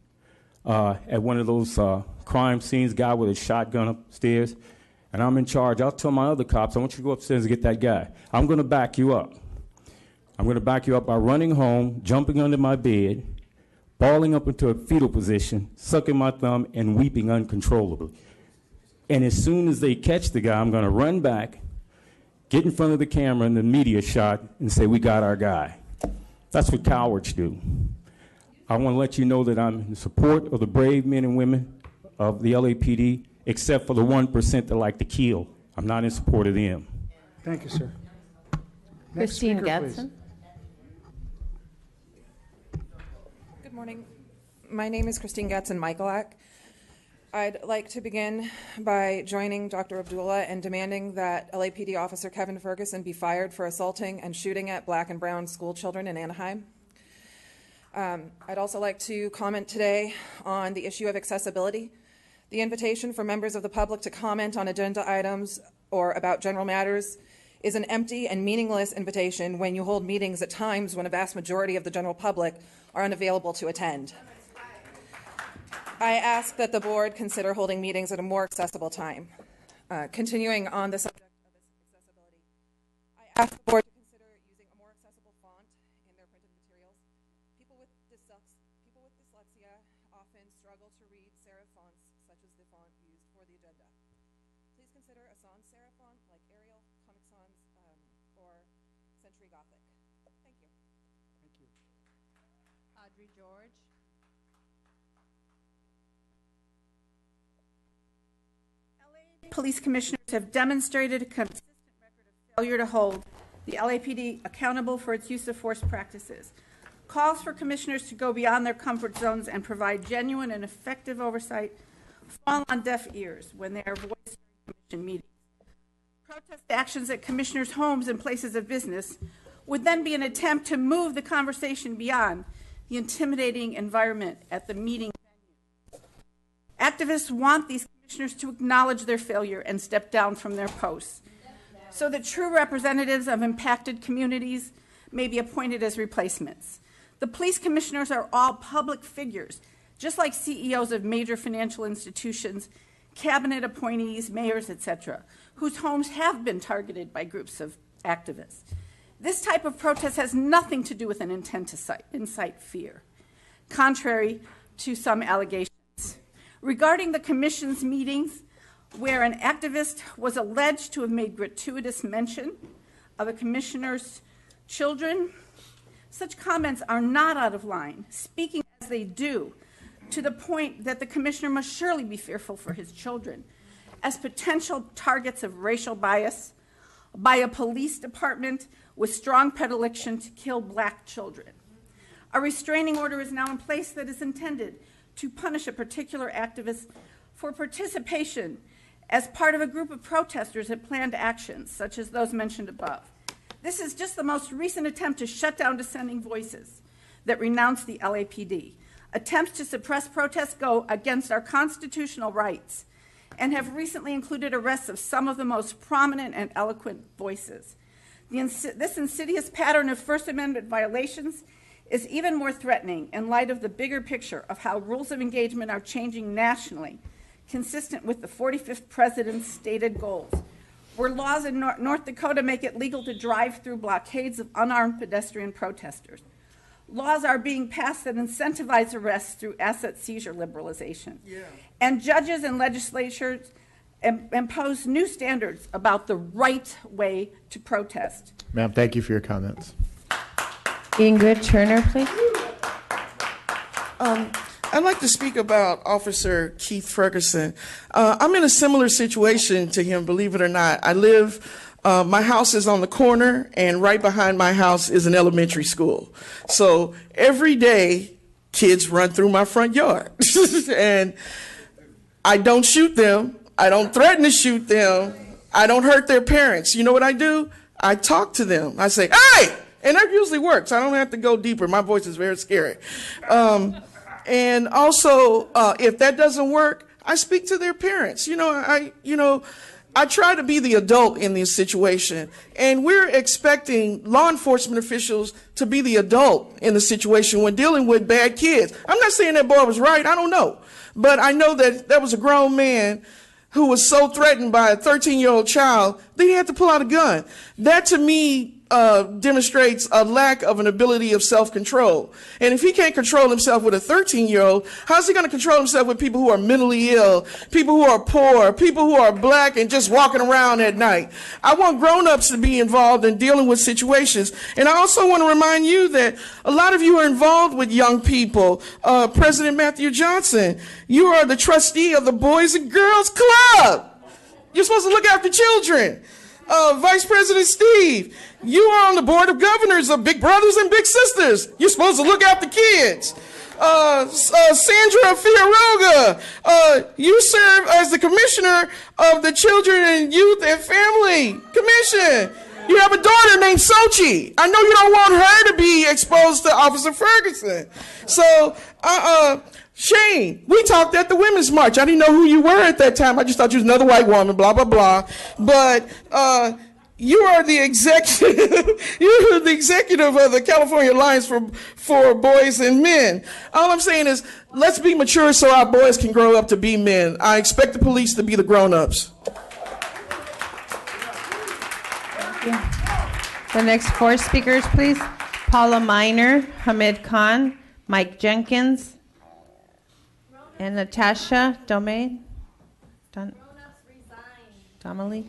at one of those crime scenes, guy with a shotgun upstairs, and I'm in charge. I'll tell my other cops, I want you to go upstairs and get that guy. I'm going to back you up. I'm going to back you up by running home, jumping under my bed, balling up into a fetal position, sucking my thumb, and weeping uncontrollably. And as soon as they catch the guy, I'm going to run back, get in front of the camera and the media shot, and say, we got our guy. That's what cowards do. I want to let you know that I'm in support of the brave men and women of the LAPD, except for the 1% that like to kill. I'm not in support of them. Thank you, sir. Christine Gadsden. Good morning. My name is Christine Gadsden-Michaelak. I'd like to begin by joining Dr. Abdullah and demanding that LAPD officer Kevin Ferguson be fired for assaulting and shooting at black and brown school children in Anaheim. I'd also like to comment today on the issue of accessibility. The invitation for members of the public to comment on agenda items or about general matters is an empty and meaningless invitation when you hold meetings at times when a vast majority of the general public are unavailable to attend. I ask that the board consider holding meetings at a more accessible time. Continuing on the subject of accessibility, I ask the board to consider using a more accessible font in their printed materials. People with dyslexia often struggle to read serif fonts, such as the font used for the agenda. Please consider a sans serif font like Arial, Comic Sans, or Century Gothic. Thank you. Thank you. Audrey George. Police commissioners have demonstrated a consistent record of failure to hold the LAPD accountable for its use of force practices. Calls for commissioners to go beyond their comfort zones and provide genuine and effective oversight fall on deaf ears when they are voiced during commission meetings. Protest actions at commissioners' homes and places of business would then be an attempt to move the conversation beyond the intimidating environment at the meeting venue. Activists want these commissioners to acknowledge their failure and step down from their posts so that true representatives of impacted communities may be appointed as replacements. The police commissioners are all public figures, just like CEOs of major financial institutions, cabinet appointees, mayors, etc., whose homes have been targeted by groups of activists. This type of protest has nothing to do with an intent to incite fear. Contrary to some allegations. Regarding the commission's meetings where an activist was alleged to have made gratuitous mention of a commissioner's children, such comments are not out of line, speaking as they do to the point that the commissioner must surely be fearful for his children as potential targets of racial bias by a police department with strong predilection to kill black children. A restraining order is now in place that is intended to punish a particular activist for participation as part of a group of protesters at planned actions, such as those mentioned above. This is just the most recent attempt to shut down dissenting voices that renounce the LAPD. Attempts to suppress protests go against our constitutional rights and have recently included arrests of some of the most prominent and eloquent voices. This insidious pattern of First Amendment violations is even more threatening in light of the bigger picture of how rules of engagement are changing nationally, consistent with the 45th president's stated goals, where laws in North Dakota make it legal to drive through blockades of unarmed pedestrian protesters. Laws are being passed that incentivize arrests through asset seizure liberalization. And judges and legislatures impose new standards about the right way to protest. Ma'am, thank you for your comments. Ingrid Turner, please. I'd like to speak about Officer Keith Ferguson. I'm in a similar situation to him, believe it or not. I live, my house is on the corner, and right behind my house is an elementary school. So every day, kids run through my front yard. And I don't shoot them. I don't threaten to shoot them. I don't hurt their parents. You know what I do? I talk to them. I say, hey! And that usually works. I don't have to go deeper. My voice is very scary. And also, if that doesn't work, I speak to their parents. I try to be the adult in this situation, and we're expecting law enforcement officials to be the adult in the situation when dealing with bad kids. I'm not saying that boy was right. I don't know. But I know that there was a grown man who was so threatened by a 13-year-old child that he had to pull out a gun. That, to me, demonstrates a lack of an ability of self-control. And if he can't control himself with a 13-year-old, how's he going to control himself with people who are mentally ill, people who are poor, people who are black and just walking around at night? I want grown-ups to be involved in dealing with situations. And I also want to remind you that a lot of you are involved with young people. President Matthew Johnson, you are the trustee of the Boys and Girls Club. You're supposed to look after children. Vice President Steve, you are on the board of governors of Big Brothers and Big Sisters. You're supposed to look after kids. Sandra Fioruga, you serve as the commissioner of the Children and Youth and Family Commission. You have a daughter named Sochi. I know you don't want her to be exposed to Officer Ferguson. So, Shane, we talked at the Women's March. I didn't know who you were at that time. I just thought you was another white woman, blah, blah, blah. But you are the executive. You're the executive of the California Alliance for Boys and Men. All I'm saying is, let's be mature so our boys can grow up to be men. I expect the police to be the grown-ups. The next four speakers, please. Paula Miner, Hamid Khan, Mike Jenkins, and Natasha Domain. Donnelly.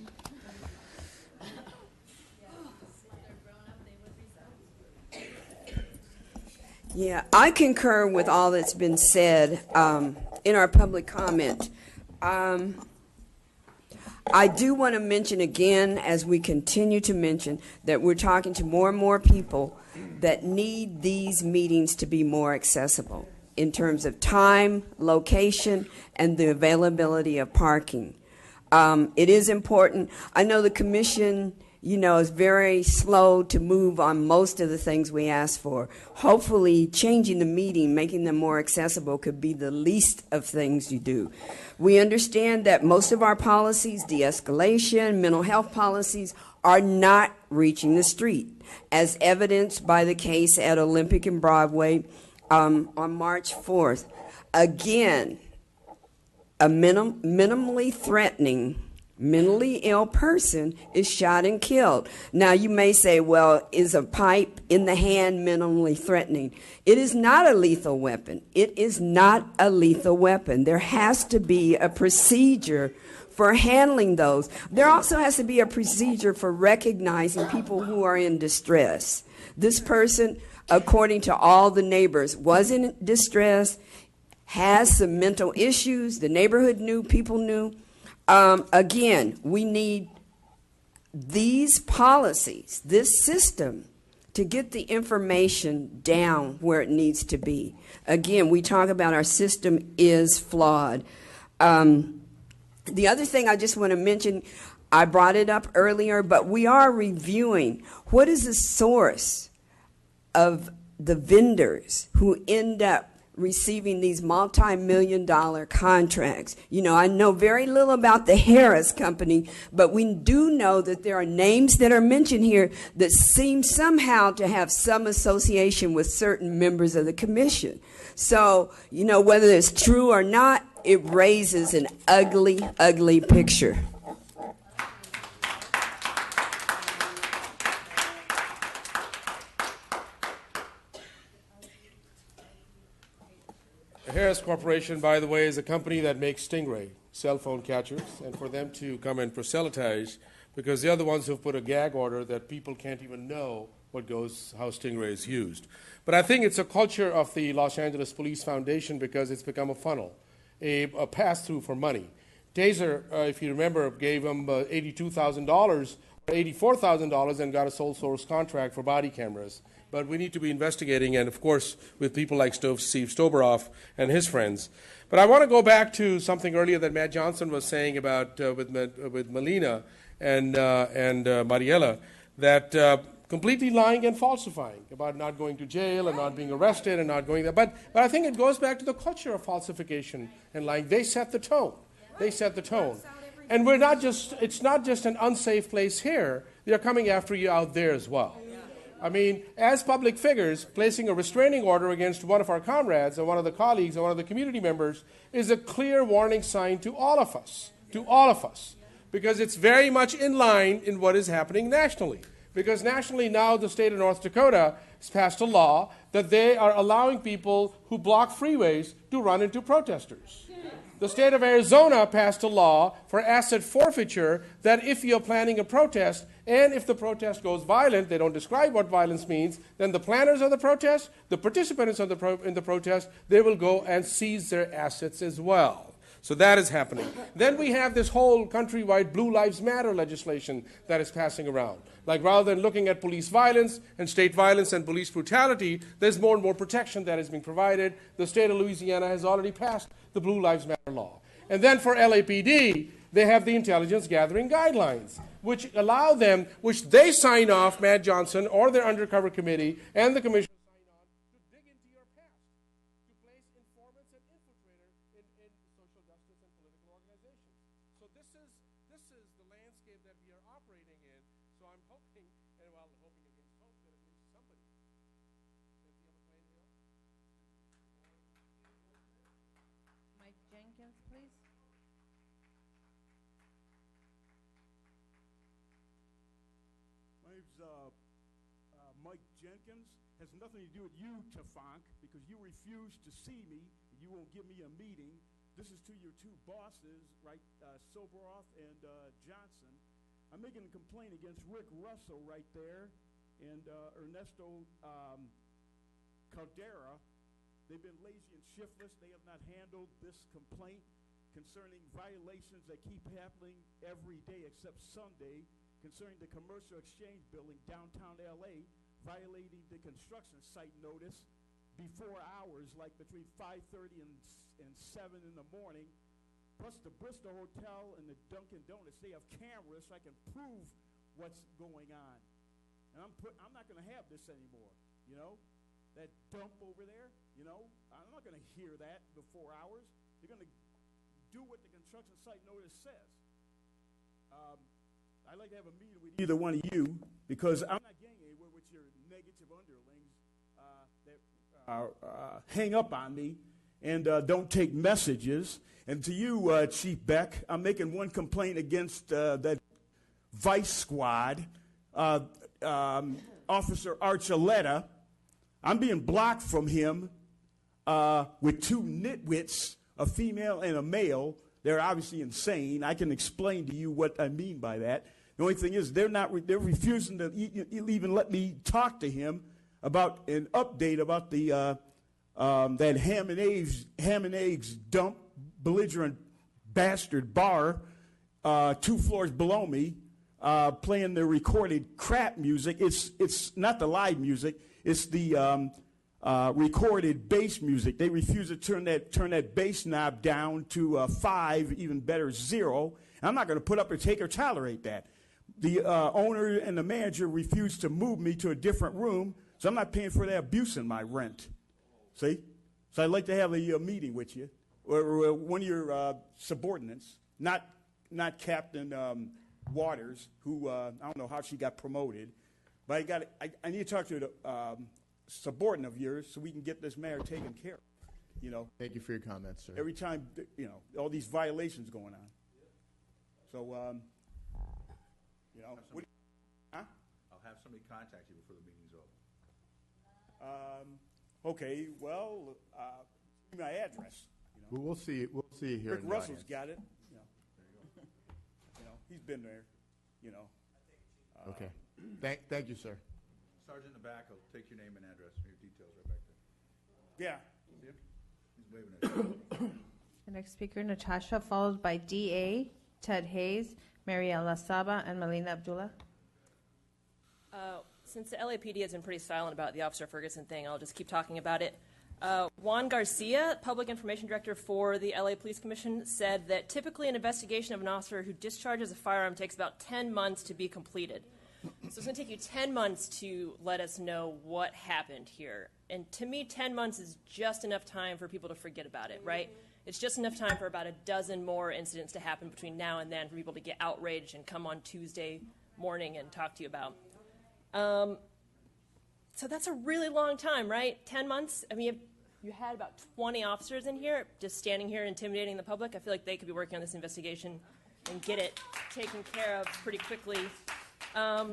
Yeah, I concur with all that's been said in our public comment. I do want to mention again, as we continue to mention, that we're talking to more and more people that need these meetings to be more accessible in terms of time, location, and the availability of parking. It is important. I know the commission, is very slow to move on most of the things we ask for. Hopefully, changing the meeting, making them more accessible could be the least of things you do. We understand that most of our policies, de-escalation, mental health policies, are not reaching the street, as evidenced by the case at Olympic and Broadway on March 4th. Again, a minimally threatening mentally ill person is shot and killed. Now, you may say, well, is a pipe in the hand minimally threatening? It is not a lethal weapon. It is not a lethal weapon. There has to be a procedure for handling those. There also has to be a procedure for recognizing people who are in distress. This person, according to all the neighbors, was in distress, has some mental issues. The neighborhood knew, people knew. Again, we need these policies, this system, to get the information down where it needs to be. Again, we talk about our system is flawed. The other thing I just want to mention, I brought it up earlier, but we are reviewing what is the source of the vendors who end up receiving these multi-million-dollar contracts. You know, I know very little about the Harris Company, but we do know that there are names that are mentioned here that seem somehow to have some association with certain members of the commission. So, you know, whether it's true or not, it raises an ugly, ugly picture. The Harris Corporation, by the way, is a company that makes Stingray cell phone catchers, and for them to come and proselytize, because they're the ones who've put a gag order that people can't even know how Stingray is used. But I think it's a culture of the Los Angeles Police Foundation because it's become a funnel, a pass-through for money. Taser, if you remember, gave them $82,000 or $84,000 and got a sole source contract for body cameras. But we need to be investigating, and of course, with people like Steve Stoberoff and his friends. But I want to go back to something earlier that Matt Johnson was saying about with Melina and Mariela, that completely lying and falsifying about not going to jail and not being arrested and not going there. But I think it goes back to the culture of falsification and lying. They set the tone. They set the tone. And it's not just an unsafe place here. They're coming after you out there as well. I mean, as public figures, placing a restraining order against one of our comrades or one of the colleagues or one of the community members is a clear warning sign to all of us, because it's very much in line in what is happening nationally. Because nationally now the state of North Dakota has passed a law that they are allowing people who block freeways to run into protesters. The state of Arizona passed a law for asset forfeiture that if you're planning a protest and if the protest goes violent, they don't describe what violence means, then the planners of the protest, the participants in the protest, they will go and seize their assets as well. So that is happening. Then we have this whole countrywide Blue Lives Matter legislation that is passing around. Like rather than looking at police violence and state violence and police brutality, there's more and more protection that is being provided. The state of Louisiana has already passed the Blue Lives Matter law. And then for LAPD, they have the intelligence gathering guidelines, which allow them, which they sign off, Matt Johnson or their undercover committee and the commission sign on to dig into your past, to place informants and infiltrators in social justice and political organizations. So this is the landscape that we are operating in. So I'm hoping, and while hoping against hope, that at least somebody. Mike Jenkins, please. My name's Mike Jenkins. Has nothing to do with you, Tafank, because you refuse to see me and you won't give me a meeting. This is to your two bosses, right, Soboroff and Johnson. I'm making a complaint against Rick Russell right there and Ernesto Caldera. They've been lazy and shiftless. They have not handled this complaint concerning violations that keep happening every day except Sunday, concerning the Commercial Exchange Building downtown L.A., violating the construction site notice before hours, like between 5:30 and 7 in the morning, plus the Bristol Hotel and the Dunkin' Donuts. They have cameras so I can prove what's going on. And I'm not going to have this anymore, you know? That dump over there, you know? I'm not going to hear that before hours. They're going to do what the construction site notice says. I'd like to have a meeting with either one of you because I'm not getting anywhere with your negative underlings that hang up on me and don't take messages. And to you, Chief Beck, I'm making one complaint against that Vice Squad, Officer Archuleta. I'm being blocked from him with two nitwits, a female and a male. They're obviously insane. I can explain to you what I mean by that. The only thing is they're refusing to even let me talk to him about an update about the that ham and eggs dump belligerent bastard bar 2 floors below me, playing the recorded crap music. It's not the live music. It's the recorded bass music. They refuse to turn that bass knob down to 5, even better 0. I'm not going to put up or take or tolerate that. The owner and the manager refused to move me to a different room, so I'm not paying for that abuse in my rent. See? So I'd like to have a meeting with you, or one of your subordinates, not Captain Waters, who I don't know how she got promoted, but I need to talk to the subordinate of yours so we can get this matter taken care of. You know. Thank you for your comments, sir. Every time, you know, all these violations going on. So, you know, huh? I'll have somebody contact you before the meeting's over. Okay, well, give me my address. You know. Well, we'll see. We'll see here. Rick in the Russell's audience. got it. You know. You know, he's been there. You know. Okay. Thank you, sir. Sergeant in the back will take your name and address and your details right back there. Yeah. See him? He's waving at you. The next speaker, Natasha, followed by DA, Ted Hayes, Mariela Saba, and Melina Abdullah. Since the LAPD has been pretty silent about the Officer Ferguson thing, I'll just keep talking about it. Juan Garcia, Public Information Director for the LA Police Commission, said that typically an investigation of an officer who discharges a firearm takes about 10 months to be completed. So it's going to take you 10 months to let us know what happened here. And to me, 10 months is just enough time for people to forget about it, right? It's just enough time for about a dozen more incidents to happen between now and then for people to get outraged and come on Tuesday morning and talk to you about. So that's a really long time, right? 10 months? I mean, you had about 20 officers in here just standing here intimidating the public. I feel like they could be working on this investigation and get it taken care of pretty quickly. I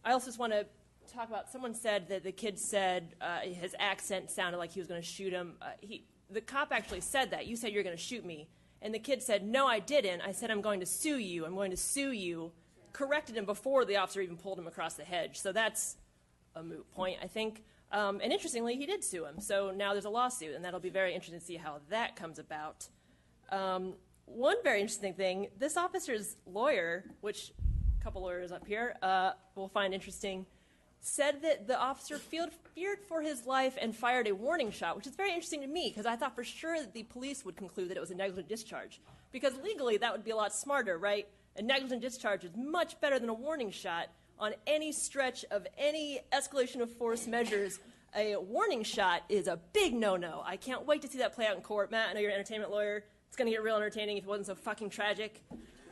also just want to talk about, someone said that the kid said his accent sounded like he was going to shoot him. The cop actually said that. You said you're going to shoot me. And the kid said, no, I didn't. I said, I'm going to sue you. I'm going to sue you. Corrected him before the officer even pulled him across the hedge. So that's a moot point, I think. And interestingly, he did sue him. So now there's a lawsuit, and that'll be very interesting to see how that comes about. One very interesting thing, this officer's lawyer, which a couple lawyers up here will find interesting, said that the officer feared for his life and fired a warning shot, which is very interesting to me because I thought for sure that the police would conclude that it was a negligent discharge. Because legally, that would be a lot smarter, right? A negligent discharge is much better than a warning shot on any stretch of any escalation of force measures. A warning shot is a big no-no. I can't wait to see that play out in court. Matt, I know you're an entertainment lawyer. It's going to get real entertaining if it wasn't so fucking tragic.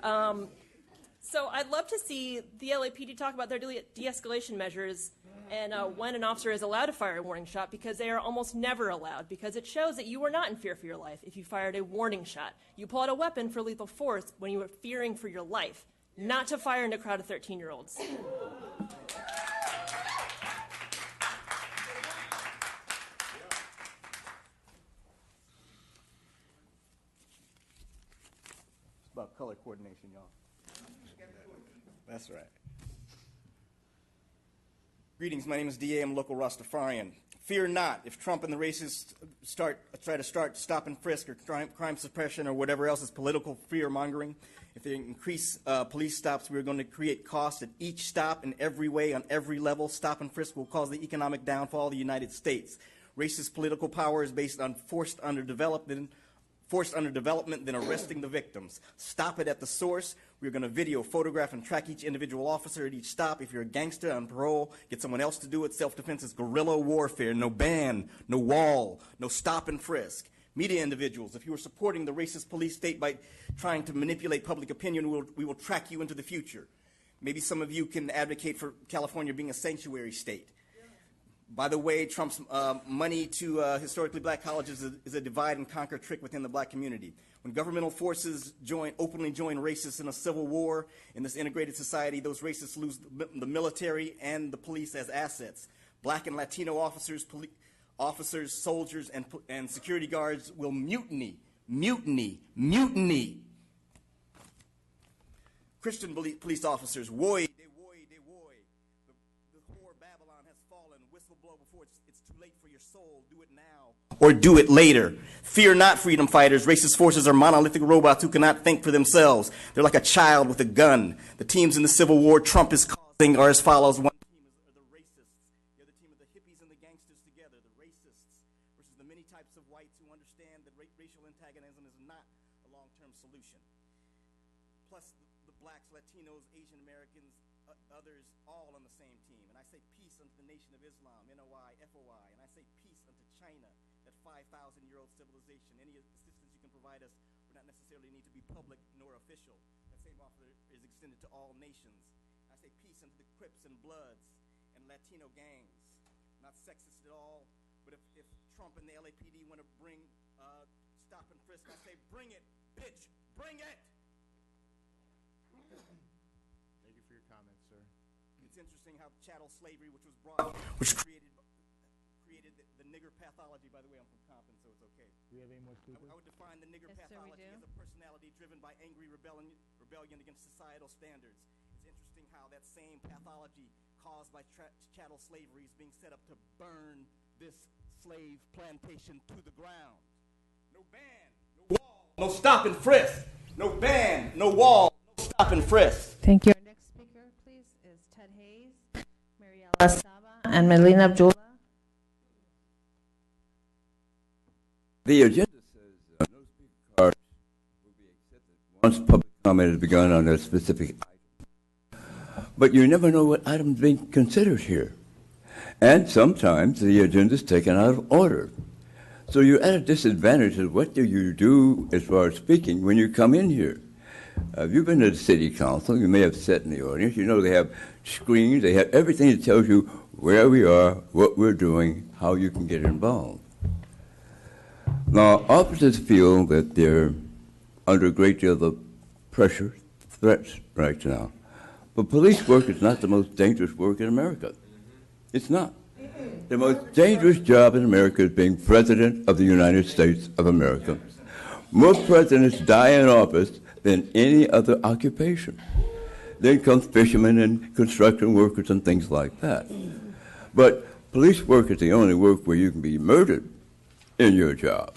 So I'd love to see the LAPD talk about their de-escalation measures and when an officer is allowed to fire a warning shot, because they are almost never allowed, because it shows that you were not in fear for your life if you fired a warning shot. You pull out a weapon for lethal force when you were fearing for your life, not to fire into a crowd of 13-year-olds. It's about color coordination, y'all. That's right. Greetings, my name is D.A. I'm a local Rastafarian. Fear not, if Trump and the racists try to start stop and frisk or crime suppression or whatever else is political fear-mongering, if they increase police stops, we're going to create costs at each stop in every way, on every level. Stop and frisk will cause the economic downfall of the United States. Racist political power is based on forced underdevelopment, then arresting the victims. Stop it at the source. We're going to video, photograph, and track each individual officer at each stop. If you're a gangster on parole, get someone else to do it. Self-defense is guerrilla warfare. No ban, no wall, no stop and frisk. Media individuals, if you are supporting the racist police state by trying to manipulate public opinion, we will track you into the future. Maybe some of you can advocate for California being a sanctuary state. By the way, Trump's money to historically black colleges is a divide and conquer trick within the black community. When governmental forces openly join racists in a civil war in this integrated society, those racists lose the military and the police as assets. Black and Latino officers, soldiers, and security guards will mutiny. Christian police officers, woy, they woy. The whore Babylon has fallen. Whistle blow before it's too late for your soul. Do it now or do it later. Fear not, freedom fighters. Racist forces are monolithic robots who cannot think for themselves. They're like a child with a gun. The teams in the Civil War Trump is causing are as follows. One team are the racists. The other team are the hippies and the gangsters together. The racists versus the many types of whites who understand that racial antagonism is not a long-term solution. Plus the blacks, Latinos, Asian Americans, others, all on the same team. And I say peace unto the Nation of Islam, NOI, FOI. And I say peace unto China, that 5,000-year-old civilization. Any assistance you can provide us would not necessarily need to be public nor official. That same offer is extended to all nations. I say peace unto the Crips and Bloods and Latino gangs. Not sexist at all, but if Trump and the LAPD want to bring stop and frisk, I say bring it, bitch, bring it! Thank you for your comments, sir. It's interesting how chattel slavery, which created the nigger pathology. By the way, I'm from Compton, so it's okay. Do we have any more speakers? I would define the nigger pathology as a personality driven by angry rebellion against societal standards. It's interesting how that same pathology caused by chattel slavery is being set up to burn this slave plantation to the ground. No ban, no wall, no stop and frisk. No ban, no wall, no stop and frisk. Thank you. Our next speaker, please, is Ted Hayes, Mariela Saba, and Melina Abdullah. The agenda says no speaker cards will be accepted once public comment has begun on a specific item. But you never know what item is being considered here. And sometimes the agenda is taken out of order. So you're at a disadvantage of what do you do as far as speaking when you come in here. If you've been to the city council, you may have sat in the audience. You know they have screens, they have everything that tells you where we are, what we're doing, how you can get involved. Now, officers feel that they're under a great deal of pressure, threats right now. But police work is not the most dangerous work in America. It's not. The most dangerous job in America is being President of the United States of America. More presidents die in office than any other occupation. Then comes fishermen and construction workers and things like that. But police work is the only work where you can be murdered in your job.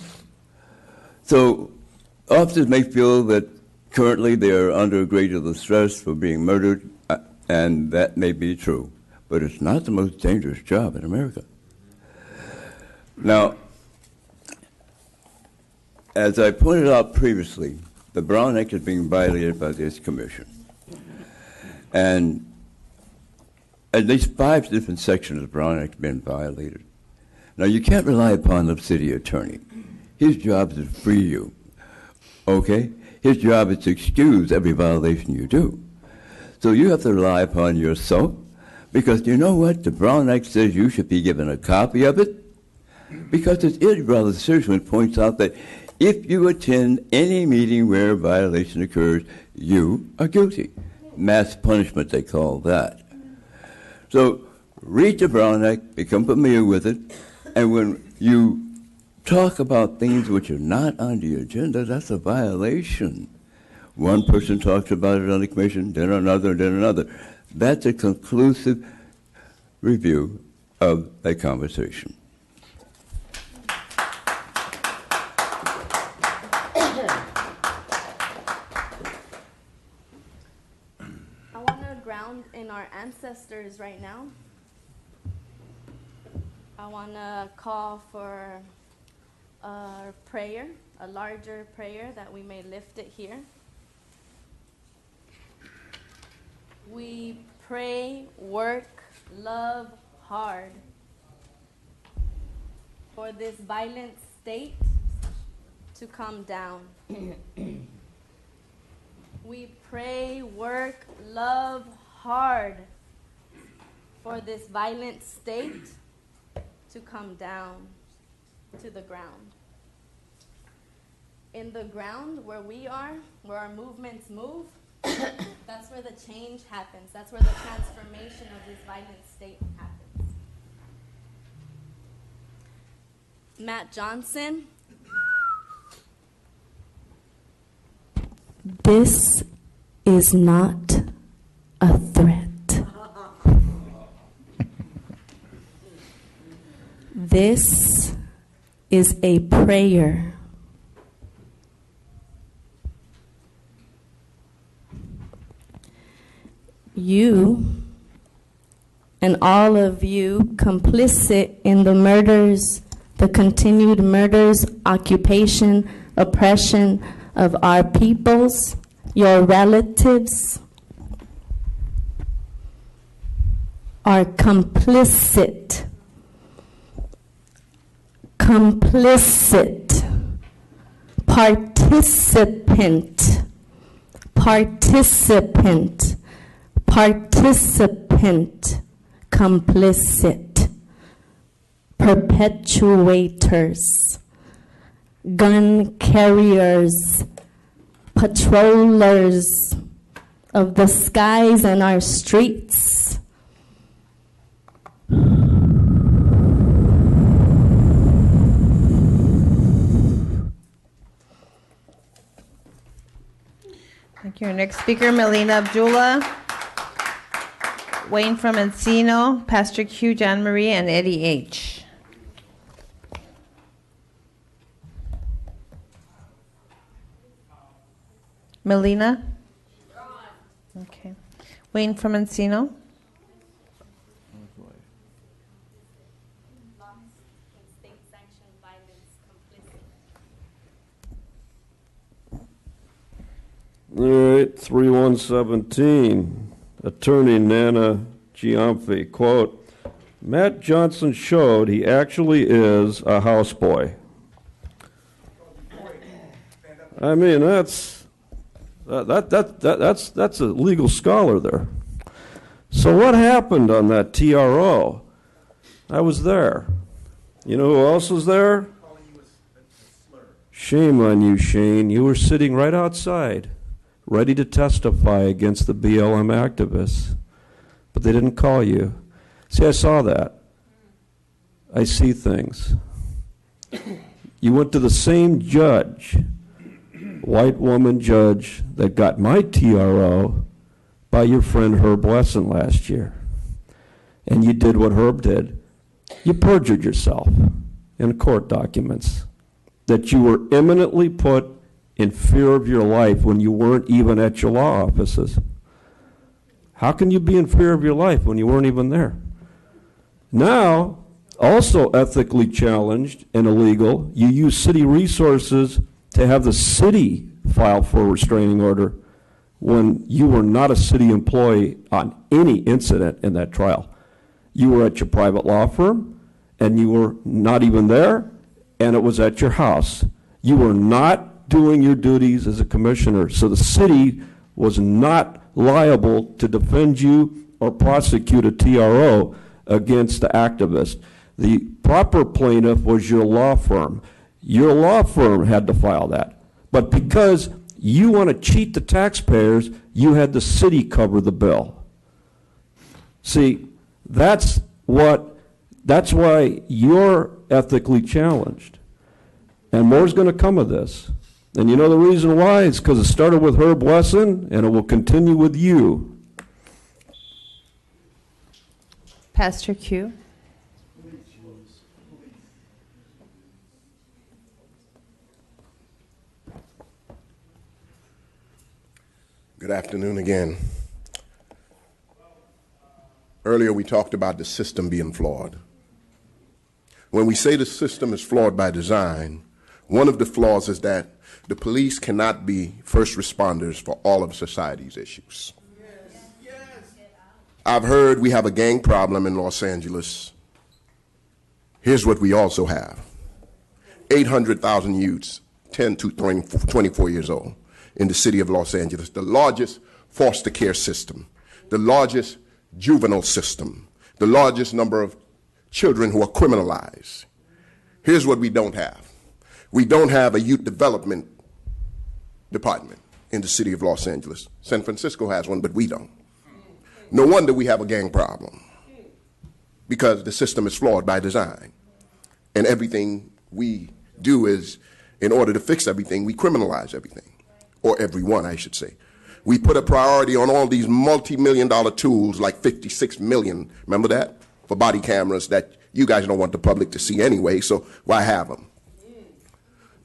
So officers may feel that currently they are under a great deal of stress for being murdered, and that may be true. But it's not the most dangerous job in America. Now, as I pointed out previously, the Brown Act is being violated by this commission. And at least 5 different sections of the Brown Act have been violated. Now, you can't rely upon the city attorney. His job is to free you, okay? His job is to excuse every violation you do. So you have to rely upon yourself, because you know what? The Brown Act says you should be given a copy of it, because it is rather serious when it points out that if you attend any meeting where a violation occurs, you are guilty. Mass punishment, they call that. So read the Brown Act, become familiar with it, and when you talk about things which are not on the agenda, that's a violation. One person talks about it on the commission, then another, then another. That's a conclusive review of a conversation. I want to ground in our ancestors right now. I want to call for a prayer, a larger prayer that we may lift it here. We pray, work, love hard for this violent state to come down. We pray, work, love hard for this violent state to come down to the ground. In the ground where we are, where our movements move, that's where the change happens. That's where the transformation of this violent state happens. Matt Johnson, this is not a threat. This is a prayer. You and all of you complicit in the murders, the continued murders, occupation, oppression of our peoples, your relatives are complicit. Complicit. Participant. Participant. Participant, complicit, perpetuators, gun carriers, patrollers of the skies and our streets. Thank you. Our next speaker, Melina Abdullah. Wayne from Encino, Pastor Q, John Marie, and Eddie H. Melina? Okay. Wayne from Encino. All right, 3117. Attorney Nana Giamfi, quote, Matt Johnson showed he actually is a houseboy. I mean, that's a legal scholar there. So what happened on that TRO? I was there. You know who else was there? Shame on you, Shane. You were sitting right outside, ready to testify against the BLM activists, but they didn't call you. See, I saw that. I see things. You went to the same judge, white woman judge, that got my TRO by your friend Herb Wesson last year. And you did what Herb did. You perjured yourself in court documents that you were imminently put in fear of your life when you weren't even at your law offices. How can you be in fear of your life when you weren't even there? Now, also ethically challenged and illegal, you use city resources to have the city file for a restraining order when you were not a city employee on any incident in that trial. You were at your private law firm, and you were not even there, and it was at your house. You were not doing your duties as a commissioner, so the city was not liable to defend you or prosecute a TRO against the activist. The proper plaintiff was your law firm. Your law firm had to file that. But because you want to cheat the taxpayers, you had the city cover the bill. See, that's why you're ethically challenged. And more's going to come of this. And you know the reason why? It's because it started with Herb Wesson, and it will continue with you. Pastor Q. Good afternoon again. Earlier we talked about the system being flawed. When we say the system is flawed by design, one of the flaws is that the police cannot be first responders for all of society's issues. I've heard we have a gang problem in Los Angeles. Here's what we also have. 800,000 youths, 10 to 24 years old, in the city of Los Angeles, the largest foster care system, the largest juvenile system, the largest number of children who are criminalized. Here's what we don't have. We don't have a youth development department in the city of Los Angeles. San Francisco has one, but we don't. No wonder we have a gang problem, because the system is flawed by design. And everything we do is, in order to fix everything, we criminalize everything, or everyone, I should say. We put a priority on all these multi-million-dollar tools, like $56 million, remember that? For body cameras that you guys don't want the public to see anyway, so why have them?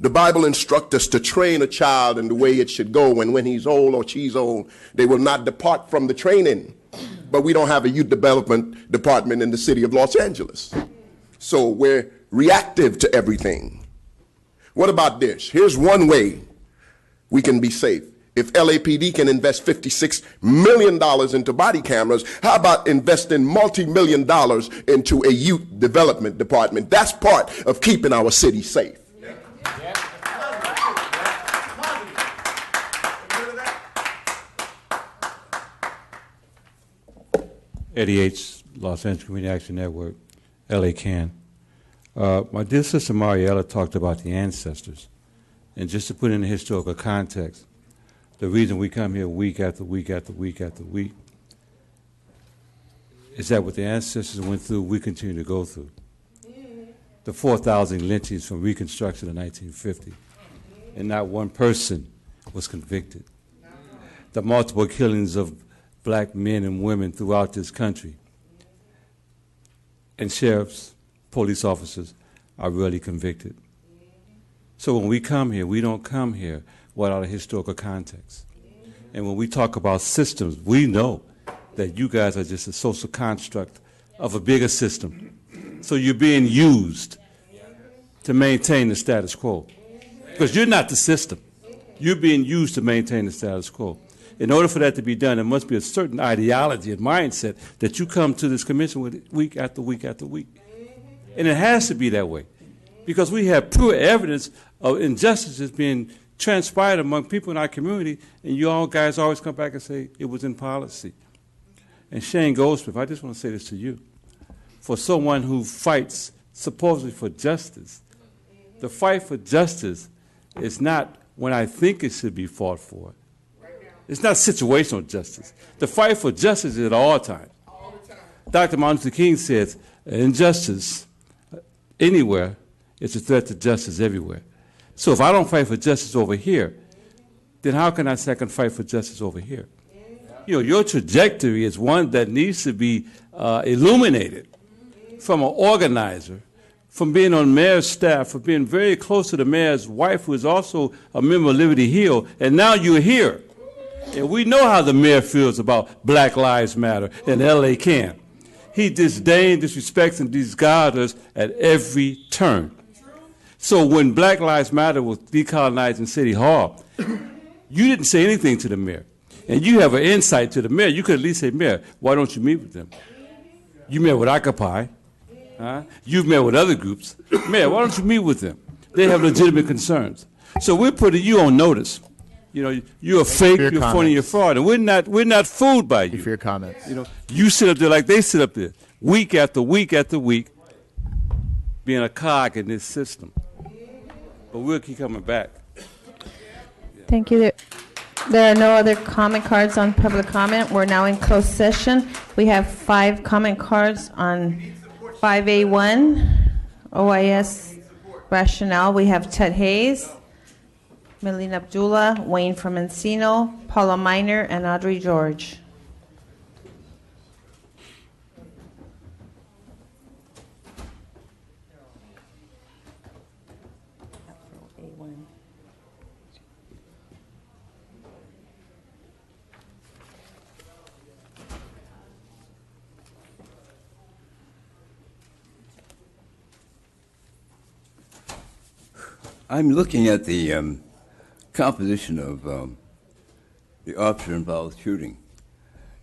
The Bible instructs us to train a child in the way it should go, and when he's old or she's old, they will not depart from the training. But we don't have a youth development department in the city of Los Angeles. So we're reactive to everything. What about this? Here's one way we can be safe. If LAPD can invest $56 million into body cameras, how about investing multi-million dollars into a youth development department? That's part of keeping our city safe. Eddie H., Los Angeles Community Action Network, LA CAN. My dear sister Mariella talked about the ancestors. And just to put it in a historical context, the reason we come here week after week after week after week is that what the ancestors went through, we continue to go through. The 4,000 lynchings from Reconstruction in 1950, and not one person was convicted. The multiple killings of black men and women throughout this country, and sheriffs, police officers are rarely convicted. So when we come here, we don't come here without a historical context. And when we talk about systems, we know that you guys are just a social construct of a bigger system. So you're being used to maintain the status quo. Because you're not the system. You're being used to maintain the status quo. In order for that to be done, there must be a certain ideology and mindset that you come to this commission with week after week after week. And it has to be that way. Because we have pure evidence of injustices being transpired among people in our community, and you all guys always come back and say it was in policy. And Shane Goldsmith, I just want to say this to you. For someone who fights supposedly for justice, the fight for justice is not when I think it should be fought for. It's not situational justice. The fight for justice is at all times. Dr. Martin Luther King says, injustice anywhere is a threat to justice everywhere. So if I don't fight for justice over here, then how can I say I can fight for justice over here? You know, your trajectory is one that needs to be illuminated from an organizer, from being on mayor's staff, from being very close to the mayor's wife, who is also a member of Liberty Hill, and now you're here. And we know how the mayor feels about Black Lives Matter and LA CAN. He disdains, disrespects, and disregards us at every turn. So when Black Lives Matter was decolonizing City Hall, you didn't say anything to the mayor. And you have an insight to the mayor. You could at least say, Mayor, why don't you meet with them? You met with Occupy. You've met with other groups. Mayor, why don't you meet with them? They have legitimate concerns. So we're putting you on notice. You know, you're a fake, you're phony, you're fraud, and we're not fooled by you. Thank you for your comments. You know, you sit up there like they sit up there, week after week after week, being a cog in this system. But we'll keep coming back. Thank you. There are no other comment cards on public comment. We're now in closed session. We have 5 comment cards on 5A1, OIS rationale. We have Ted Hayes, Melina Abdullah, Wayne from Encino, Paula Miner, and Audrey George. I'm looking at the composition of the officer-involved shooting.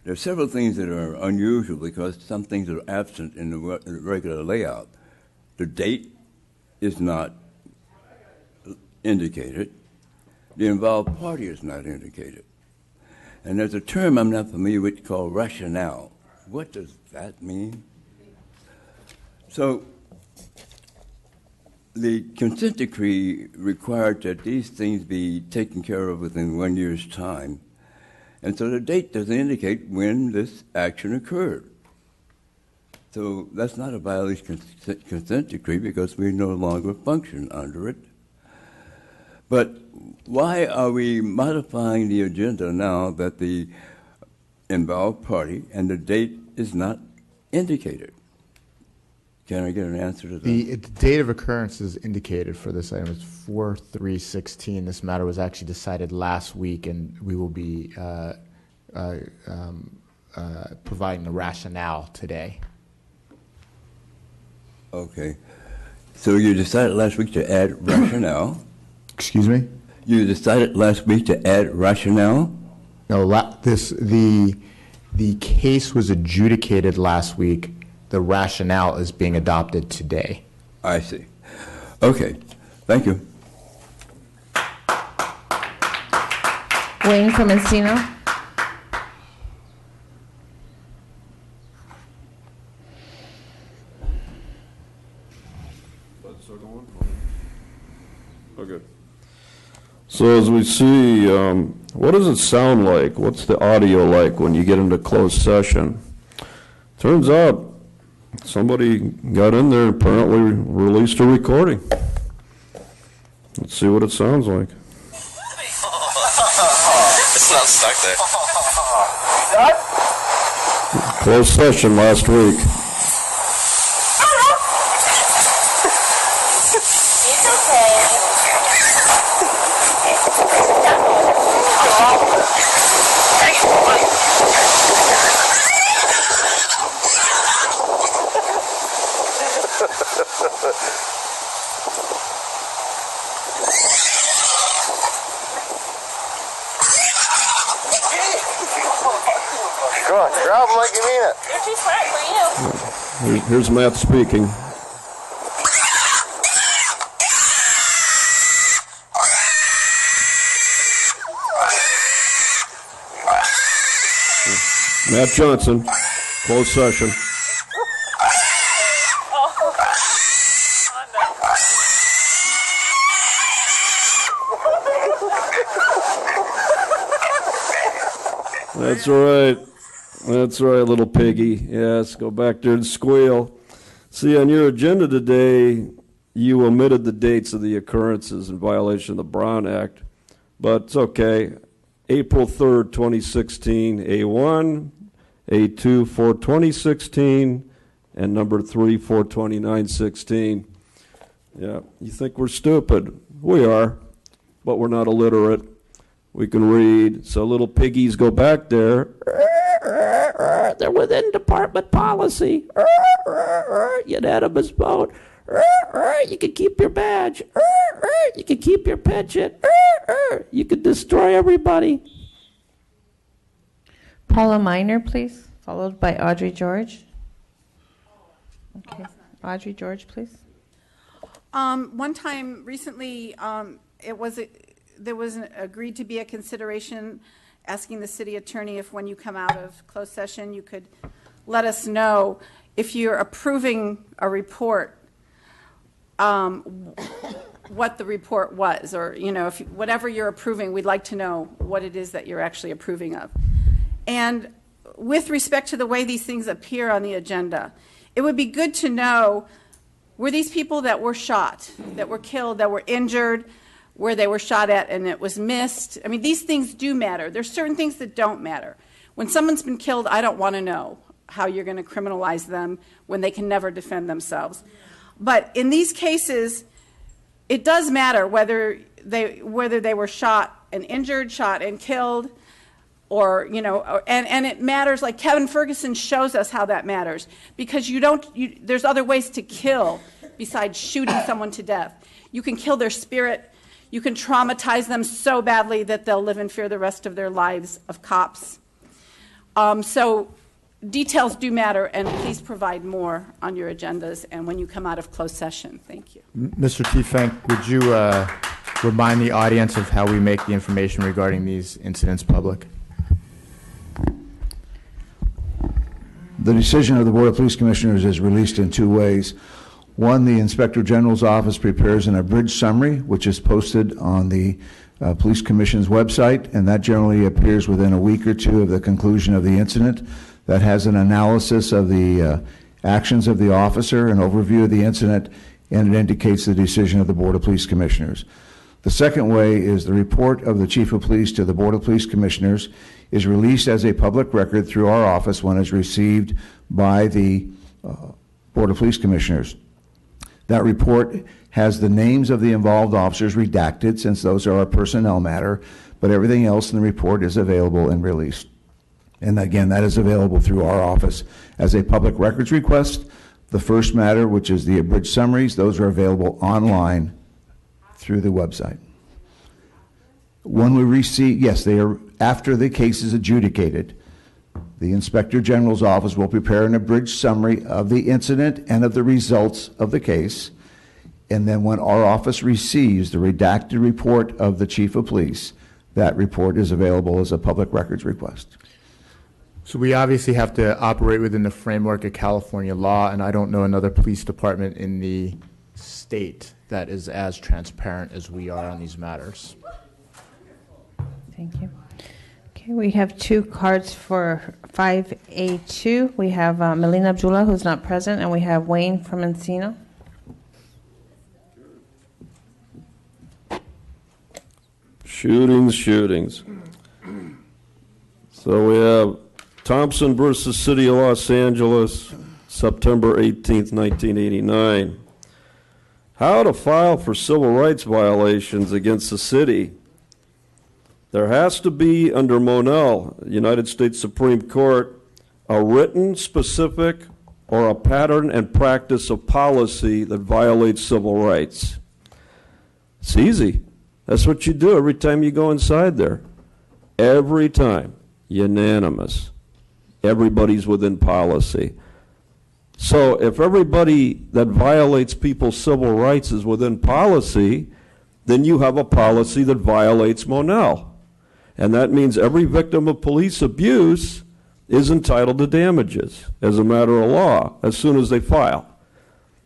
There are several things that are unusual because some things are absent in the regular layout. The date is not indicated. The involved party is not indicated. And there's a term I'm not familiar with called rationale. What does that mean? So the consent decree required that these things be taken care of within 1 year's time. And so the date doesn't indicate when this action occurred. So that's not a violation of consent decree because we no longer function under it. But why are we modifying the agenda now that the involved party and the date is not indicated? Can I get an answer to that? The date of occurrence is indicated for this item. It's 4/3/16. This matter was actually decided last week, and we will be providing the rationale today. Okay. So you decided last week to add rationale? Excuse me? You decided last week to add rationale? No, the case was adjudicated last week. The rationale is being adopted today. I see. Okay. Thank you. Wayne from Encino. Okay. So as we see, what does it sound like? What's the audio like when you get into closed session? Turns out somebody got in there and apparently released a recording. Let's see what it sounds like. It's not stuck there. Closed session last week. Come on, grab him like you mean it. You're too smart for you. Here's Matt speaking. Matt Johnson, closed session. That's right. That's right, little piggy. Yes, go back there and squeal. See, on your agenda today, you omitted the dates of the occurrences in violation of the Brown Act, but it's okay. April 3rd, 2016, A1, A2, 4/2016, and number 3, 4/29/16. Yeah, you think we're stupid. We are, but we're not illiterate. We can read. So little piggies go back there. They're within department policy. Unanimous vote. You can keep your badge. You can keep your pension. You can destroy everybody. Paula Minor, please, followed by Audrey George. Okay, Audrey George, please. One time recently, there was agreed to be a consideration asking the city attorney if when you come out of closed session, you could let us know if you're approving a report, what the report was, or, you know, if whatever you're approving, we'd like to know what it is that you're actually approving of. And with respect to the way these things appear on the agenda, it would be good to know, were these people that were shot, that were killed, that were injured, where they were shot at and it was missed? I mean, these things do matter. There's certain things that don't matter. When someone's been killed, I don't want to know how you're going to criminalize them when they can never defend themselves. But in these cases, it does matter whether they were shot and injured, shot and killed, or, you know, and it matters, like Kevin Ferguson shows us how that matters, because there's other ways to kill besides shooting someone to death. You can kill their spirit. You can traumatize them so badly that they'll live in fear the rest of their lives of cops. So details do matter, and please provide more on your agendas and when you come out of closed session. Thank you. Mr. T-Fenk, would you remind the audience of how we make the information regarding these incidents public? The decision of the Board of Police Commissioners is released in two ways. One, the Inspector General's office prepares an abridged summary, which is posted on the Police Commission's website, and that generally appears within a week or two of the conclusion of the incident. That has an analysis of the actions of the officer, an overview of the incident, and it indicates the decision of the Board of Police Commissioners. The second way is the report of the Chief of Police to the Board of Police Commissioners is released as a public record through our office when it's received by the Board of Police Commissioners. That report has the names of the involved officers redacted, since those are a personnel matter, but everything else in the report is available and released. And again, that is available through our office as a public records request. The first matter, which is the abridged summaries, those are available online through the website. When we receive, yes, they are after the case is adjudicated. The Inspector General's office will prepare an abridged summary of the incident and of the results of the case. And then when our office receives the redacted report of the Chief of Police, that report is available as a public records request. So we obviously have to operate within the framework of California law, and I don't know another police department in the state that is as transparent as we are on these matters. Thank you. Okay, we have two cards for 5A2. We have Melina Abdullah, who's not present, and we have Wayne from Encino. Shootings. So we have Thompson versus City of Los Angeles, September 18th, 1989. How to file for civil rights violations against the city. There has to be, under Monell, United States Supreme Court, a written, specific, or a pattern and practice of policy that violates civil rights. It's easy. That's what you do every time you go inside there. Every time. Unanimous. Everybody's within policy. So if everybody that violates people's civil rights is within policy, then you have a policy that violates Monell. And that means every victim of police abuse is entitled to damages as a matter of law as soon as they file.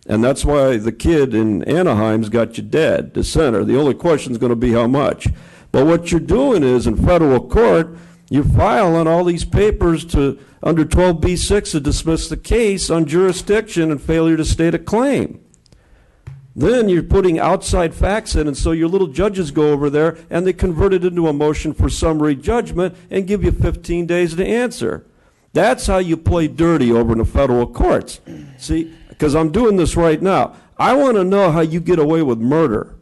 And that's why the kid in Anaheim's got you dead, dissenter. The only question is going to be how much. But what you're doing is, in federal court, you're filing all these papers to under 12b-6 to dismiss the case on jurisdiction and failure to state a claim. Then you're putting outside facts in, and so your little judges go over there and they convert it into a motion for summary judgment and give you 15 days to answer. That's how you play dirty over in the federal courts. See, because I'm doing this right now. I want to know how you get away with murder.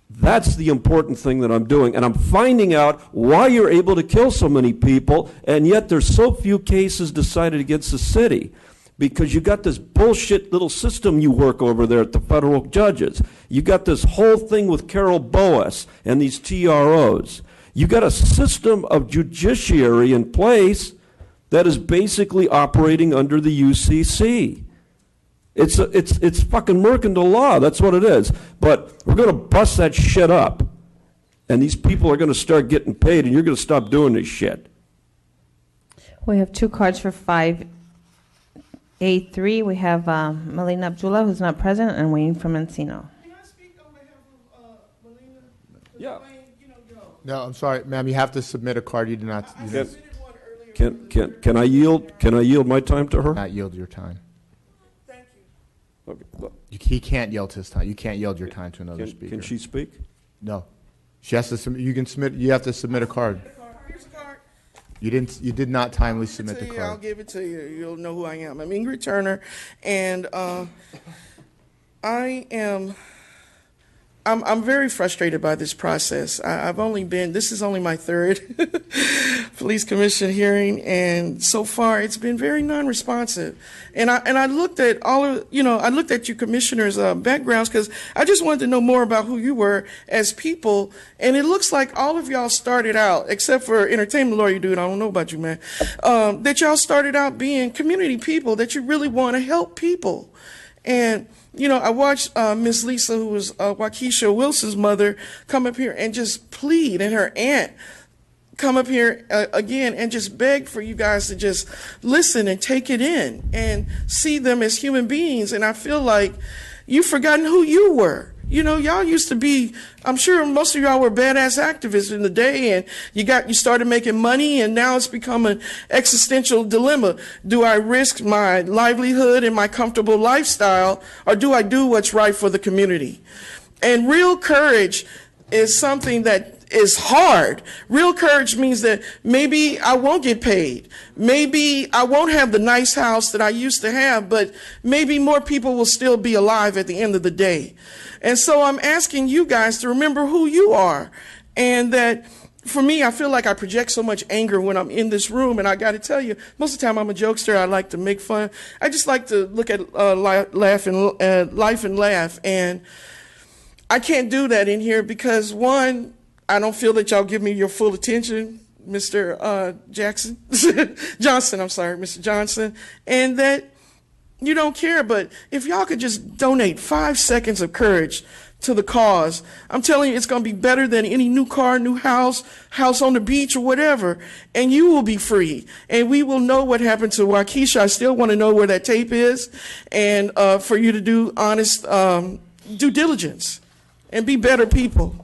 That's the important thing that I'm doing. And I'm finding out why you're able to kill so many people, and yet there's so few cases decided against the city. Because you got this bullshit little system you work over there at the federal judges. You got this whole thing with Carol Boas and these TROs. You got a system of judiciary in place that is basically operating under the UCC. It's fucking mercantile law. That's what it is. But we're going to bust that shit up. And these people are going to start getting paid, and you're going to stop doing this shit. We have two cards for 5A3. We have Melina Abdullah, who's not present, and Wayne from Encino. Can I speak on behalf of Melina? Yeah. No, I'm sorry, ma'am. You have to submit a card. You do not. Can I yield? Can I yield my time to her? Not yield your time. Thank you. Okay. Look. He can't yield his time. You can't yield your time to another speaker. Can she speak? No. She has to submit. You can submit. You have to submit a card. Here's a card. You didn't. You did not timely submit the I'll card. give it to you. You'll know who I am. I'm Ingrid Turner, and I'm very frustrated by this process. This is only my third police commission hearing, and so far it's been very non-responsive. And I looked at I looked at you commissioners' backgrounds because I just wanted to know more about who you were as people. And it looks like all of y'all started out, except for entertainment lawyer dude, I don't know about you, man, that y'all started out being community people, that you really want to help people. And I watched Miss Lisa, who was Waukesha Wilson's mother, come up here and just plead, and her aunt come up here again and just beg for you guys to just listen and take it in and see them as human beings. And I feel like you've forgotten who you were. You know, y'all used to be, I'm sure most of y'all were badass activists in the day, and you started making money, and now it's become an existential dilemma. Do I risk my livelihood and my comfortable lifestyle, or do I do what's right for the community? And real courage is something that is hard. Real courage means that maybe I won't get paid. Maybe I won't have the nice house that I used to have, but maybe more people will still be alive at the end of the day. And so I'm asking you guys to remember who you are. And that for me, I feel like I project so much anger when I'm in this room. And I got to tell you, most of the time I'm a jokester. I like to make fun. I just like to look at life and laugh. And I can't do that in here because, one, I don't feel that y'all give me your full attention, Mr. Johnson, Mr. Johnson, and that you don't care. But if y'all could just donate 5 seconds of courage to the cause, I'm telling you, it's going to be better than any new car, new house on the beach or whatever, and you will be free. And we will know what happened to Waukesha. I still want to know where that tape is, and for you to do honest due diligence and be better people.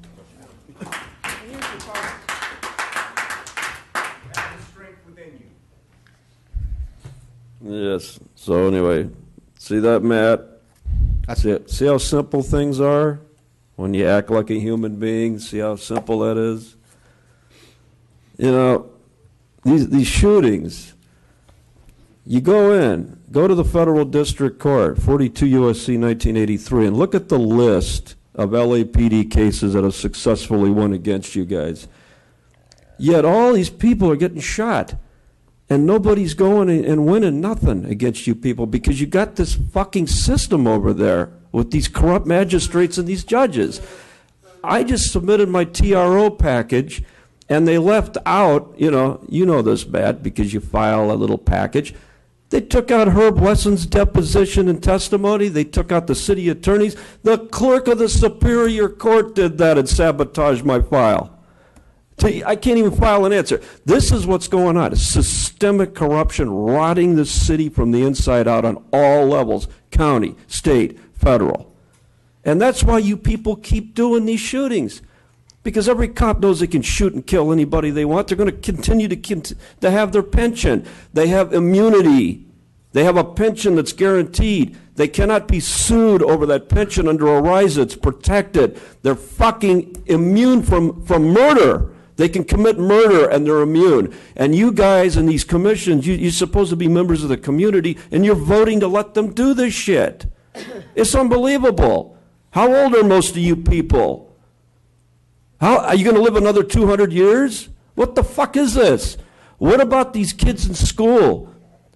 Yes. So anyway, see that, Matt? See how simple things are when you act like a human being? See how simple that is? You know, these shootings, you go to the federal district court, 42 U.S.C. 1983, and look at the list of LAPD cases that have successfully won against you guys. Yet all these people are getting shot. And nobody's going and winning nothing against you people because you got this fucking system over there with these corrupt magistrates and these judges. I just submitted my TRO package, and they left out, you know this, Matt, because you file a little package. They took out Herb Wesson's deposition and testimony. They took out the city attorneys. The clerk of the Superior Court did that and sabotaged my file. I can't even file an answer. This is what's going on. It's systemic corruption rotting the city from the inside out on all levels, county, state, federal. And that's why you people keep doing these shootings. Because every cop knows they can shoot and kill anybody they want. They're going to continue to have their pension. They have immunity. They have a pension that's guaranteed. They cannot be sued over that pension under ORISA. It's protected. They're fucking immune from murder. They can commit murder and they're immune. And you guys in these commissions, you're supposed to be members of the community, and you're voting to let them do this shit. It's unbelievable. How old are most of you people? Are you going to live another 200 years? What the fuck is this? What about these kids in school?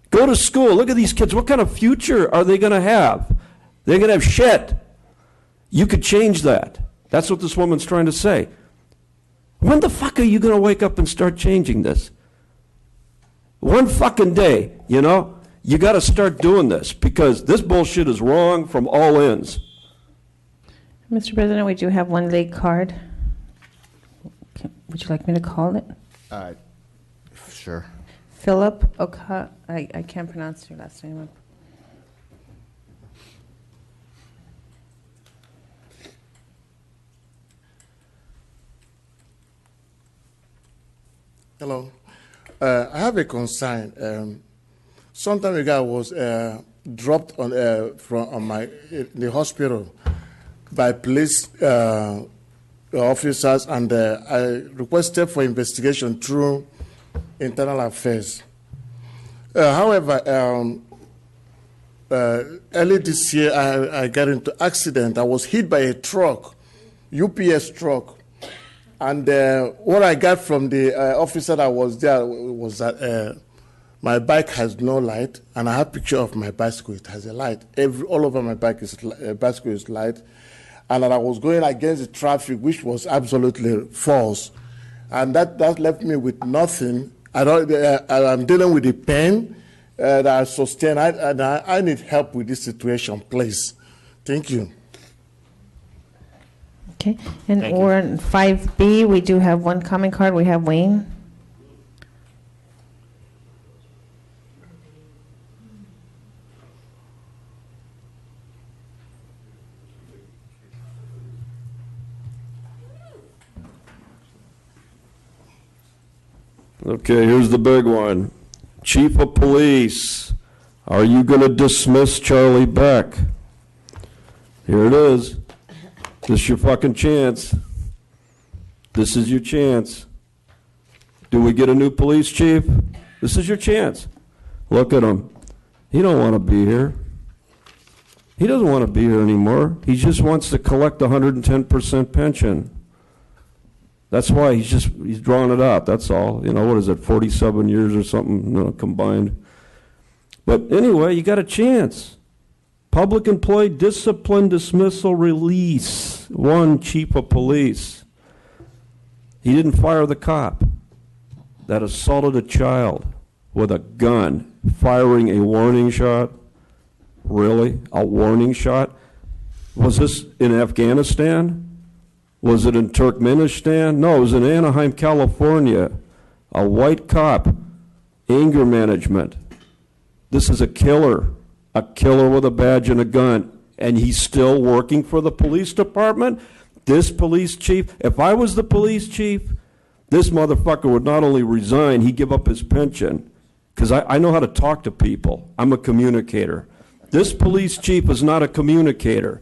Go to school. Look at these kids. What kind of future are they going to have? They're going to have shit. You could change that. That's what this woman's trying to say. When the fuck are you going to wake up and start changing this? One fucking day, you know? You got to start doing this because this bullshit is wrong from all ends. Mr. President, we do have one late card. Would you like me to call it? Sure. Philip Oka. I can't pronounce your last name. Hello. I have a concern. Some time ago, I was dropped on the hospital by police officers, and I requested for investigation through internal affairs. However, early this year, I got into accident. I was hit by a truck, UPS truck. And what I got from the officer that was there was that my bike has no light, and I have a picture of my bicycle. It has a light. All over my bicycle is light. And that I was going against the traffic, which was absolutely false. And that left me with nothing. I'm dealing with the pain that I sustain. I need help with this situation, please. Thank you. Okay, and we're on 5B. We do have one comment card. We have Wayne. Okay, here's the big one. Chief of Police, are you going to dismiss Charlie Beck? Here it is. This is your fucking chance. This is your chance. Do we get a new police chief? This is your chance. Look at him. He don't want to be here. He doesn't want to be here anymore. He just wants to collect 110% pension. That's why he's drawn it out. That's all. You know, what is it, 47 years or something, you know, combined. But anyway, you got a chance. Public employee discipline, dismissal, release. One chief of police. He didn't fire the cop that assaulted a child with a gun, firing a warning shot. Really? A warning shot? Was this in Afghanistan? Was it in Turkmenistan? No, it was in Anaheim, California. A white cop, anger management. This is a killer with a badge and a gun, and he's still working for the police department? This police chief, if I was the police chief, this motherfucker would not only resign, he'd give up his pension, because I know how to talk to people. I'm a communicator. This police chief is not a communicator.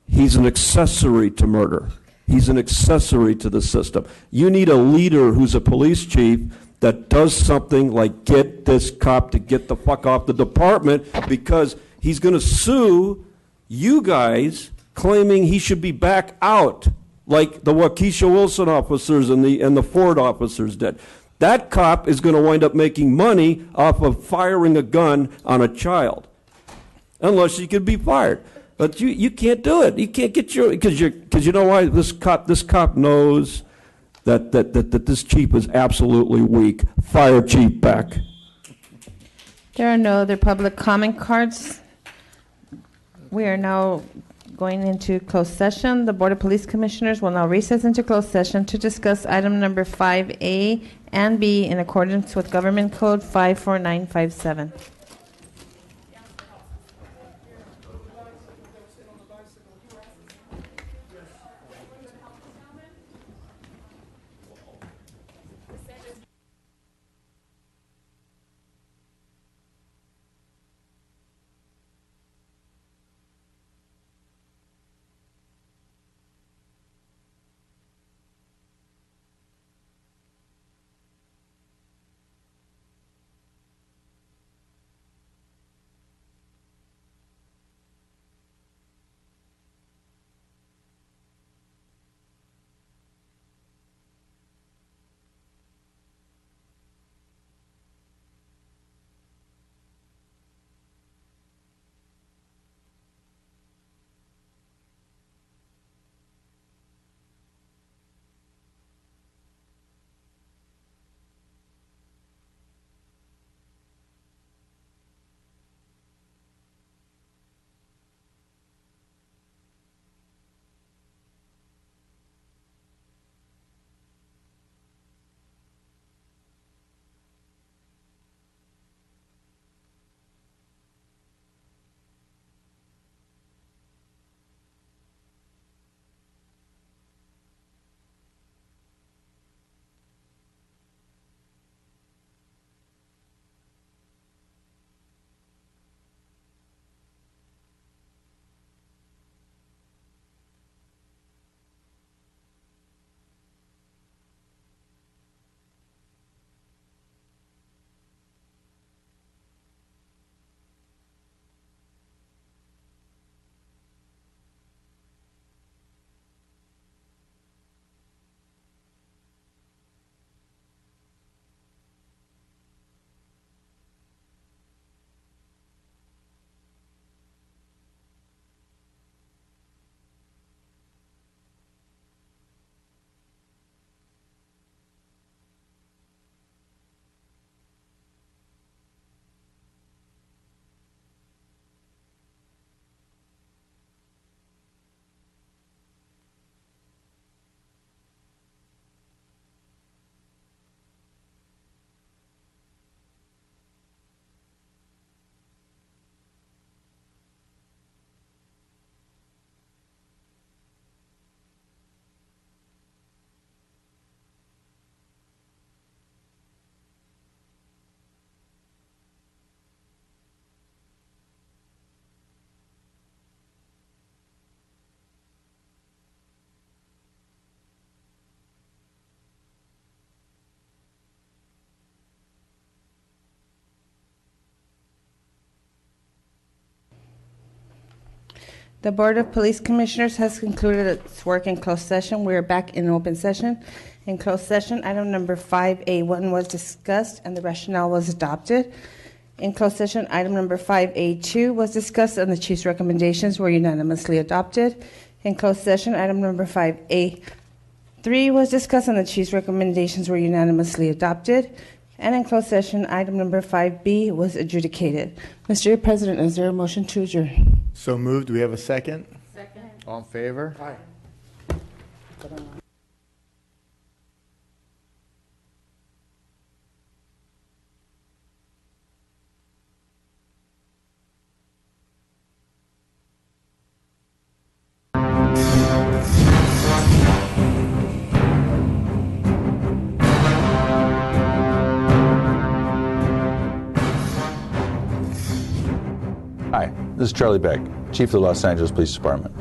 He's an accessory to murder. He's an accessory to the system. You need a leader who's a police chief that does something like get this cop to get the fuck off the department, because he's going to sue you guys claiming he should be back out, like the Waukesha Wilson officers and the Ford officers did. That cop is going to wind up making money off of firing a gun on a child, unless he could be fired. But you can't do it. You can't get your, because you know why? This cop knows that this chief is absolutely weak. Fire Chief Beck. There are no other public comment cards. We are now going into closed session. The Board of Police Commissioners will now recess into closed session to discuss item number 5A and B in accordance with Government Code 54957. The Board of Police Commissioners has concluded its work in closed session. We are back in open session. In closed session, item number 5A1 was discussed and the rationale was adopted. In closed session, item number 5A2 was discussed and the chief's recommendations were unanimously adopted. In closed session, item number 5A3 was discussed and the chief's recommendations were unanimously adopted. And in closed session, item number 5B was adjudicated. Mr. President, is there a motion to adjourn? So moved. Do we have a second? Second. All in favor? Aye. Hi, this is Charlie Beck, Chief of the Los Angeles Police Department.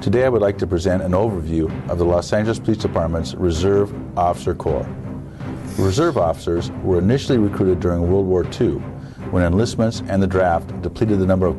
Today I would like to present an overview of the Los Angeles Police Department's Reserve Officer Corps. Reserve officers were initially recruited during World War II, when enlistments and the draft depleted the number of